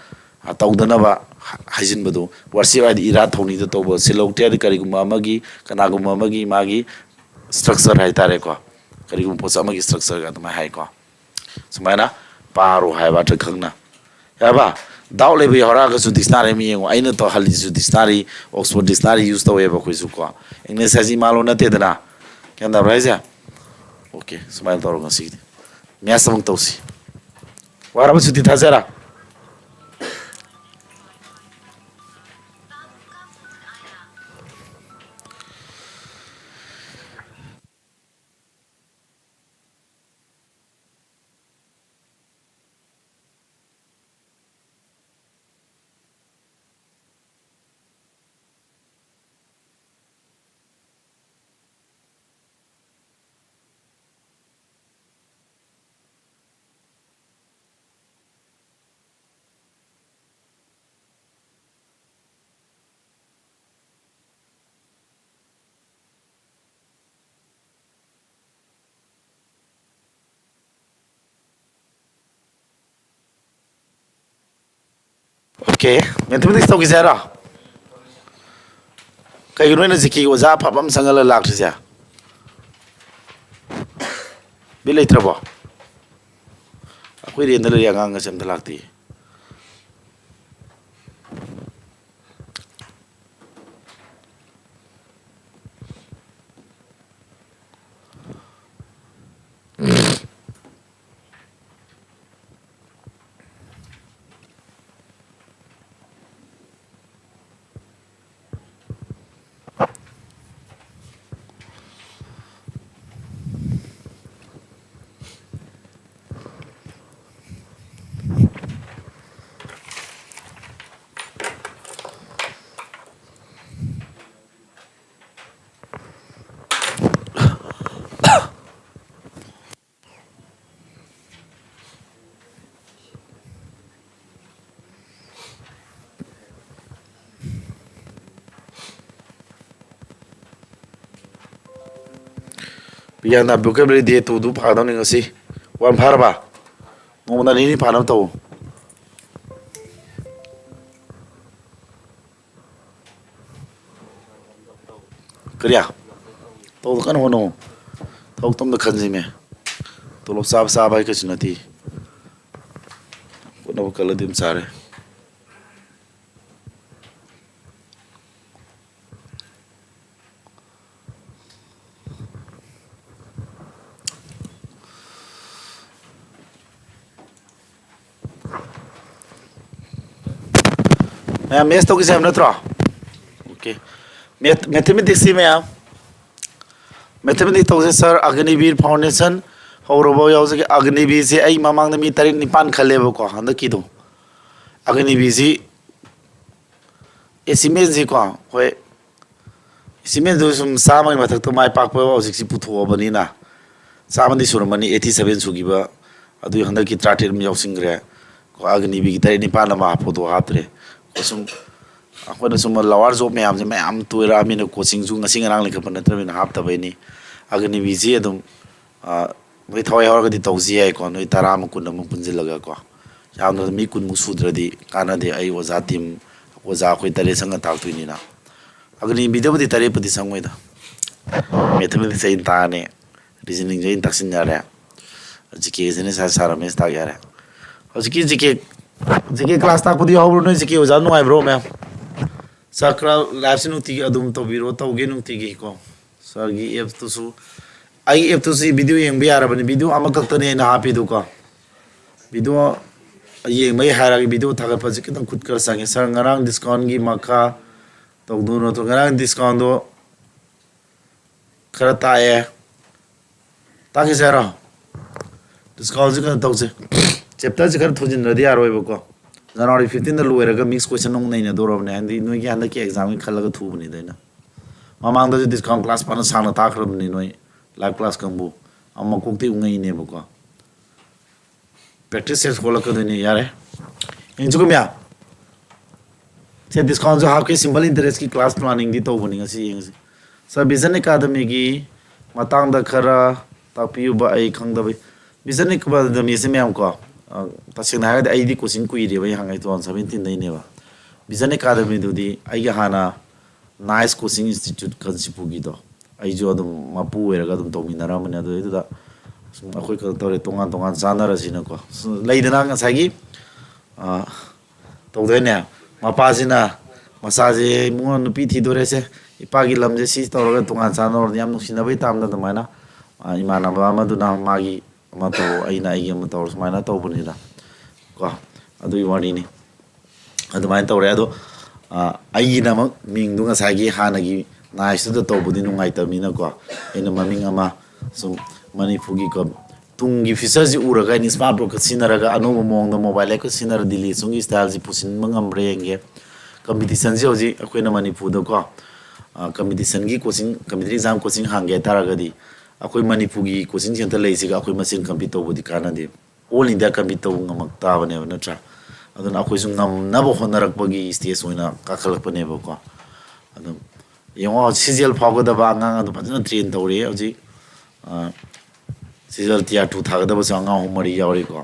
tawdana ba hajin badu worship id ira thoni da toba silokte adi kari gumma magi kana gumma magi magi structure hai tare ko kari gumma posa magi structure ga ma hai ko sumaina paro hai ba thakna ya ba daw le bi hora ga su dictionary mi ngo aina to hali su dictionary oxford dictionary use to ba ko su ko english haji malo na te dana kenda braisa okay sumail to ro ngasi me asam to si wara ba su ti thasera okay mathematics to gizara kai gino na ziki oza phapam sangala lak thja bilai trabo akoi re ndal ya ngang ngam lakti biar na vocabulary dia tu du phadam ni ngasi wan pharba ngomna ni phanam to Kariya to kan hono to tom da khanji me to lo sab sab hai kachi nati ko no kala dim sare मैं mess तो किसे हम नत्रा okay mathematics में आप mathematics तो से sir Agniveer foundation हौरबो यावसे के अग्निवीर से आई ममांग मी तारीख निपान खलेबो को हंद की दो अग्निवीर से एसिमेंट से को होय एसिमेंट दो सुम सामय मथक तो माय पाक पो हौजिक सि पुथो बनी ना सामनि सुरमनी 87 सुगिबा अदु हंद की 38 में यावसिंग्रे को अग्निवीर की तारीख निपान मा फोटो हात्रे ꯁꯨꯝ ꯑꯩꯈꯣꯏꯅ ꯁꯨꯝ ꯂꯋꯥꯔ ꯖꯣꯕ ꯃꯌꯥꯝꯁꯦ ꯃꯌꯥꯝ ꯇꯣꯏꯔꯛꯑꯃꯤꯅ ꯀꯣꯆꯤꯡꯁꯨ ꯉꯁꯤ ꯉꯔꯥꯡ ꯂꯩꯈꯠꯄ ꯅꯠꯇ꯭ꯔꯕꯅꯤꯅ ꯍꯥꯞꯇꯕꯩꯅꯤ ꯑꯒꯅꯤꯕꯤꯁꯤ ꯑꯗꯨꯝ ꯅꯣꯏ ꯊꯋꯥꯏ ꯌꯥꯎꯔꯒꯗꯤ ꯇꯧꯁꯤ ꯌꯥꯏꯀꯣ ꯅꯣꯏ 10 ꯀꯨꯟ ꯑꯃ ꯄꯨꯟꯁꯤꯜꯂꯒ ꯀꯣ ꯌꯥꯝꯅ ꯃꯤ ꯀꯨꯟꯃꯨꯛ ꯁꯨꯗ꯭ꯔꯗꯤ ꯀꯥꯟꯅꯗꯦ ꯑꯩ ꯑꯣꯖꯥ ꯇꯤꯝ ꯑꯣꯖꯥ ꯑꯩꯈꯣꯏ 3 ꯆꯪꯉ ꯇꯥꯛꯇꯣꯏꯅꯤꯅ ꯑꯒꯅꯤꯕꯤꯗꯕꯨꯗꯤ 3ꯄꯨꯗꯤ ꯆꯪꯉꯣꯏꯗ ꯃꯦꯊꯃꯦꯇꯤꯛꯁ ꯑꯩꯅ ꯇꯥꯛꯑꯅꯤ ꯔꯤꯖꯅꯤꯡꯁꯨ ꯑꯩꯅ ꯇꯥꯛꯁꯤꯟ ꯌꯥꯔꯦ ꯖꯤꯀꯦꯁꯤꯅ ꯁꯥꯔ ꯔꯃꯦꯁ ꯇꯥꯛ ꯌꯥꯔꯦ ꯍꯧꯖꯤꯛꯀꯤ ꯖꯤꯀꯦ ꯀ꯭ꯂꯥꯁ ꯇꯥꯛꯄꯗꯤ ꯌꯥꯎꯕ꯭ꯔꯣ ꯅꯣꯏ ꯖꯤꯀꯦ ꯑꯣꯖꯥ ꯅꯨꯡꯉꯥꯏꯕ꯭ꯔꯣ ꯃꯌꯥꯝ ꯁꯥꯔ ꯈꯔ ꯂꯥꯏꯐꯁꯤ ꯅꯨꯡꯇꯤꯒꯤ ꯑꯗꯨꯝ ꯇꯧꯕꯤꯔꯣ ꯇꯧꯒꯦ ꯅꯨꯡꯇꯤꯒꯤ ꯀꯣ ꯁꯥꯔꯒꯤ ꯑꯦꯞꯇꯨꯁꯨ ꯑꯩꯒꯤ ꯑꯦꯞꯇꯨꯁꯨ ꯚꯤꯗꯤꯑꯣ ꯌꯦꯡꯕ ꯌꯥꯔꯕꯅꯤ ꯚꯤꯗꯤꯑꯣ ꯑꯃꯈꯛꯇꯅꯦ ꯑꯩꯅ ꯍꯥꯞꯄꯤꯗꯨ ꯀꯣ ꯚꯤꯗꯤꯑꯣ ꯌꯦꯡꯕꯩ ꯍꯥꯏꯔꯒ ꯚꯤꯗꯤꯑꯣ ꯊꯥꯒꯠꯄꯁꯤ ꯈꯤꯇꯪ ꯈꯨꯠ ꯈꯔ ꯆꯪꯉꯦ ꯁꯥꯔ ꯉꯔꯥꯡ ꯗꯤꯁꯀꯥꯎꯟꯒꯤ ꯃꯈꯥ ꯇꯧꯗꯣꯏ ꯅꯠꯇ꯭ꯔꯣ ꯉꯔꯥꯡ ꯗꯤꯁꯀꯥꯎꯟꯗꯣ खरा ताए ताकि सरो डिस्काउंट से तौसे चैप्टर से खर थोजिन रदी यारोइबको जनवरी 15 द लोइरगा मिक्स क्वेश्चन नों नैना दोरबने हंदी नोइ की हंदकी एग्जाम की खलगा थुबनी दैना ममांग द डिस्काउंट क्लास पाना साना ताखरबनी नोइ लाइव क्लास कंबु अम्मा कोक्ति उंगै नेबको प्रैक्टिस सेट खोलकदनी यारे इंजुगम्या से डिस्काउंट जो हाफ के सिंपल इंटरेस्ट की क्लास प्लानिंग दी तौबनी ngasi yengsi sir vision academy की मतंग खरा तापियुब आई खंगदबई विजन एकेडमी से मैम को तसेंग हागद आईदी कोचिंग कुइरेब हांगाई 2017 दैनेबा विजन एकेडमी दुदी आई हाना नाइस कोचिंग इंस्टीट्यूट कंसिपुगी दो आई जो अदम मपु ओइरगा अदम तौमिनारामने अदु इदुदा सुम अखोय क तौरे तोंगान तोंगान जानरसिना को लैदना ngसागी तौदैने मपासिना मसाजे मुंग नुपी थीदोरेसे इपागी लमजे सी तौरगा तोंगान जानर याम नुसिनबई तामदा दमाना इमानबा अमदुना मागी अमतो अइना आइगी अम तौर सुमाइना तौबनिदा को अदुई वाणीनी अदुमाइन तौरे अदो आइगी नमक मिंगदु ngसागी हानागी नाइसदु तौबुदि नुंगाइतमिना को एना ममिंग अमा सुम मणिपुगी को तुंगी फीचर जी उरगा नि स्मार्ट ब्रोक सिनरगा अनोब मोंग मोबाइल को सिनर दिल्ली सुंगी स्टाइल जी पुसिन मंगमरे येंगे कंपटीशन जी होजी अखोइना मणिपुर को कंपटीशन की कोचिंग कंपटीटिव एग्जाम कोचिंग हांगे तारगदी अखोइ मणिपुर की कोचिंग सेंटर लेसिगा अखोइ मसिन कंपीट तौबुदि कानादे ऑल इंडिया कंपीट तौ ngमक ताबने नत्रा अदुन अखोइसु ngमनाब होनरकपगी स्टेज ओइना काखलकपनेबो को अदुम यंगो सीजीएल फागदबा अंगांग अदु फजन ट्रेन तौरे होजी सीजल टिया 2 थागदबो संगा होमरी यावरी को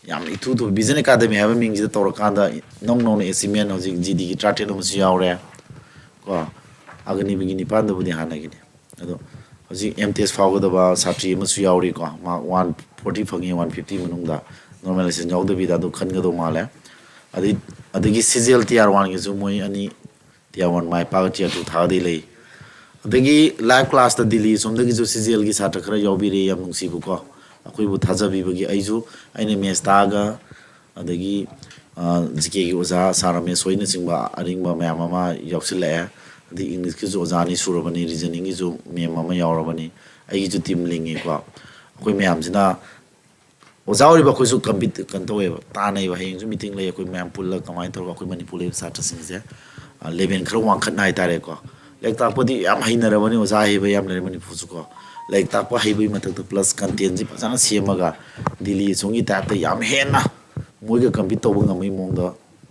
याम इथु तो विजन एकेडमी हैव मिंग जी तौरकांदा नों नों एसिमेंट होजी जीडी की ट्राटेल मसु यावरे को अगनी बिगिनी पांदबुदि हानागिनी अदो होजी एमटीएस फागदबा साथी मसु यावरी को मा 140 फंगी 150 मनुंगदा नॉर्मलाइजेशन यावदबिदा दो खनगदो माले अदि अदगी सीजीएल टीआर 1 की जो मोय अनि टीआर 1 माय पाग टीआर 2 थागदि लई अदगी लाइव क्लास द दिल्ली सोमदगी जो सीजीएल की साथ खरा यावबिरे याम नुंसीबु को अखोइबु थाजाबिबगी आइजु आइने मेस तागा अदगी जीके की ओजा सारमे सोइने सिंबा अरिंगबा मैम अमा यावसिले अदि इंग्लिश की जो ओजानी सुरबनी रीजनिंग की जो मैम अमा यावरबनी आइगी जो टीम लिंगे को अखोइ मैम जिना ओजा ओरिबा खोइसु कंपीट कंतोए तानै बहिंग जो मीटिंग ले अखोइ मैम पुल्ला कमाइ तोर अखोइ मणिपुर ले साथ सिंगसे लेवेन खर वांखत नाय तारे को लाइक ताकपदी याम हाइनरबनी ओजा हेबे याम ले मणिपुर को लाइक ताकप हाइबई मथक प्लस कंटेंट जी फजाना सेमगा दिल्ली सोंगी टाइप याम हेना मोइगा कंपीट तौब ngमई मोंग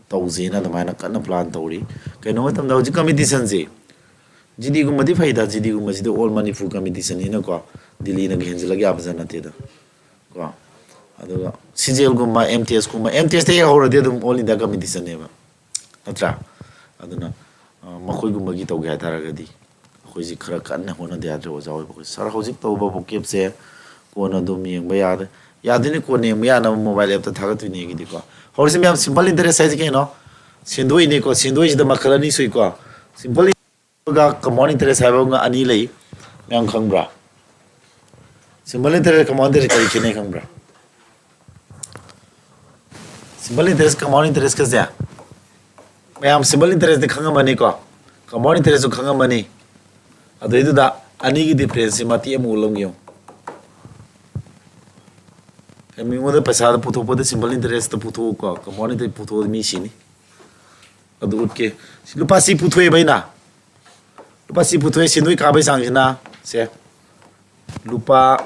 तौजेना दमाना कन्ना प्लान तौरी कनो मतम दौजी कंपटीशन जे जीडी गुमदी फाइदा जीडी गुमजी ऑल मणिपुर कंपटीशन हिना को दिल्ली न गेंजल गया फजाना तेदा को अदुगा सीजीएल गुमा एमटीएस ते होरदे दम ऑल इंडिया कंपटीशन नेबा नत्रा अदुना मखोइ गुमगी तौगे हातारगदी ꯑꯩꯈꯣꯏꯁꯤ ꯈꯔ ꯀꯟꯅ ꯍꯣꯠꯅꯗ ꯌꯥꯗ꯭ꯔꯦ ꯑꯣꯖꯥ ꯑꯣꯏꯕ ꯑꯩꯈꯣꯏ ꯁꯥꯔ ꯍꯧꯖꯤꯛ ꯇꯧꯕ ꯚꯣꯀꯦꯞꯁꯦ ꯀꯣꯟꯅ ꯑꯗꯨꯝ ꯌꯦꯡꯕ ꯌꯥꯗꯦ ꯌꯥꯗꯣꯏꯅꯤ ꯀꯣꯟꯅ ꯌꯦꯡꯕ ꯌꯥꯅꯕ ꯃꯣꯕꯥꯏꯜ ꯑꯦꯞꯇ ꯊꯥꯒꯠꯇꯣꯏꯅꯤ ꯑꯩꯒꯤꯗꯤꯀꯣ ꯍꯧꯔꯤꯁꯤ ꯃꯌꯥꯝ ꯁꯤꯝꯄꯜ ꯏꯟꯇꯔꯦꯁ ꯍꯥꯏꯁꯤ ꯀꯩꯅꯣ ꯁꯦꯟꯗꯣꯏꯅꯤꯀꯣ ꯁꯦꯟꯗꯣꯏꯁꯤꯗ ꯃꯈꯜ ꯑꯅꯤ ꯁꯨꯏꯀꯣ ꯁꯤꯝꯄꯜ ꯀꯃꯥꯎꯟ ꯏꯟꯇꯔꯦꯁ ꯍꯥꯏꯕ ꯑꯃꯒ ꯑꯅꯤ ꯂꯩ ꯃꯌꯥꯝ ꯈꯪꯕ꯭ꯔꯥ ꯁꯤꯝꯄꯜ ꯏꯟꯇꯔꯦꯁ ꯀꯃꯥꯎꯟ ꯏꯟꯇꯔꯦꯁ ꯀꯔꯤ ꯈꯦꯠꯅꯩ ꯈꯪꯕ꯭ꯔꯥ ꯁꯤꯝꯄꯜ ꯏꯟꯇꯔꯦꯁ ꯀꯃꯥꯎꯟ ꯏꯟꯇꯔꯦꯁꯀꯁꯦ ꯃꯌꯥꯝ ꯁꯤꯝꯄꯜ ꯏꯟꯇꯔꯦꯁꯇꯤ ꯈꯪꯉꯝꯃꯅꯤꯀꯣ ꯀꯃꯥꯎꯟ ꯏꯟꯇꯔꯦꯁꯁꯨ ꯈꯪꯉꯝꯃꯅꯤ ꯑꯗꯨꯏꯗꯨꯗ ꯑꯅꯤꯒꯤ ꯗꯤꯐ꯭ꯔꯦꯟꯁꯁꯤ ꯃꯇꯦꯛ ꯑꯃ ꯎꯠꯂꯝꯒꯦ ꯌꯦꯡꯉꯨ ꯃꯤꯉꯣꯟꯗ ꯄꯩꯁꯥꯗ ꯄꯨꯊꯣꯛꯄꯗ ꯁꯤꯝꯄꯜ ꯏꯟꯇꯔꯦꯁꯇ ꯄꯨꯊꯣꯛꯎꯀꯣ ꯀꯃꯥꯎꯟ ꯏꯟꯇꯔꯦꯁ ꯄꯨꯊꯣꯛꯑꯗꯤ ꯃꯤ ꯁꯤꯅꯤ ꯑꯗꯨ ꯎꯠꯀꯦ ꯂꯨꯄꯥ ꯁꯤ ꯄꯨꯊꯣꯛꯑꯦꯕ ꯑꯩꯅ ꯂꯨꯄꯥ ꯁꯤ ꯄꯨꯊꯣꯛꯑꯦ ꯁꯦꯟꯗꯣꯏ ꯀꯥꯕꯩ ꯆꯥꯡꯁꯤꯅ ꯁꯦ ꯂꯨꯄꯥ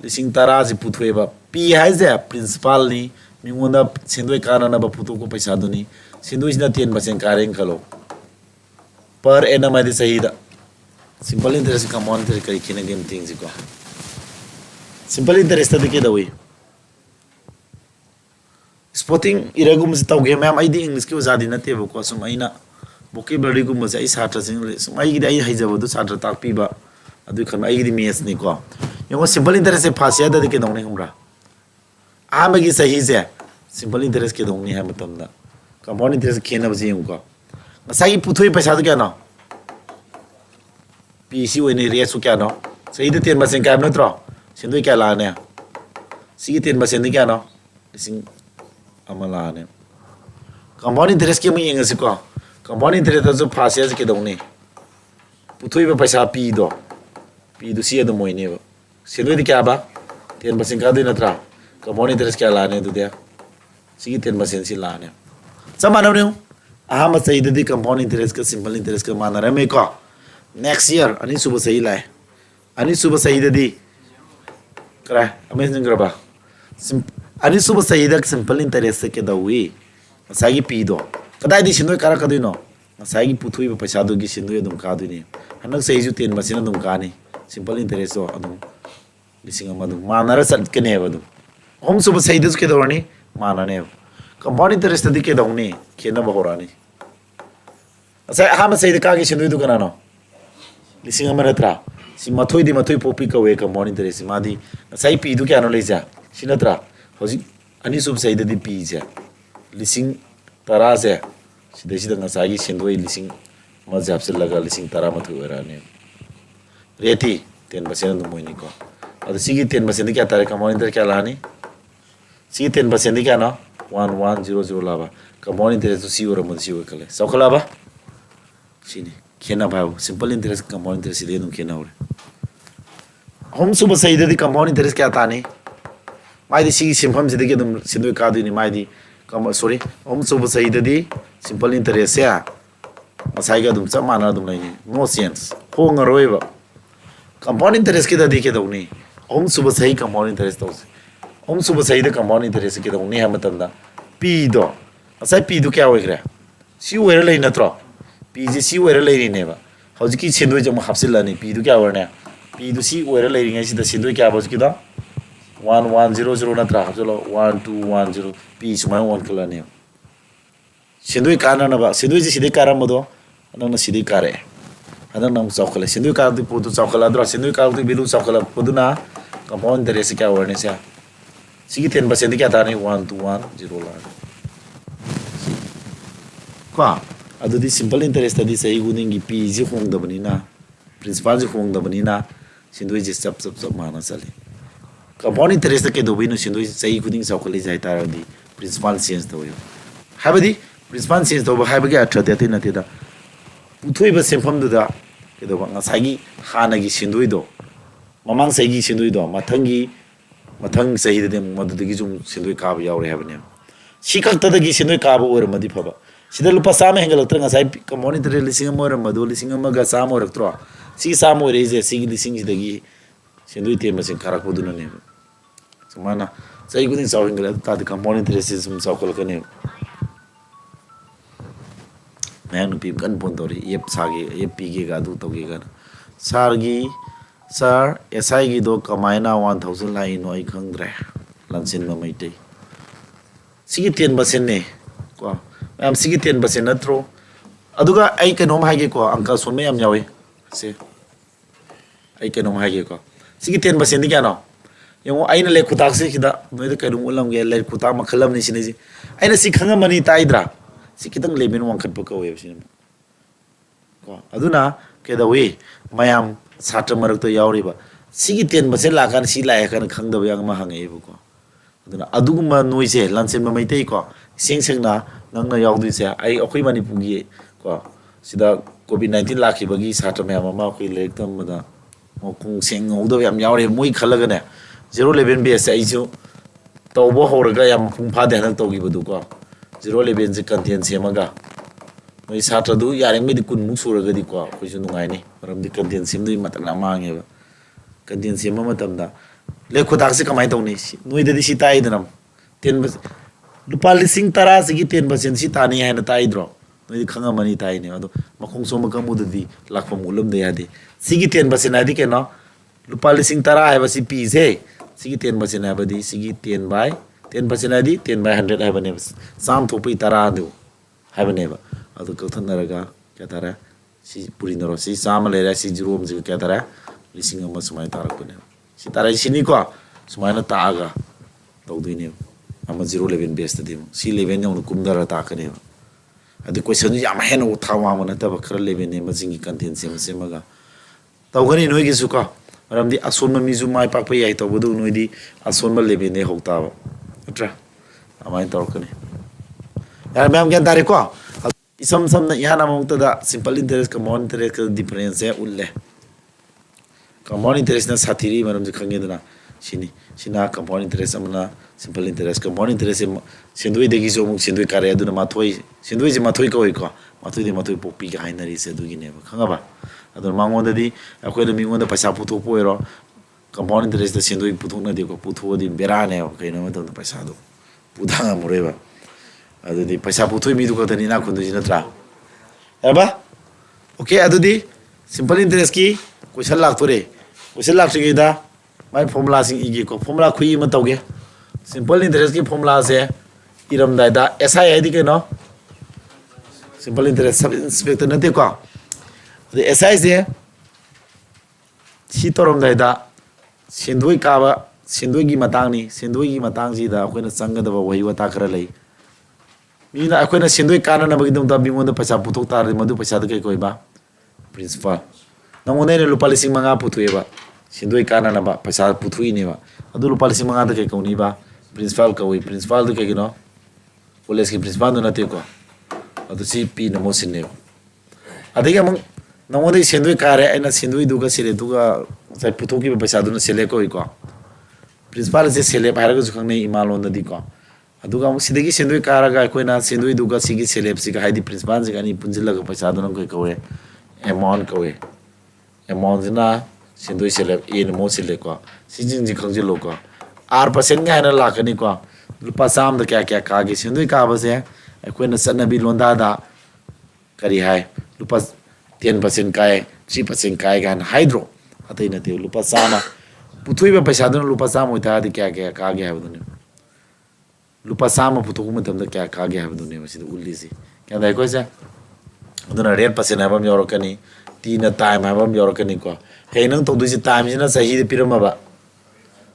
10,000ꯁꯤ ꯄꯨꯊꯣꯛꯑꯦꯕ ꯄꯤ ꯍꯥꯏꯁꯦ ꯄ꯭ꯔꯤꯟꯁꯤꯄꯥꯜꯅꯤ ꯃꯤꯉꯣꯟꯗ ꯁꯦꯟꯗꯣꯏ ꯀꯥꯅꯅꯕ ꯄꯨꯊꯣꯛꯄ ꯄꯩꯁꯥꯗꯨꯅꯤ ꯁꯦꯟꯗꯣꯏꯁꯤꯅ 10% ꯀꯥꯔꯦꯅ ꯈꯜꯂꯣ ꯄꯔ ꯑꯦꯅꯝ ꯍꯥꯏꯗꯤ ꯆꯍꯤꯗ ꯁꯤꯝꯄꯜ ꯏꯟꯇꯔꯦꯁ ꯀꯃꯥꯎꯟ ꯏꯟꯇꯔꯦꯁ ꯀꯔꯤ ꯈꯦꯠꯅꯒꯦ ꯑꯃꯇ ꯌꯦꯡꯁꯤꯀꯣ ꯁꯤꯝꯄꯜ ꯏꯟꯇꯔꯦꯁꯇꯗꯤ ꯀꯩꯗꯧꯏ ꯁ꯭ꯄꯣꯇꯤꯡ ꯏꯔꯒꯨꯝꯕꯁꯤ ꯇꯧꯒꯦ ꯃꯌꯥꯝ ꯑꯩꯗꯤ ꯏꯪꯂꯤꯁꯀꯤ ꯑꯣꯖꯥꯗꯤ ꯅꯠꯇꯦꯕꯀꯣ ꯁꯨꯝ ꯑꯩꯅ ꯕꯣꯀꯦꯕꯔꯤꯒꯨꯝꯕꯁꯦ ꯑꯩ ꯁꯥꯇ꯭ꯔꯁꯤꯡ ꯁꯨꯝ ꯑꯩꯒꯤꯗꯤ ꯑꯩ ꯍꯩꯖꯕꯗꯨ ꯁꯥꯇ꯭ꯔ ꯇꯥꯛꯄꯤꯕ ꯑꯗꯨꯒꯤ ꯈꯟꯕ ꯑꯩꯒꯤꯗꯤ ꯃꯦꯠꯁꯅꯤꯀꯣ ꯌꯦꯡꯉꯣ ꯁꯤꯝꯄꯜ ꯏꯟꯇꯔꯦꯁꯁꯦ ꯐꯥꯔꯁ ꯏꯌꯔꯗꯗꯤ ꯀꯩꯗꯧꯅꯤ ꯈꯪꯕ꯭ꯔꯥ ꯑꯍꯥꯟꯕꯒꯤ ꯆꯍꯤꯁꯦ ꯁꯤꯝꯄꯜ ꯏꯟꯇꯔꯦꯁ ꯀꯩꯗꯧꯅꯤ ꯍꯥꯏꯕ ꯃꯇꯝꯗ ꯀꯝꯄꯥꯎꯟ ꯏꯟꯇꯔꯦꯁ ꯈꯦꯠꯅꯕꯁꯦ ꯌꯦꯡꯉꯨꯀꯣ ꯉꯁꯥꯏꯒꯤ ꯄꯨꯊꯣꯛꯏ ꯄꯩꯁꯥꯗꯨ ꯀꯌꯥꯅꯣ ꯄꯤ ꯁꯤ ꯑꯣꯏꯅ ꯔꯦꯠꯁꯨ ꯀꯌꯥꯅꯣ ꯆꯍꯤꯗ 10% ꯀꯥꯏꯕ ꯅꯠꯇ꯭ꯔꯣ ꯁꯦꯟꯗꯣꯏ ꯀꯌꯥ ꯂꯥꯛꯑꯅꯤ ꯁꯤꯒꯤ 10%ꯗꯤ ꯀꯌꯥꯅꯣ 1,000 ꯂꯥꯛꯑꯅꯤ ꯀꯝꯄꯥꯎꯟ ꯏꯟꯇꯔꯦꯁꯀꯤ ꯑꯃꯨꯛ ꯌꯦꯡꯉꯁꯤꯀꯣ ꯀꯝꯄꯥꯎꯟ ꯏꯟꯇꯔꯦꯁꯇꯁꯨ ꯐꯥꯔꯁ ꯏꯌꯔꯁꯤ ꯀꯩꯗꯧꯅꯤ ꯄꯨꯊꯣꯛꯏꯕ ꯄꯩꯁꯥ ꯄꯤꯗꯨ ꯁꯤ ꯑꯗꯨꯝ ꯑꯣꯏꯅꯦꯕ ꯁꯦꯟꯗꯣꯏꯗꯤ ꯀꯌꯥꯕ 10% ꯀꯥꯗꯣꯏ ꯅꯠꯇ꯭ꯔꯥ ꯀꯝꯄꯥꯎꯟ ꯏꯟꯇꯔꯦꯁ ꯀꯌꯥ ꯂꯥꯛꯑꯅꯤ ꯑꯗꯨꯗꯤ ꯁꯤꯒꯤ 10% ꯁꯤ ꯂꯥꯛꯑꯅꯤ ꯆꯞ ꯃꯥꯟꯅꯕꯅꯦ ꯑꯍꯥꯟꯕ ꯆꯍꯤꯗꯗꯤ ꯀꯝꯄꯥꯎꯟ ꯏꯟꯇꯔꯦꯁꯀ ꯁꯤꯝꯄꯜ ꯏꯟꯇꯔꯦꯁꯀ ꯃꯥꯟꯅꯔꯝꯃꯦꯀꯣ नेक्स्ट ईयर अनीसुब सही लाए अनीसुब सही ददी करा अमेजिंग ग्रबा अनीसुब सही द सिंपल इंटरेस्ट के दवी मसागी पीदो कदाई दी सिंदोय कारा कदुनो मसागी पुथुई पैसा दुगी सिंदोय दुम कादुनी हनक सही जु 10 मसिना दुम कानी सिंपल इंटरेस्ट दो अदुम लिसिंग अमा दुम मानरा सटकने बदु होम सुब सही दस के दौरानी मानने कंपाउंड इंटरेस्ट ददी के दौनी खेना बहोरानी असा हाम सही द कागी सिंदोय दु कनानो लिसिंग अमा नत्रा सी मथोई पोपी कवे कंपाउंड इंटरेस्ट मादी सही पीदु क्या नो लेजा सी नत्रा हौजी अनीसुब सही ददी पीजे लिसिंग तरा से सिदैसिदा ngसागी सेंदोई लिसिंग मजाब से लगा लिसिंग तरा मथोई ओराने रेती 10% मोइनी को अद सिगी 10% क्या तारे कंपाउंड इंटरेस्ट क्या लानी सिगी 10% क्या ना 1100 लाबा कंपाउंड इंटरेस्ट सी ओर मदसी ओ कले सौखलाबा सिनी खेना भाव सिंपल इंटरेस्ट कंपाउंड इंटरेस्ट दे नु खेना और होम सुब सही ददी कंपाउंड इंटरेस्ट क्या ताने माइदी सिगी सिंफम से दगे दम सिंदोय कादुनी माइदी कम सॉरी होम सुब सही ददी सिंपल इंटरेस्ट या मसाइगा दुम सब माना दुम लाइनी नो सेंस होंग रोइबा कंपाउंड इंटरेस्ट के ददी के दौनी होम सुब सही कंपाउंड इंटरेस्ट दो होम सुब सही द कंपाउंड इंटरेस्ट के दौनी है मतंदा पी दो असै पी दो क्या होइग्रे सी ओइर लइ नत्रो पी जी सी ओइर लइरिनेबा हौजिकी सेंदोय जम हापसिलानी पी दो क्या ओइरने पी दो सी ओइर लइरिङै सिदा सेंदोय क्या बजकी द 1100 नत्रा हापजलो 1210 पी सुमाय वन कलाने सेंदोय कानानबा सेंदोय जी सिदे कारमबदो नंगना सिदे कारे अदन नम चौखले सेंदोय कारदि पोतु चौखलाद्रो सेंदोय कारदि बिदु चौखला पदुना कंपाउंड इंटरेस्ट क्या ओइरने से सिगी 10% क्या ताने 1210 ला को अदुदी सिंपल इंटरेस्ट दी सही गुनिंग पी जी होंगदबनिना प्रिंसिपल जी होंगदबनिना सेंदोय जी सब माना चले कंपाउंड इंटरेस्ट के दोबिनो सेंदोय सही गुनिंग चौखले जाय तारदी प्रिंसिपल चेंज तोयो हाबदी प्रिंसिपल चेंज तोबा हाबगे अर्थते अते नतेदा पुथोइबा सेंफमदुदा केदोबा ngसागी हानागी सेंदोयदो ममांग सहीगी सेंदोयदो मथंग सही दे मदुदगी जुम सेंदोय काब यावरे हाबने सिखक्तदगी सेंदोय काब ओरमदि फबा सिदा लुपा साम हेंगलक्तर ngसाई कंपाउंड इंटरेस्ट लिसिंग मोरमदो लिसिंग अमगा साम ओरक्त्रो सी साम ओरेजे सी लिसिंग सिदगी सेंदोय तेमसिंग कारकपुदुनने समाना सही गुदिंग सावहिंगल ताद कंपाउंड इंटरेस्ट जुम सावकलकने मैं नुपी गन फोन तौरी एप सागे app पीगे गादू तौगे gun Sargi sir SI की दो कमायना 1000 लाइनो आई खंगद्रे लंसिन ममैते सिगी 10% ने को मैम सिगी 10% नत्रो अदुगा आई कनोम हागे को अंका सोन में याम यावे से ai ke nom hage ko sigi 10% di kano yung aina le kutak se kida noi da kadum ulam ge le kutak makhalam ni sine ji aina si khanga mani taidra si kitang leben wang khat ko we sin ko aduna ke da we mayam satra marak to yauri ba sigi 10% la kan si la kan khang da yang ma hangai bu ko aduna aduguma noi se lansen ma mai tei ko sing sing na nang na yaw du se ai akhoi mani pugi ko sida COVID-19 la ki bagi satra mayam ma khoi le tam da mo kung sing ngau do yam yauri moi khalaga ne 011 base ai chu tawbo horaga yam pung pha de nak tawgi badu ko 011 je content semaga noi satra du yare me di kun mu suraga di ko ko ju nungai ni ram di content sem du matak na mangi ba content sem ma tam da le khodak se kamai tawni noi de si tai danam 10 lupa lising tara sigi 10% si tani hai na tai dro noi khanga mani tai ne ado makhong so ma kamu di lakpam ulam de ya de sigi 10% adi ke no lupa lising tara hai ba si pi se sigi 10% hai ba di sigi 10 by 10% adi 10 by 100 hai ba ne sam thopi tara du hai ba ne ba ado ko than raga kya tara si puri noro si sam le ra si zero om ji kya tara lising ama sumai tarak ko ne si tara sini ko sumai na ta aga to du ne ama 011 base ta di si 11 yong kum dara ta ka ne adu question ya ma hen o thawa ma na ta ba khar 11 ne ma jingi content se ma ga tau gani noi gi su ka ram di ason ma mi zu mai pak pa yai to bu du noi di ason ma 11 ne ho ta ba atra amai tor ka ne ya ma'am kya tare ko isam sam na ya na mo ta da simple interest common interest ka difference hai ulle common interest na sathiri maram ji khange dana sina common interest amna simple interest common interest sendoi de gi zo mu sendoi kare aduna mathoi sendoi ji mathoi ko mathoi de mathoi pokpi ga hainari se du gi ne ba khanga ba adun mangon da di akoi da mingon da paisa puto poiro common interest da sendoi puthok na de ko putho di bera ne kai na ma da paisa do pudanga more ba adu di paisa puthoi mi du ko da ni na khundu ji na tra ba okay adu di simple interest ki question lak to re question lak chi da mai formula sing igi ko formula khui ma tawge simple interest ki formula se iram dai da SI di ke no simple interest sub inspector na te ko the SI se si torom dai da sindoi ka ba sindoi gi matang ni sindoi gi matang ji da akoina sanga da ba wahi wata khara lai mi na akoina sindoi kana na bagi dum da bingon da paisa puthok tar madu paisa da kai koi ba principal nangone ne lupa lising manga puthu ba sindoi kana na ba paisa puthui ne ba adu lupa lising manga da kai kauni ba principal ka oi principal da kai no college ki principal do na te ko adu si pi na mo sin ne adega mang nangone sindoi kare aina sindoi du ga sile du ga sai putho ki paisa du na sele ko ko principal se sele ba ga khang nei imalon da di ko adu ga mo sidegi sindoi kara ga ko na sindoi du ga sigi sele si ga haidi principal se ga ni punjila ga paisa du na ko we amount ko we amount na sindoi sele in mo sele ko si jing ji khang ji lo ko R% ga na la ka ni ko lupa sam da kya kya ka gi sindoi ka ba se ko na san na bi londa da kari hai lupa 10% kai 3% kai ga na hydro atai na te lupa sama puthui ba paisa du lupa sam oi ta di kya kya ka gi ha bu ne lupa sama puthu ma tam da kya ka gi ha bu ne si ulli si kya dai ko sa aduna 100% ha ba mi oro ka ni tina time ha ba mi oro ka ni ko he nang to du si time si na sahi de piram ba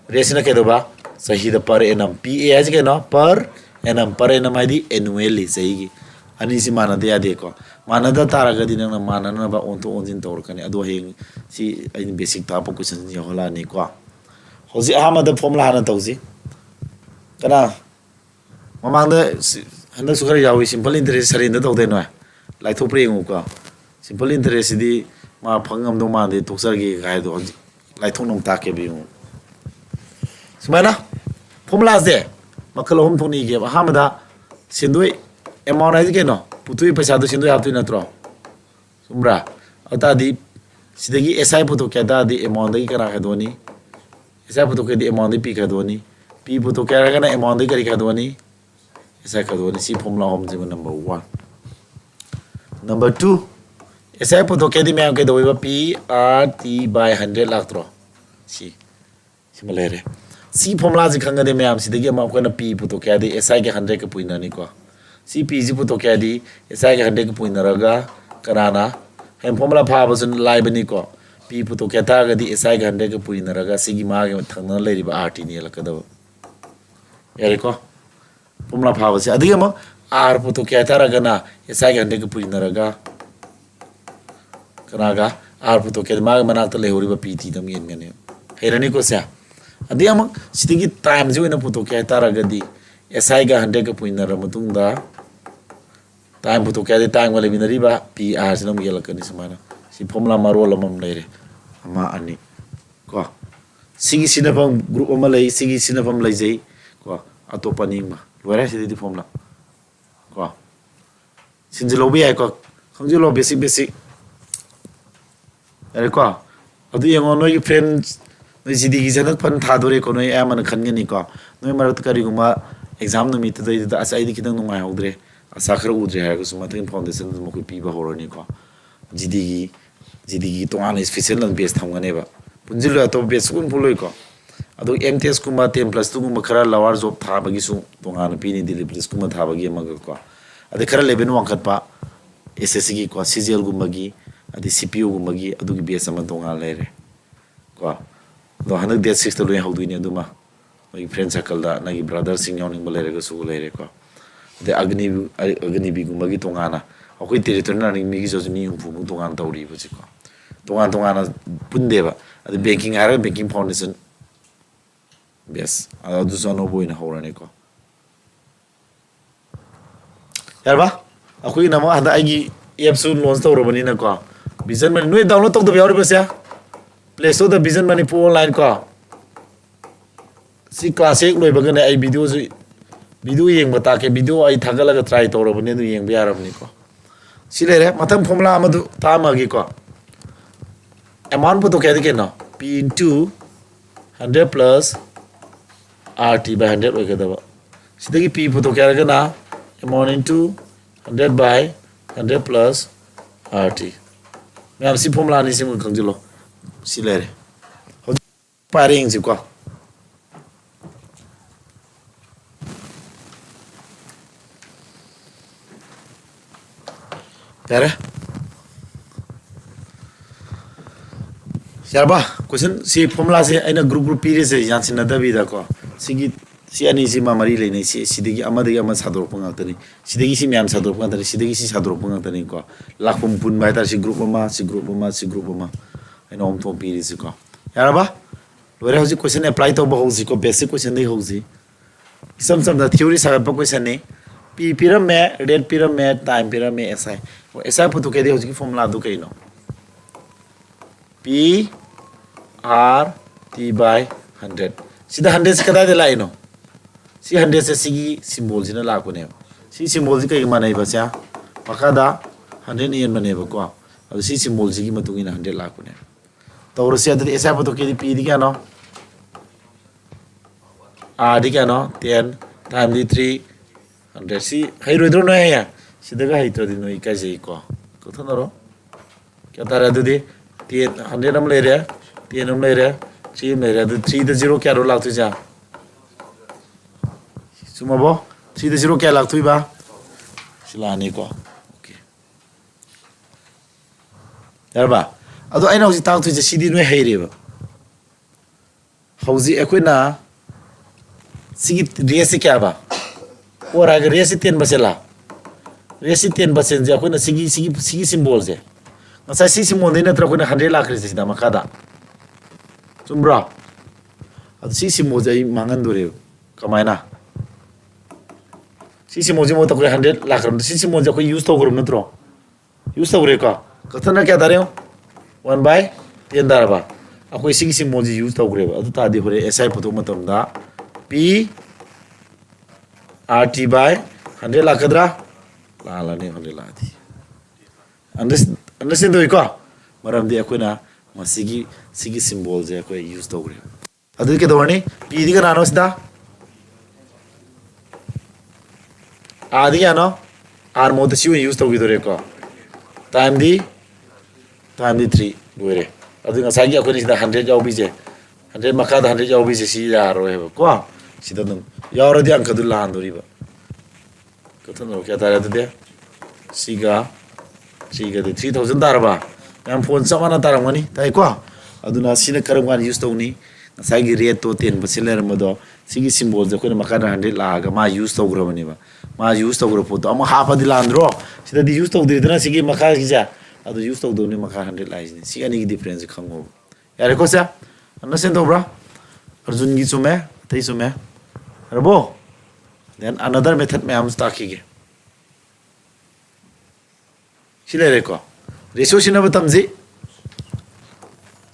resina ke do ba sahi da per annum pa as ke no per annum ai di annually sahi gi ani si mana de ya de ko mana da tara ga di nang mana na ba on to on jin tor ka ni adu he si ai basic ta po question ni hola ni ko hozi ahmad formula hana to si kana mamang da handa sukar yawi simple interest sari da to de no lai tho pre ngu ko simple interest di ma phangam do ma de toksar gi ga do lai thong nom ta ke bi ngu sumana formula se makalo hom thoni ge hamada sindoi amount ai ke no putui paisa do sindoi haptu na tro sumra ata di sidagi SI putu ke da di amount di kara ka do ni SI putu ke di amount di pi ka do ni pi putu ke ra na amount di kari ka do ni SI ka do ni si formula hom je number 1 number 2 SI putu ke di me ke do ba P R T by 100 lakh tro si malere si formula ji khanga de me am si de ma ko na P putu ke di SI ke 100 ke puina ni ko si P ji putu ke di SI ke 100 ke puina raga karana hem formula pha ba sun lai bani ko P पुथोके तारगदी SI ga 100 ga puinaraga sigi ma ga thangna leiriba RT ni lakadaba yareko formula phaba se adigi ma R puthokya taraga na SI ga 100 ga puinaraga kanaga R puthokya ma ga manakta lehoriba PT dam yen ngane herani ko se adigi ma sidigi time jo ina puthokya taragadi SI ga 100 ga puinara matungda time puthokya de time wale binariba PR sinam yelakani samana si formula marol amam leire ama ani ko sigi sinapam group ama lei sigi sinapam leijei ko atopa ningma loira si di formula ko sinjilo bi ai ko khongjilo basic are ko adu yango no you friends no jidi gi janak pan tha dore ko no amana khangani ko no marat kari guma exam no mit dai da asai di kidang nungai hodre asa khara udre ha ko suma tin foundation mo ko pi ba horoni ko jidi tongan special na base thamgane ba punjilo to base kun puloi ko adu MTS kuma 10 plus 2 kuma khara lower job tha bagi su tongan pi ni dili plus kuma tha bagi ma ko ade khara leben wangkat pa SSC gi ko CGL guma gi ade CPU guma gi adu gi base ama tongan lere ko do hanak date 6 to loi haudu ni aduma my friend circle da nagi brother sing yawning balere ga su lere ko ade agni bi guma gi tongana akoi territory na mi gi joju mi fu mu tongan tawri bu ko tongan pundeba ade banking ara banking foundation yes adu so no boina horani ko yarba akoi na ma hada agi app su launch tawrobani na ko vision money noi download tok do yawri basya play store da vision money pu online ko si classic loi bagane ai video yeng bata ke video ai thagala ga try tawrobani du yeng biarabni ko si lere matam formula amadu tamagi ko amount puto kya dike no P into 100 plus RT by 100 hoy kadaba sidagi P puto kya raga na amount into 100 by 100 plus RT ma'am si formula ni sim khangjilo si lere paring si ko pare yarba question si formula se aina group pire se yansin na dabi da ko sigi si ani si mamari le nei si sidigi amadagi ama sador panga tani sidigi si myam sador panga tani sidigi si sador panga tani ko lakhum pun bai tar si group ma aina om to pire si ko yarba lore hoji question apply to ba hoji ko basic question dei hoji some da theory sa ba question ne p pyramid red pyramid time pyramid SI puto ke de hoji formula do kai no P R T by 100 sida 100 se kada de lai no si 100 se sigi symbol jina la ko ne si symbol ji kai manai ba sia makada 100 yen mane ba ko adu si symbol ji gi matung ina 100 la ko ne tawro se adu SI puto ke di P di ka no R di ka no 10 time di 300 si hai ro dro no ya sida ga hai to di no ikai je ko thonaro kya tara adu di 100 nam le re 10 nam le re 3 le re 3 the 0 kya ro lak tu ja suma bo 3 the 0 kya lak tu ba silani ko okay yarba ado aina hoji tang tu je sidi no hai re ba hoji ekoi na sigi resi kya ba और अगर resi 10 basela resi 10 basen je ekoi na sigi symbol je masa si symbol ne tra ko na 100 lakh re sida makada chumbra ad si symbol je mangan dore kamaina si symbol je mo ta ko 100 lakh ram si symbol je ko use to grum natro use to re ka kathana kya dare 1 by 10 darba akoi si symbol je use to gre adu ta di hore SI photo matam da P RT by 100 lakh kadra la ne 100 lakh di understand do ko maram di akoi na masigi symbol je akoi use to gre adu ke dawani P di ka nano sida R di ano R mo to si use to gidore ko time di 3 doire adu nga sagi akoi sida 100 jaw bi je 100 makada 100 jaw bi je si ya ro he ko sida dum yawra di anka dul lan dori ba kathano kya tara de siga de 3000 darba ma'am phone चप माना तारमगनी ताइको अदुना सिना करम गान use तौनी ngasai rate to 10% lermado sigi symbol je koina makana 100 laga ma use tograbani ba ma use togro photo ama hapa dilandro sida di use togdridana sigi maka gija adu use togdoni maka 100 lais ni sigi ani difference khango yare ko sa anna sen dobra arjun gi chume tei chume rabo then another method me am start ki ge silere ko ratio sina batamji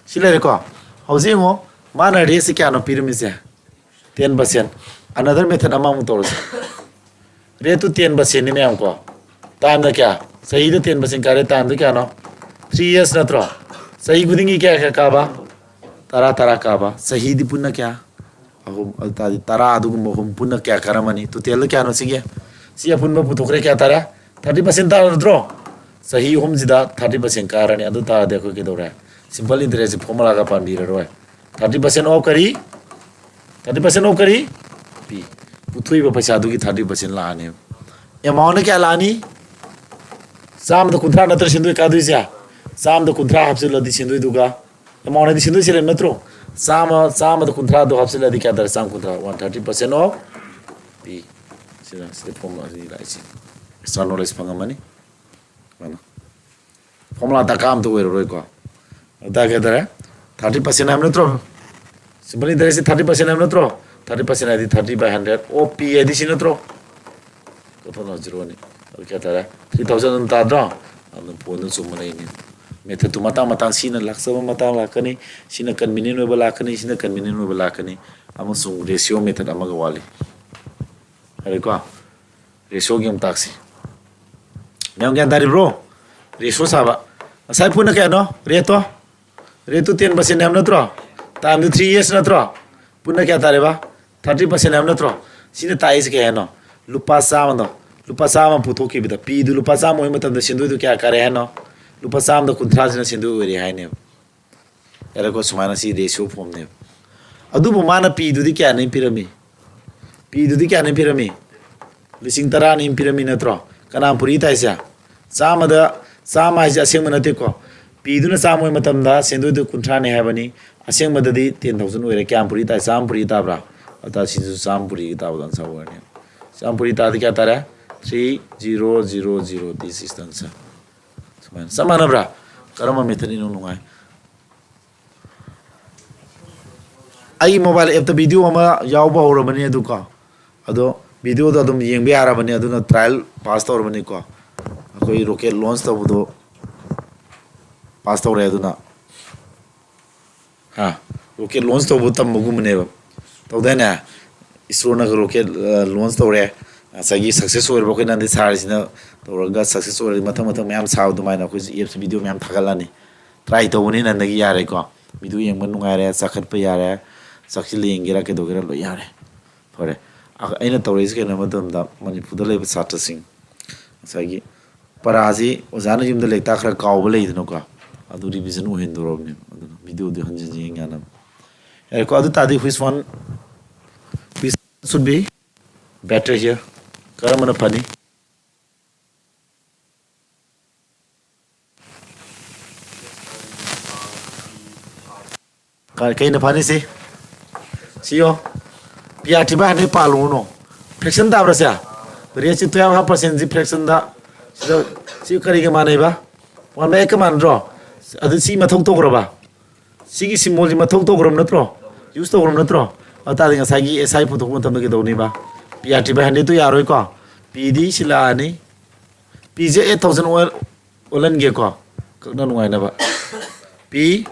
silere ko hauji mo mana resi kya no pyramid 10%. Another method among tours. Rate to 10% in Amco. Time the kya. Say the 10% carry time the cano. 3 years natro. Say gooding kaba. Tara kaba. Sahi di punna kya. Tara adum punna kya karamani. To tell the cano sige. See a punna putokre kya tara. 30% draw. Sahi home zida 30% karani aduta de kukidora. Simple interest formula ka pandira roy. 30% off kari 30% off kari p puthui ba paisa du ki 30% la ane amount kya lani sam da kuntra natra sindu ka du sia sam da kuntra hapse la di sindu du ga amount di sindu sile natro sam da kuntra do hapse la di kya dar sam kuntra 130% off p sila sile formula di lai si extra knowledge pangamani mana formula ta kam to wero roi ko da ke dara 30% am natro simply there is 30% am natro 30% adi 30 by 100 op adi sin natro ko to no zero ni kya tara 3000 ta dra am pon su mana ni method tu mata sina laksa mata lakani sina convenient we lakani sina convenient we lakani am sung ratio method am ga wali are ko ratio game taxi nyam kya dari bro ratio saba sai puna kya no reto 10% am natro time 3 years natro punna kya tare ba 30% am natro sine tais ke no lupa sama putho ki bida pi du lupa sama moi matam da sindu du kya kare no lupa sama da kuntra jina sindu weri hai ne era ko sumana si ratio form ne adu bu mana pi du di kya nei pirami lising tara nei pirami natro kana puri taisa sama ja sing manate ko pi du na sama moi matam da sindu du kuntra ne hai bani aseng madadi 10,000 were kya puri ta sam puri ta bra ata sinju sam puri ta udan sa wani sam puri ta kya tara 3000 this is the answer samana bra karama method ino nungai ai mobile app ta video ama yaw ba hora bani adu ka ado video da dum yeng be ara bani adu na trial pass ta hora bani ko koi rocket launch ta budo pass ta hora adu na rocket launch to butam mugumne ba to dena isro na rocket launch to re sagi success or ba kena de sar sina to raga success or matham myam saw du maina ko apps video myam thagalani try to woni na nagi yare ko video yeng man ngai re sakhat pa yare sakhi lengira ke dogera lo yare thore aina to res ke na madam da mani pudale ba sat sing sagi paraji ozana jim de lekta khara kaw ba leidno ko adu revision o hendorobne adu video de hanji ngana ko adu tadi which one should be better here karamana pani kai na pani si siyo pia tiba ne palu no fraction da brasa bari si 12% ji fraction da si kari ke manai ba one make man draw adu si mathau to graba sigi symbol ji mathau to grom natro use to grom natro ata dinga sagi SI photo ko tam ke doni ba PRT ba hande to yaroi ko PD sila ani PJ 8000 olan ge ko na nuai na ba P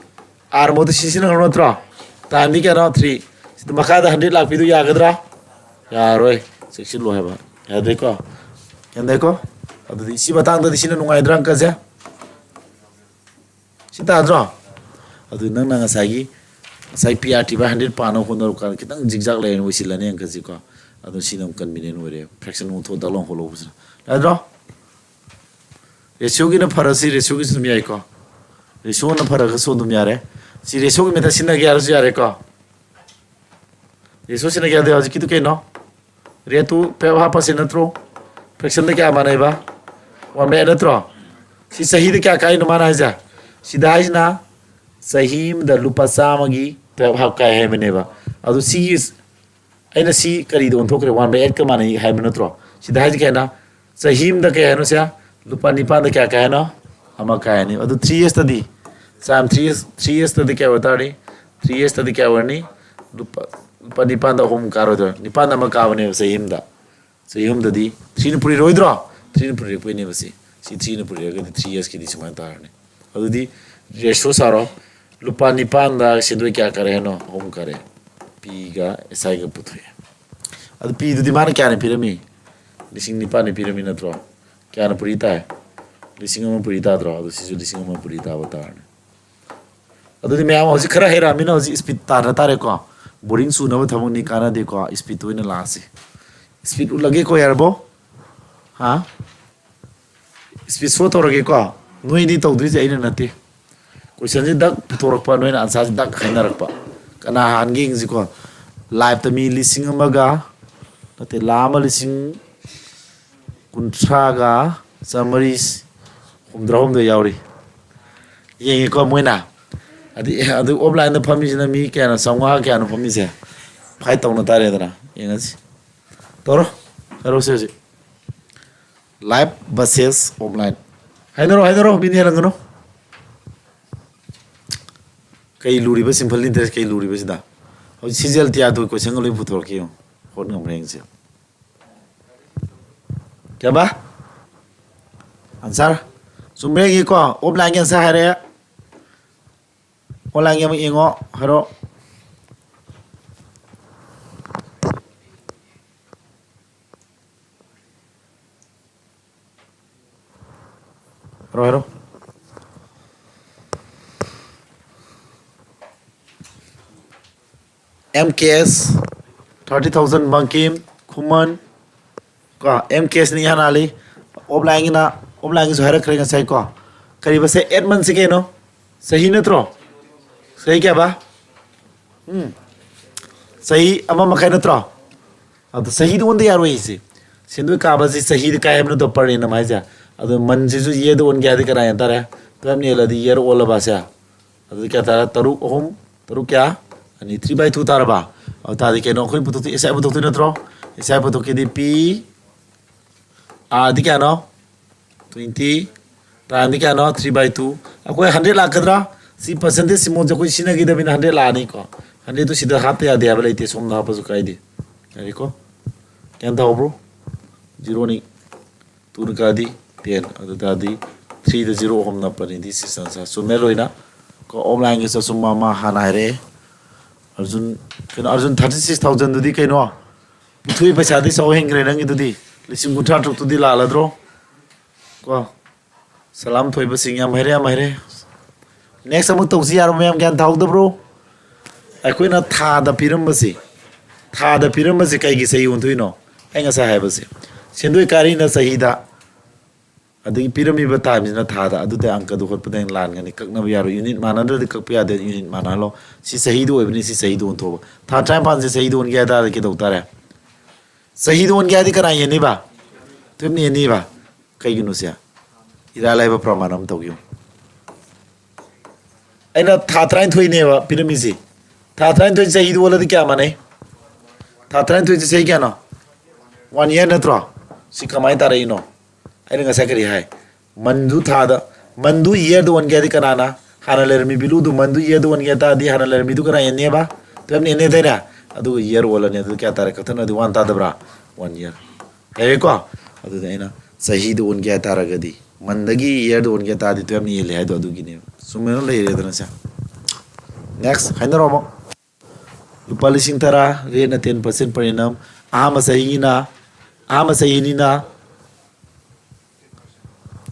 R mod sisi na natro time di ke na 3 sit makha da 100 lakh pidu ya gadra yaroi section lo hai ba ya dekho adu si batang da sina nuai drang ka ja sita dro adu nang ngasagi sai PRT ba 100 pano honor kan kitang zigzag line wisilane ang kasi ko adu sinam convenient wore fraction mo to dalong holo busra la dro ratio gi na farasi ratio gi sum yai ko ratio na faraka so dum yare si ratio gi meta sinna gyar su yare ko ratio sinna gyar de aji kitu ke no retu pe ha pa sinatro fraction de kya manai ba wa me natro si sahi de kya kai no mana ja ꯁꯤꯗ ꯍꯥꯏꯁꯤꯅ ꯆꯍꯤ ꯑꯃꯗ ꯂꯨꯄꯥ ꯆꯥꯝꯃꯒꯤ 12 ꯍꯥꯞꯀꯥꯏ ꯍꯥꯏꯕꯅꯦꯕ ꯑꯗꯨ ꯁꯤꯒꯤ ꯑꯩꯅ ꯁꯤ ꯀꯔꯤꯗ ꯑꯣꯟꯊꯣꯛꯈ꯭ꯔꯦ 1/8ꯀ ꯃꯥꯟꯅꯩ ꯍꯥꯏꯕ ꯅꯠꯇ꯭रो ꯁꯤꯗ ꯍꯥꯏꯁꯤ ꯀꯩ ꯍꯥꯏꯅ ꯆꯍꯤ ꯑꯃꯗ ꯀꯩ ꯍꯥꯏꯅꯣ ꯁꯦ ꯂꯨꯄꯥ ꯅꯤꯄꯥꯟꯗ ꯀꯌꯥ ꯀꯥꯏ ꯍꯥꯏꯅꯣ ꯑꯃ ꯀꯥꯏ ꯍꯥꯏꯅꯤ ꯑꯗꯨ 3Sꯇꯗꯤ ꯆꯥꯝ 3Sꯇꯗꯤ ꯀꯌꯥ ꯑꯣꯏꯇꯥꯔꯗꯤ 3Sꯇꯗꯤ ꯀꯌꯥ ꯑꯣꯏꯔꯅꯤ ꯂꯨꯄꯥ ꯅꯤꯄꯥꯟꯗ ꯑꯍꯨꯝ ꯀꯥꯔꯣꯏꯗ꯭ꯔꯣ ꯅꯤꯄꯥꯟꯗ ꯑꯃ ꯀꯥꯕꯅꯦꯕ ꯆꯍꯤ ꯑꯃꯗ ꯆꯍꯤ ꯑꯃꯗꯗꯤ 3ꯅ ꯄꯨꯔꯤꯔꯣꯏꯗ꯭ꯔꯣ 3ꯅ ꯄꯨꯔꯛꯄꯩꯅꯦꯕ ꯁꯤ 3ꯅ ꯄꯨꯔꯛꯑꯒꯗꯤ 3Sꯀꯤꯗꯤ ꯁꯨꯃꯥꯏꯅ ꯇꯥꯔꯅꯤ ꯑꯗꯨꯗꯤ ꯔꯦꯁꯤꯌꯣ ꯁꯥꯔꯣ ꯂꯨꯄꯥ ꯅꯤꯄꯥꯟꯗ ꯁꯦꯟꯗꯣꯏ ꯀꯌꯥ ꯀꯥꯔꯦ ꯍꯥꯏꯅꯣ ꯑꯍꯨꯝ ꯀꯥꯔꯦ ꯄꯤꯒ ꯑꯦꯁꯥꯏꯒ ꯄꯨꯊꯣꯛꯑꯦ ꯑꯗꯨ ꯄꯤꯗꯨꯗꯤ ꯃꯥꯅ ꯀꯌꯥꯅ ꯄꯤꯔꯝꯃꯤ 9,000 ꯄꯤꯔꯝꯃꯤ ꯅꯠꯇ꯭ꯔꯣ ꯀꯌꯥꯅ ꯄꯨꯔꯤ ꯇꯥꯏ 1,000 ꯄꯨꯔꯤ ꯇꯥꯗ꯭ꯔꯣ ꯑꯗꯨ ꯁꯤꯁꯨ 1,000 ꯄꯨꯔꯤ ꯇꯥꯕ ꯇꯥꯔꯅꯤ ꯑꯗꯨꯗꯤ ꯃꯌꯥꯝ ꯍꯧꯖꯤꯛ ꯈꯔ ꯍꯩꯔꯛꯑꯃꯤꯅ ꯍꯧꯖꯤꯛ ꯁ꯭ꯄꯤꯠ ꯇꯥꯟꯅ ꯇꯥꯔꯦꯀꯣ ꯕꯣꯔꯤꯡ ꯆꯨꯅꯕ ꯊꯕꯛꯅꯤ ꯀꯥꯟꯅꯗꯦꯀꯣ ꯁ꯭ꯄꯤꯠ ꯑꯣꯏꯅ ꯂꯥꯛꯑꯁꯤ ꯁ꯭ꯄꯤꯠ ꯎꯠꯂꯒꯦꯀꯣ ꯌꯥꯔꯕꯣ ꯍꯥ ꯁ꯭ꯄꯤꯠ ꯁꯣ ꯇꯧꯔꯒꯦꯀꯣ ꯅꯣꯏꯗꯤ ꯇꯧꯗꯣꯏꯁꯦ ꯑꯩꯅ ꯅꯠꯇꯦ ꯀꯣꯏꯁꯟꯁꯤ ꯗꯛ ꯄꯨꯊꯣꯔꯛꯄ ꯅꯣꯏꯅ ꯑꯟꯁꯥꯔꯁꯤ ꯗꯛ ꯍꯥꯏꯅꯔꯛꯄ ꯀꯅꯥ ꯍꯥꯟꯒꯦ ꯌꯦꯡꯁꯤꯀꯣ ꯂꯥꯏꯐꯇ ꯃꯤ 1,000,000ꯒ ꯅꯠꯇꯦ 1,30,130,968 ꯌꯥꯎꯔꯤ ꯌꯦꯡꯉꯦꯀꯣ ꯃꯣꯏꯅ ꯑꯗꯨ ꯑꯣꯐꯂꯥꯏꯟꯗ ꯐꯝꯃꯤꯁꯤꯅ ꯃꯤ ꯀꯌꯥꯅꯣ 900 ꯀꯌꯥꯅꯣ ꯐꯝꯃꯤꯁꯦ ꯐꯥꯏꯠ ꯇꯧꯅ ꯇꯥꯔꯦꯗꯅ ꯌꯦꯡꯉꯁꯤ ꯇꯧꯔꯣ ꯍꯥꯏꯔꯣꯁꯤ ꯍꯧꯖꯤꯛ ꯂꯥꯏꯐ ꯚꯔꯁꯦꯁ ꯑꯣꯐꯂꯥꯏꯟ ꯍꯥꯏꯅꯔꯣ ꯃꯤꯅ ꯍꯦꯜꯂꯝꯒꯅꯨ ꯀꯩ ꯂꯨꯔꯤꯕ ꯁꯤꯝꯄꯜ ꯏꯟꯇꯔꯦꯁ ꯀꯩ ꯂꯨꯔꯤꯕꯁꯤꯗ ꯍꯧꯖꯤꯛ ꯁꯤꯖꯦꯜ ꯇꯤꯌꯥꯗꯣ ꯀꯣꯏꯁꯟꯒ ꯂꯣꯏ ꯄꯨꯊꯣꯔꯛꯀꯦ ꯌꯦꯡꯉꯣ ꯍꯣꯠ ꯉꯝꯕ꯭ꯔꯥ ꯌꯦꯡꯁꯦ ꯀꯌꯥꯕ ꯑꯟꯁꯥꯔ ꯆꯨꯝꯕ꯭ꯔꯥ ꯌꯦꯡꯒꯦꯀꯣ ꯑꯣꯐꯂꯥꯏꯟꯒꯤ ꯑꯟꯁꯥꯔ ꯍꯥꯏꯔꯛꯑꯦ ꯑꯣꯟꯂꯥꯏꯟꯒꯤ ꯑꯃꯨꯛ ꯌꯦꯡꯉꯣ ꯍꯥꯏꯔꯣ ꯍꯥꯏꯔꯣ MKS 30,000 ꯕꯪꯀꯤꯝ ꯈꯨꯃꯟ ꯀꯣ MKSꯅꯤ ꯏꯍꯥꯟ ꯍꯥꯜꯂꯤ ꯑꯣꯐꯂꯥꯏꯟꯒꯤꯁꯨ ꯍꯥꯏꯔꯛꯈ꯭ꯔꯦ ꯉꯁꯥꯏ ꯀꯣ ꯀꯔꯤꯕꯁꯦ 8 ꯃꯟꯁꯤ ꯀꯩꯅꯣ ꯆꯍꯤ ꯅꯠꯇ꯭ꯔꯣ ꯆꯍꯤ ꯀꯌꯥꯕ ꯆꯍꯤ 1.5 ꯅꯠꯇ꯭ꯔꯣ ꯑꯗꯣ ꯆꯍꯤꯗ ꯑꯣꯟꯗ ꯌꯥꯔꯣꯏꯁꯦ ꯁꯦꯟꯗꯣꯏ ꯀꯥꯕꯁꯤ ꯆꯍꯤꯗ ꯀꯥꯏ ꯍꯥꯏꯕ ꯅꯠꯇ꯭ꯔꯣ ꯄꯔ ꯑꯦꯅꯝ ꯍꯥꯏꯁꯦ ꯑꯗꯣ ꯃꯟꯁꯤꯁꯨ ꯌꯦꯔꯗ ꯑꯣꯟꯒꯦ ꯍꯥꯏꯔꯗꯤ ꯀꯅꯥ ꯍꯦꯟ ꯇꯥꯔꯦ 12 ꯌꯦꯜꯂꯗꯤ ꯌꯦꯔ ꯑꯣꯜꯂꯕꯁꯦ ꯑꯗꯨꯗꯤ ꯀꯌꯥ ꯇꯥꯔꯦ 3 ꯀꯌꯥ 3/2 ꯇꯥꯔꯕ ꯑꯗꯨ ꯇꯥꯔꯗꯤ ꯀꯩꯅꯣ ꯑꯩꯈꯣꯏ ꯄꯨꯊꯣꯛꯇꯣꯏ SI ꯄꯨꯊꯣꯛꯇꯣꯏ ꯅꯠꯇ꯭ꯔꯣ SI ꯄꯨꯊꯣꯛꯀꯦꯗꯤ P R ꯗꯤ ꯀꯌꯥꯅꯣ 20 ꯇꯥꯏꯝꯗꯤ ꯀꯌꯥꯅꯣ 3/2 ꯑꯩꯈꯣꯏ 100 ꯂꯥꯛꯀꯗ꯭ꯔꯥ ꯁꯤ ꯄꯔꯁꯦꯟꯇꯦꯖ ꯁꯤꯃꯣꯟꯁꯦ ꯑꯩꯈꯣꯏ ꯁꯤꯖꯤꯟꯅꯈꯤꯗꯕꯅꯤꯅ 100 ꯂꯥꯛꯑꯅꯤꯀꯣ 100ꯗꯨ ꯁꯤꯗ ꯍꯥꯞꯇ ꯌꯥꯗꯦ ꯍꯥꯏꯕ ꯂꯩꯇꯦ ꯁꯣꯝꯗ ꯍꯥꯞꯄꯁꯨ ꯀꯥꯏꯗꯦ ꯌꯥꯔꯦꯀꯣ ꯒ꯭ꯌꯥꯟ ꯇꯥꯍꯧꯕ꯭ꯔꯣ 0ꯅꯤ 2ꯅ ꯀꯥꯗꯤ 10 ꯑꯗꯨ ꯇꯥꯔꯗꯤ 3ꯗ 0 ꯑꯍꯨꯝ ꯅꯞꯄꯅꯤ ꯗꯤ ꯁꯤꯁ ꯑꯟꯁꯔ ꯆꯨꯝꯃꯦ ꯂꯣꯏꯅ ꯀꯣ ꯑꯣꯐꯂꯥꯏꯟꯒꯤꯁꯨ ꯑꯆꯨꯝꯕ ꯑꯃ ꯍꯥꯟꯅ ꯍꯥꯏꯔꯛꯑꯦ ꯑꯔꯖꯨꯟ 36,000ꯗꯨꯗꯤ ꯀꯩꯅꯣ ꯄꯨꯊꯣꯛꯏ ꯄꯩꯁꯥꯗꯤ ꯆꯥꯎ ꯍꯦꯟꯈ꯭ꯔꯦ ꯅꯪꯒꯤꯗꯨꯗꯤ 36,000 ꯂꯥꯜꯂꯗ꯭ꯔꯣ ꯀꯣ ꯁꯂꯥꯝ ꯊꯣꯏꯕꯁꯤꯡ ꯌꯥꯝ ꯍꯩꯔꯦ ꯅꯦꯛꯁ ꯑꯃꯨꯛ ꯇꯧꯁꯤ ꯌꯥꯔꯣ ꯃꯌꯥꯝ ꯒ꯭ꯌꯥꯟ ꯇꯥꯍꯧꯗꯕ꯭ꯔꯣ ꯑꯩꯈꯣꯏꯅ ꯊꯥꯗ ꯄꯤꯔꯝꯕꯁꯤ ꯀꯩꯒꯤ ꯆꯍꯤ ꯑꯣꯟꯊꯣꯛꯏꯅꯣ ꯑꯩ ꯉꯁꯥꯏ ꯍꯥꯏꯕꯁꯦ ꯁꯦꯟꯗꯣꯏ ꯀꯥꯔꯤꯅ ꯆꯍꯤꯗ ꯑꯗꯒꯤ ꯄꯤꯔꯝꯃꯤꯕ ꯇꯥꯏꯝꯁꯤꯅ ꯊꯥꯗ ꯑꯗꯨꯗꯤ ꯑꯪꯀꯗꯣ ꯍꯣꯠꯄꯗ ꯂꯥꯟꯒꯅꯤ ꯀꯛꯅꯕ ꯌꯥꯔꯣꯏ ꯌꯨꯅꯤꯠ ꯃꯥꯟꯅꯗ꯭ꯔꯗꯤ ꯀꯛꯄ ꯌꯥꯗꯦ ꯌꯨꯅꯤꯠ ꯃꯥꯟꯅꯍꯜꯂꯣ ꯁꯤ ꯆꯍꯤꯗ ꯑꯣꯏꯕꯅꯤ ꯁꯤ ꯆꯍꯤꯗ ꯑꯣꯟꯊꯣꯛꯑꯕ ꯊꯥ 53ꯁꯦ ꯆꯍꯤꯗ ꯑꯣꯟꯒꯦ ꯍꯥꯏꯇꯥꯔꯗꯤ ꯀꯩꯗꯧ ꯇꯥꯔꯦ ꯆꯍꯤꯗ ꯑꯣꯟꯒꯦ ꯍꯥꯏꯔꯗꯤ ꯀꯅꯥ ꯌꯦꯟꯅꯤꯕ 12ꯅ ꯌꯦꯟꯅꯤꯕ ꯀꯩꯒꯤꯅꯣ ꯁꯦ ꯏꯔꯥꯏ ꯂꯥꯏꯕ ꯄ꯭ꯔꯃꯥꯟ ꯑꯃ ꯇꯧꯒꯦ ꯑꯩꯅ ꯊꯥ 39ꯅꯦꯕ ꯄꯤꯔꯝꯃꯤꯁꯤ ꯊꯥ 39 ꯆꯍꯤꯗ ꯑꯣꯜꯂꯗꯤ ꯀꯌꯥ ꯃꯥꯟꯅꯩ ꯊꯥ 39ꯁꯦ ꯆꯍꯤ ꯀꯌꯥꯅꯣ 1 ꯏꯌꯔ ꯅꯠꯇ꯭ꯔꯣ ꯁꯤ ꯀꯃꯥꯏꯅ ꯇꯥꯔꯛꯏꯅꯣ ꯑꯩꯅ ꯉꯁꯥꯏ ꯀꯔꯤ ꯍꯥꯏ ꯃꯟꯗꯨ ꯏꯌꯔꯗ ꯑꯣꯟꯒꯦ ꯍꯥꯏꯔꯗꯤ ꯀꯅꯥꯅ ꯍꯥꯟꯅ ꯂꯩꯔꯝꯃꯤ ꯚꯦꯂꯨꯗꯨ ꯃꯟꯗꯨ ꯏꯌꯔꯗ ꯑꯣꯟꯒꯦ ꯍꯥꯏꯇꯥꯔꯗꯤ ꯍꯥꯟꯅ ꯂꯩꯔꯝꯃꯤꯗꯨ ꯀꯅꯥ ꯌꯦꯟꯅꯦꯕ 12ꯅ ꯌꯦꯟꯅꯗꯣꯏꯅꯦ ꯑꯗꯨꯒ ꯏꯌꯔ ꯑꯣꯜꯂꯅꯤ ꯑꯗꯨ ꯀꯌꯥ ꯇꯥꯔꯦ ꯀꯛꯊꯠꯅꯗꯤ 1 ꯇꯥꯗꯕ꯭ꯔꯥ 1 ꯏꯌꯔ ꯌꯥꯔꯦꯀꯣ ꯑꯗꯨꯗꯤ ꯑꯩꯅ ꯆꯍꯤꯗ ꯑꯣꯟꯒꯦ ꯍꯥꯏꯇꯥꯔꯒꯗꯤ ꯃꯟꯗꯒꯤ ꯏꯌꯔꯗ ꯑꯣꯟꯒꯦ ꯍꯥꯏꯇꯥꯔꯗꯤ 12ꯅ ꯌꯦꯜꯂꯦ ꯍꯥꯏꯗꯣ ꯑꯗꯨꯒꯤꯅꯦꯕ ꯆꯨꯝꯃꯦꯅ ꯂꯩꯔꯦꯗꯅ ꯁꯦ ꯅꯦꯛꯁ ꯍꯥꯏꯅꯔꯣ ꯑꯃꯨꯛ ꯂꯨꯄꯥ 10,000 ꯔꯦꯠꯅ 10% ꯄꯔ ꯑꯦꯅꯝ ꯑꯍꯥꯟꯕ ꯆꯍꯤꯅꯤꯅ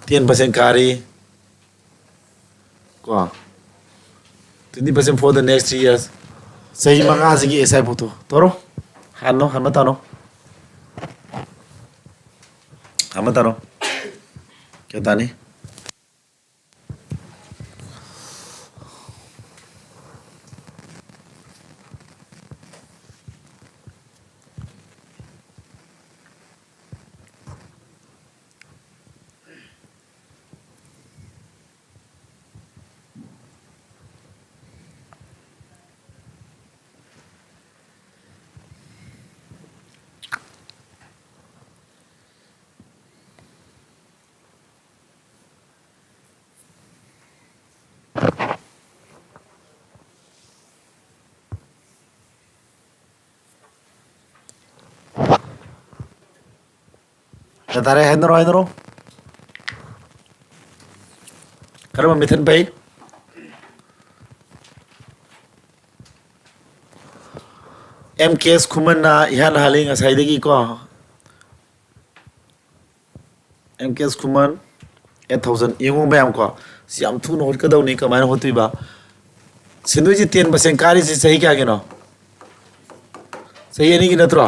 10% ꯀꯥꯔꯤ ꯀꯣ 20% ꯐꯣꯔ ꯗ ꯅꯦꯛꯁ 3 years ꯆꯍꯤ 5ꯁꯤꯒꯤ SI ꯄꯨꯊꯣꯛ ꯇꯧꯔꯣ ꯍꯟꯕ ꯇꯥꯅꯣ ꯀꯌꯥ ꯇꯥꯅꯤ tare haidaro karama method bai MKS kuman na ihan haling asai degi ko MKS kuman 8000 yengu bayam ko siam thu no ka daw ni ka mai hotui ba sindu ji 10% kari si sahi kya gino sahi ni gi natro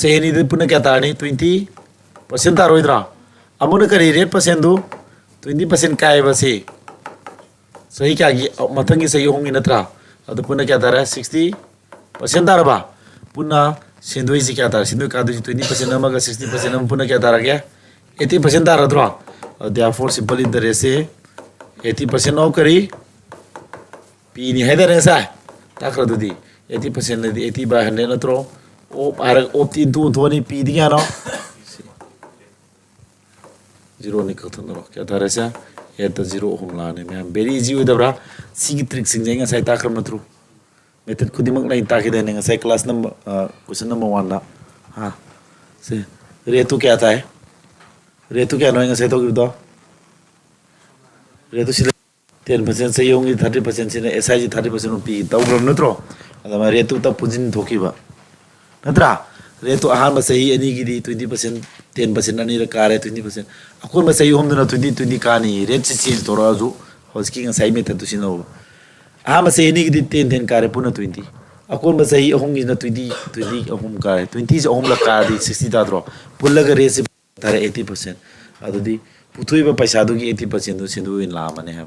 sahi ni de puna kya tani 20% taroidra amuna kari rate percent du 20% kai ba si sahi kya gi mathangi sahi hongi natra adu puna kya tara 60% taraba puna sindu ji kya tara sindu ka du 20% amaga 60% am puna kya tara kya 80% taradra therefore simply the ratio 80% of kari p ni haida ne sa takra du di 80% di 80 by 100 natro op ar op 3 2 20 p di no 0 ni ka thon ro kya tara sa et 0 hum la ne me very easy with the sig trick sing jeng sai takra natro method kudimak lai ta ki de ne sai class number question number 1 da ha se retu kya tha hai retu kya no sai to gi do retu si 10% say only 30% sin SIG 30% P tawgram natro adama retu ta pujin thokiba natra retu ahan ba sahi ani gi di 20% 10% ani ra kare 20% akon ba sahi hom na 20 kani rate si change tora ju hosking sai method tu sino ahan ba sahi ani gi di 10 kare puna 20 akon ba sahi ahom gi na 20 ahom kare 20 se ahom la kare di 60 ta dro pullaga rate se tare 80% adudi puthui ba paisa du gi 80% du sindu in la mane ha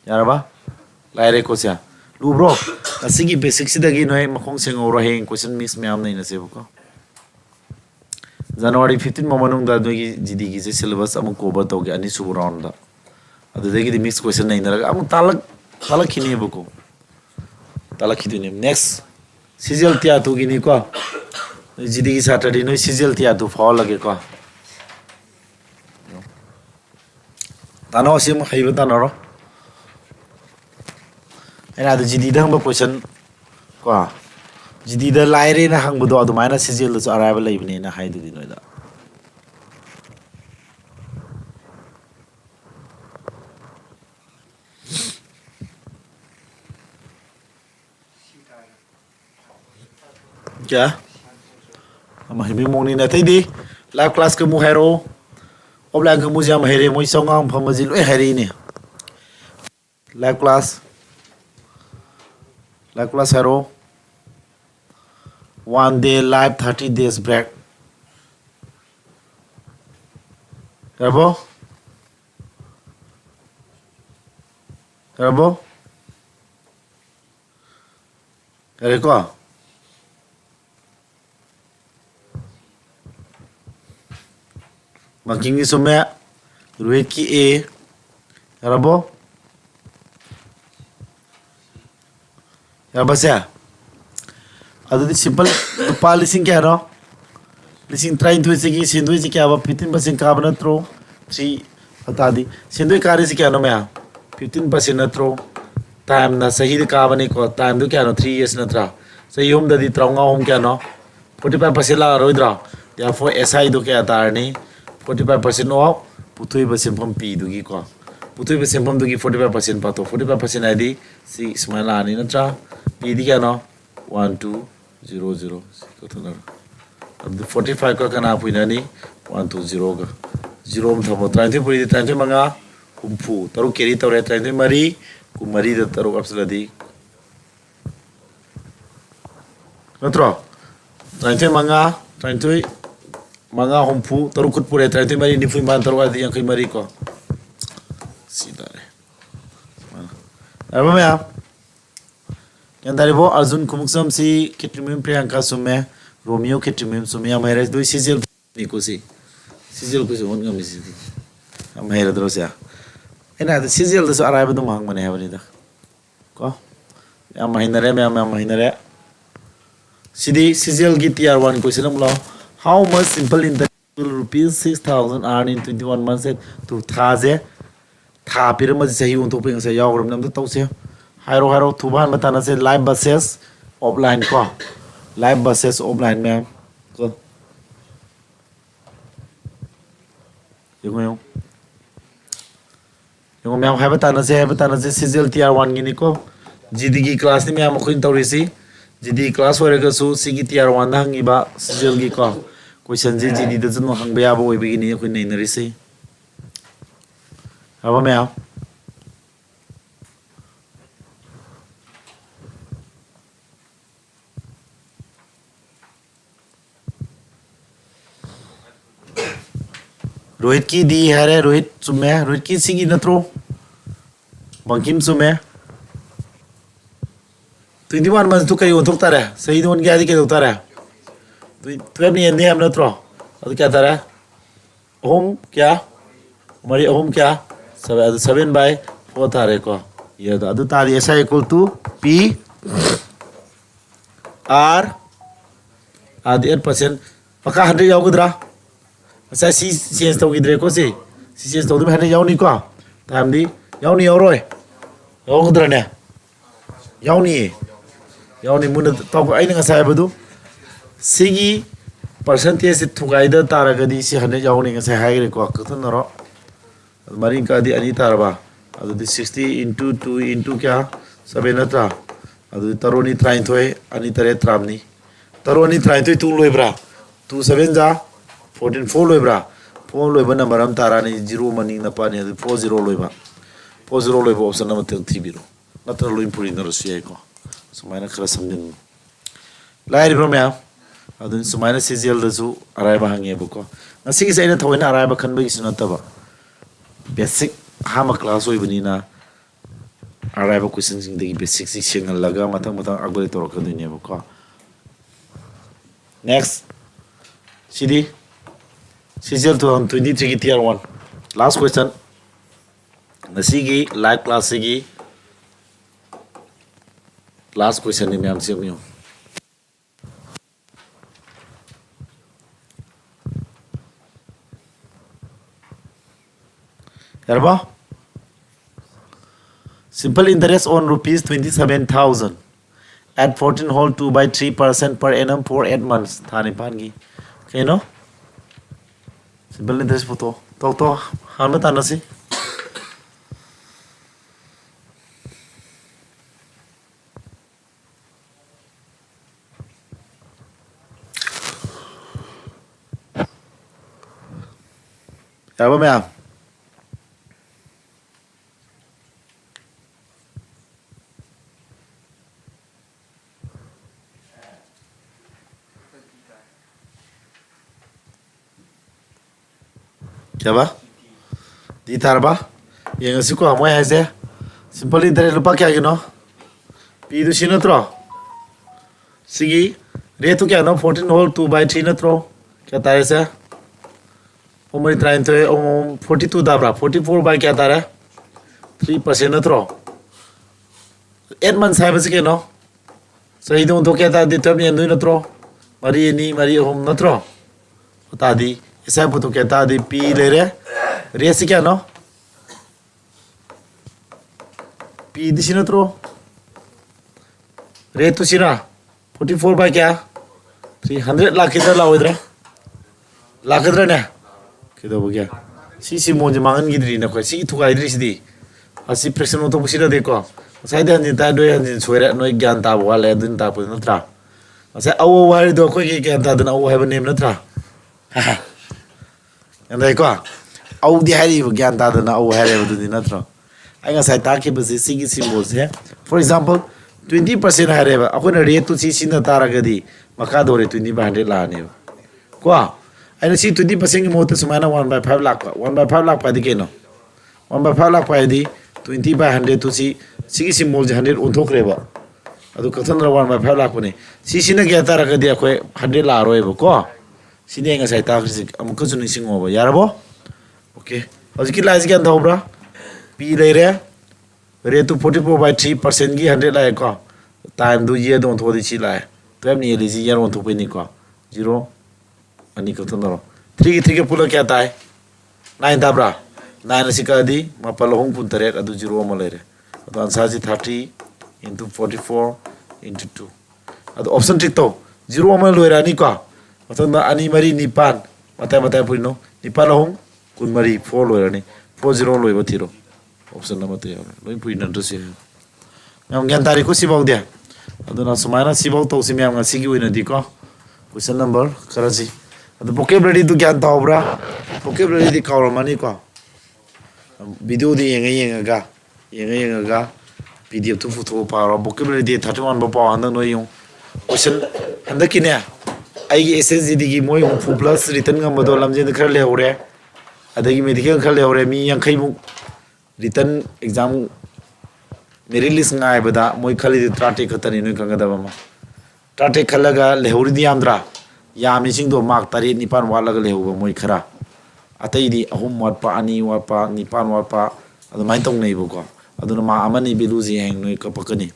yaraba laire ko sia lu bro asigi basic sidagi noi makhong seng oro heng question mix myam nei na se ko January 15 mamanung da doi gidi gi se syllabus am cover to ge ani su round da adu de gi mix question nei na am talak khini bu ko talak khidu ne next sijal tia tu gi ni ko gidi gi saturday noi sijal tia tu fall lage ko tano sim haiba tanaro ena du GD da hamba question ko GD da laire na hang budo adu maina sijil da arrival lai bne na haidu di noida kya ama hibi moni na tai di live class ke mu hero offline ke mu jam here moi songam phamaji loi hari ni live class hero 1 day live 30 days break Rabo ko making ni somya ruhit ki a Rabo Basa adu simple pa lising kya ro lising trying to se gi sindu ji kya ba 15% ka bana tro 3 ata di sindu kare se kya no me 15% na tro time na sahi de ka bane ko time do kya no 3 years na tra sahi hom da di traunga hom kya no 45% la roidra therefore SI do kya tar ni 45% of puthui ba simpom p du gi ko puthui ba simpom du gi 45% pa to 45% id si smile ani na tra p di kya no 1200 ko thana ab 45 ka kana puina ni 120 ga 0 m thamo 30 puri 30 manga kumpu taru keri tawre 30 mari kumari da taru apsala di natro 30 manga humpu taru kut pure 30 mari ni fui man taru adi yang kai mari ko sida re aba me yan dari bo Arjun Kumuksam si Kitrimim Priyanka sume Romeo Kitrimim sume amere doi sijil ni ko si sijil ko on ngam si amere dro sia ena da sijil da so araiba do mang mane habani da ko am mahinare sidi sijil gi tier 1 question am lo how much simple in the rupees 6000 earned in 21 months to thaze ꯊꯥ ꯄꯤꯔꯝꯕꯁꯤ ꯆꯍꯤ ꯑꯣꯟꯊꯣꯛꯄꯒꯤ ꯉꯁꯥꯏ ꯌꯥꯎꯈ꯭ꯔꯕꯅꯤ ꯑꯝꯇ ꯇꯧꯁꯦ ꯍꯥꯏꯔꯣ ꯊꯨꯕ ꯍꯟꯕ ꯇꯥꯟꯅꯁꯦ live ꯕꯁꯦꯁ offline ꯀꯣ live ꯕꯁꯦꯁ offline ꯃꯌꯥꯝ ꯀꯣ ꯌꯦꯡꯉꯣ ꯃꯌꯥꯝ ꯍꯥꯏꯕ ꯇꯥꯟꯅꯁꯦ ꯁꯤꯖꯦꯜ ꯇꯤꯌꯥꯔ 1ꯒꯤꯅꯤꯀꯣ ꯖꯤꯗꯤꯒꯤ ꯀ꯭ꯂꯥꯁꯅꯤ ꯃꯌꯥꯝ ꯑꯩꯈꯣꯏꯅ ꯇꯧꯔꯤꯁꯤ ꯖꯤꯗꯤ ꯀ꯭ꯂꯥꯁ ꯑꯣꯏꯔꯒꯁꯨ ꯁꯤꯒꯤ ꯇꯤꯌꯥꯔ 1ꯗ ꯍꯪꯉꯤꯕ ꯁꯤꯖꯦꯜꯒꯤ ꯀꯣ ꯀꯣꯏꯁꯟꯁꯤ ꯖꯤꯗꯤꯗꯁꯨ ꯍꯪꯕ ꯌꯥꯕ ꯑꯣꯏꯕꯒꯤꯅꯤ ꯑꯩꯈꯣꯏ ꯅꯩꯅꯔꯤꯁꯤ ꯍꯥꯏꯕ ꯃꯌꯥꯝ रोहित की दी है रोहित चुम्मे रोहित की सिगी नत्रो बंकिम चुम्मे 21 मंथ तो कई ओंथोक्ता रे सही दोन क्या के दोता रे 12 ने एंदे हम नत्रो ಅದು क्या तारा ओम क्या मरी ओम क्या 7 by 4 तारे को ये ಅದು तारी ऐसा इक्वल टू p r आदि 8% पक्का 100 यावगद्रा ꯉꯁꯥꯏ ꯁꯤ ꯆꯦꯟꯖ ꯇꯧꯈꯤꯗ꯭ꯔꯦꯀꯣ ꯁꯤ ꯆꯦꯟꯖ ꯇꯧꯗꯕ ꯍꯥꯏꯅ ꯌꯥꯎꯅꯤꯀꯣ ꯇꯥꯏꯝꯗꯤ ꯌꯥꯎꯅꯤ ꯌꯥꯎꯔꯣꯏ ꯌꯥꯎꯒꯗ꯭ꯔꯅꯦ ꯌꯥꯎꯅꯤ ꯃꯨꯟꯅ ꯇꯧ ꯑꯩꯅ ꯉꯁꯥꯏ ꯍꯥꯏꯕꯗꯨ ꯁꯤꯒꯤ ꯄꯔꯁꯦꯟꯇꯦꯖꯁꯤ ꯊꯨꯒꯥꯏꯗ ꯇꯥꯔꯒꯗꯤ ꯁꯤ 100 ꯌꯥꯎꯅꯤ ꯉꯁꯥꯏ ꯍꯥꯏꯈ꯭ꯔꯦꯀꯣ ꯀꯛꯊꯠꯅꯔꯣ ꯃꯔꯤ ꯀꯥꯗꯤ ꯑꯅꯤ ꯇꯥꯔꯕ ꯑꯗꯨꯗꯤ 60 ꯏꯟꯇꯨ 2 ꯏꯟꯇꯨ ꯀꯌꯥ 7 ꯅꯠꯇ꯭ꯔꯥ ꯑꯗꯨꯗꯤ ꯇꯔꯨꯛꯅꯤ 19 ꯑꯅꯤ 8 ꯇꯔꯥꯝꯅꯤ ꯇꯔꯨꯛꯅꯤ 19 2 ꯂꯣꯏꯕ꯭ꯔꯥ 2 7 ꯖꯥ 14 4 लोइब्रा 4 लोइबा नंबर हम तारानी 0 मनी नपानी 4 0 लोइबा 4 0 लोइबा ऑप्शन नंबर 3 थीबिरो नत्र लोइन पुरी नरसिया को सुमाइना खरा समझन लाइरिब्रो मैम अदुन सुमाइना सीजीएल दसु अराइबा हंगेबको नसिगी सैना थोइना अराइबा खनबगिसु नतबा बेसिक हामा क्लास होइबनिना अराइबा क्वेश्चन सिंग दगी बेसिक सि सेंगल लगा मथंग मथंग अगबरे तोरकदुनेबको नेक्स्ट सीडी सीजल 2023 की tier 1 last question नसीगी लाइव क्लास की last question ni मैम से मियो यारबा simple interest on rupees 27,000 at 14 whole 2 by 3% per annum for 8 months Thane पानगी okay no simple interest photo to हालत आना सी क्या मैं आप क्या बा दी तार बा ये ngasi ko amoy haise simple interest lupa kya gino p du sin natro sigi re tu kya no 14 whole 2 by 3 natro kya tare se omari train to 42 da bra 44 by kya tare 3% natro 8 months hai basi ke no sahi don to kya ta determine no natro mari ni mari hom natro ta di ऐसा पुतो कहता है P ले रहे race क्या no P दिशी न throw रे तो सिरा 44 बाय क्या 300 लाख इधर लाओ इधर लाख इधर ने किधर हो गया सी मोजे मांगन गिद्री ना कोई सी थुका इधर सी दी असी प्रेशर में तो बुशिरा देखो साइड हंजिन ता दो हंजिन सोरे नो ज्ञान ता वाले दिन ता पुन नत्रा असे अवो वाले दो कोई ज्ञान ता दिन अवो है बनेम नत्रा अंदर को औदी हैरी ज्ञान तादना औ हैरे बदुदि नत्रो आइगा साइ ताके बसे सिगी सिम्बोल्स है फॉर एग्जांपल 20% हैरेबा अखोना रेट तो सी सिना तारागदी मका दोरे 20 by 100 लाने को आइना सी 20% की मोते सुमाना 1 by 5 लाख 1 by 5 लाख पादी केनो 1 by 5 लाख पादी 20 by 100 तो सी सिगी सिम्बोल 100 ओंथोक्रेबा अदु कथन 1 by 5 लाख पने सी सिना क्या तारागदी अखोय 100 लारोयबो को सिने nga sai ta khisi am ko suni singo ba yarabo okay hojiki lais gan thobra p lai re to 44 by 3% gi 100 lai ko time du ye don thodi chi lai 12 ni li ji yar on thope ni ko 0 ani ko thonoro 3 ki pula kya tai 9 da bra 9 asi kadi mapal hong pun taret adu 0 ama lere adu answer si 30 into 44 into 2 adu option trick to 0 ama loirani ko matanda ani mari nipan matai purino nipan hong kun mari 4 loirani 40 loiba thiro option number 3 loi puina to se ngam gyan tari ko sibau dia aduna sumaina sibau to si myam ngasi gi wina di ko question number karaji adu vocabulary du gyan tawbra vocabulary di kawramani ko video di yenga pdf tu photo pa vocabulary di 31 ba pa handa no yung question handa kine ai gi ssd gi moi fu plus written ngam do lamje de khar le hore adagi medical khar le hore mi yang khai mu written exam मेरे list ngai bada moi khali di trate khatani noi kanga da ma trate khalaga lehuri di amdra ya mi sing do mark tari nipan wala ga lehu moi khara atai di ahum wat pa ani wa pa nipan wa pa adu mai tong nei bu ko adu ma amani bilu ji heng noi ka pakani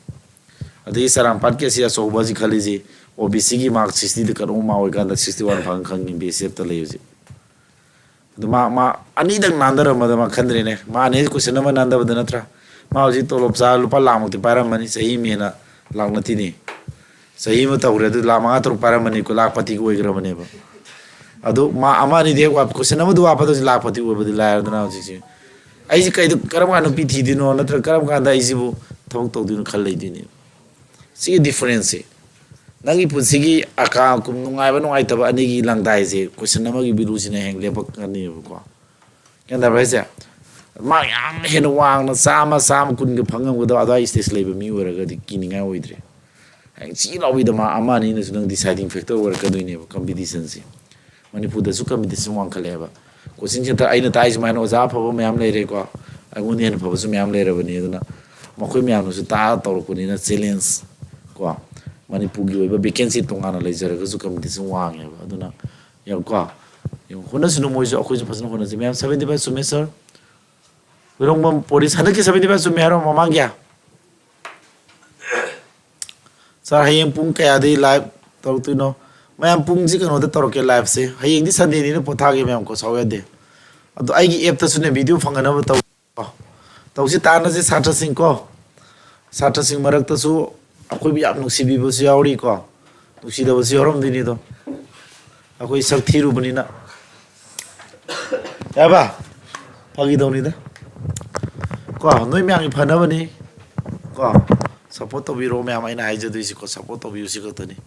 adu saram pat ke sia so baji khali ji obc gi mark 60 de karo ma oi ga 61 phang khang ni be sep ta leyu ji adu ma ani dang nandara ma da ma khandre ne ma ne question ma nanda bada natra ma ji tolop sa lupa lamuk ti param mani sahi mena lang nati ni sahi ma tawre du lama atur param mani ko lak pati ko igra mane ba adu ma amani de wa question ma du apa to lak pati ko badi la dana ji ai ji kai du karam ga no pi thi di no natra karam ga da isi bu thong to du khal lei di ni si difference nangi pu sigi aka kum nungai ba nungai ta ba ani gi lang dai je question ma gi bilu sine heng le bak ani ko kan da ba se ma yam hen wang na sama kun ge phangam go da adai stage lebe mi wera ga di kininga oidre hang chi lawi da ma amani na sunang deciding factor wera ka duine ba competition si manipur da su competition wang khale ba coaching center aina tai jma no za pha ba mayam leire ko agun hen pha ba su mayam leire ba ni duna ma khoi mayam no su ta tor ko ni na challenge ko manipur gi ba vacancy tongana leijara ga su competition wang ya ba duna yam ko yam hona sunu moi jo akhoi jo phasna hona ji mayam 75 sume sir Wirong polis handa ki 75 sume haro mamang kya sir hayeng pung kaya di live tor tu no mayam pung ji kano de tor ke live se hayeng di sunday ni potha ge mayam ko saw de adu ai gi app ta sune video phangana ba taw si ta na je satra sing marak ta su akoi bi ap nuksi bi bu su yauri ko nuksi da bu su yorom dini do akoi sak thiru bani na ya ba phagi do ni da ko noi myang phana bani ko support to biro myang aina haije dui si ko support to bi si ko tani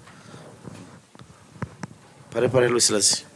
pare lusilasi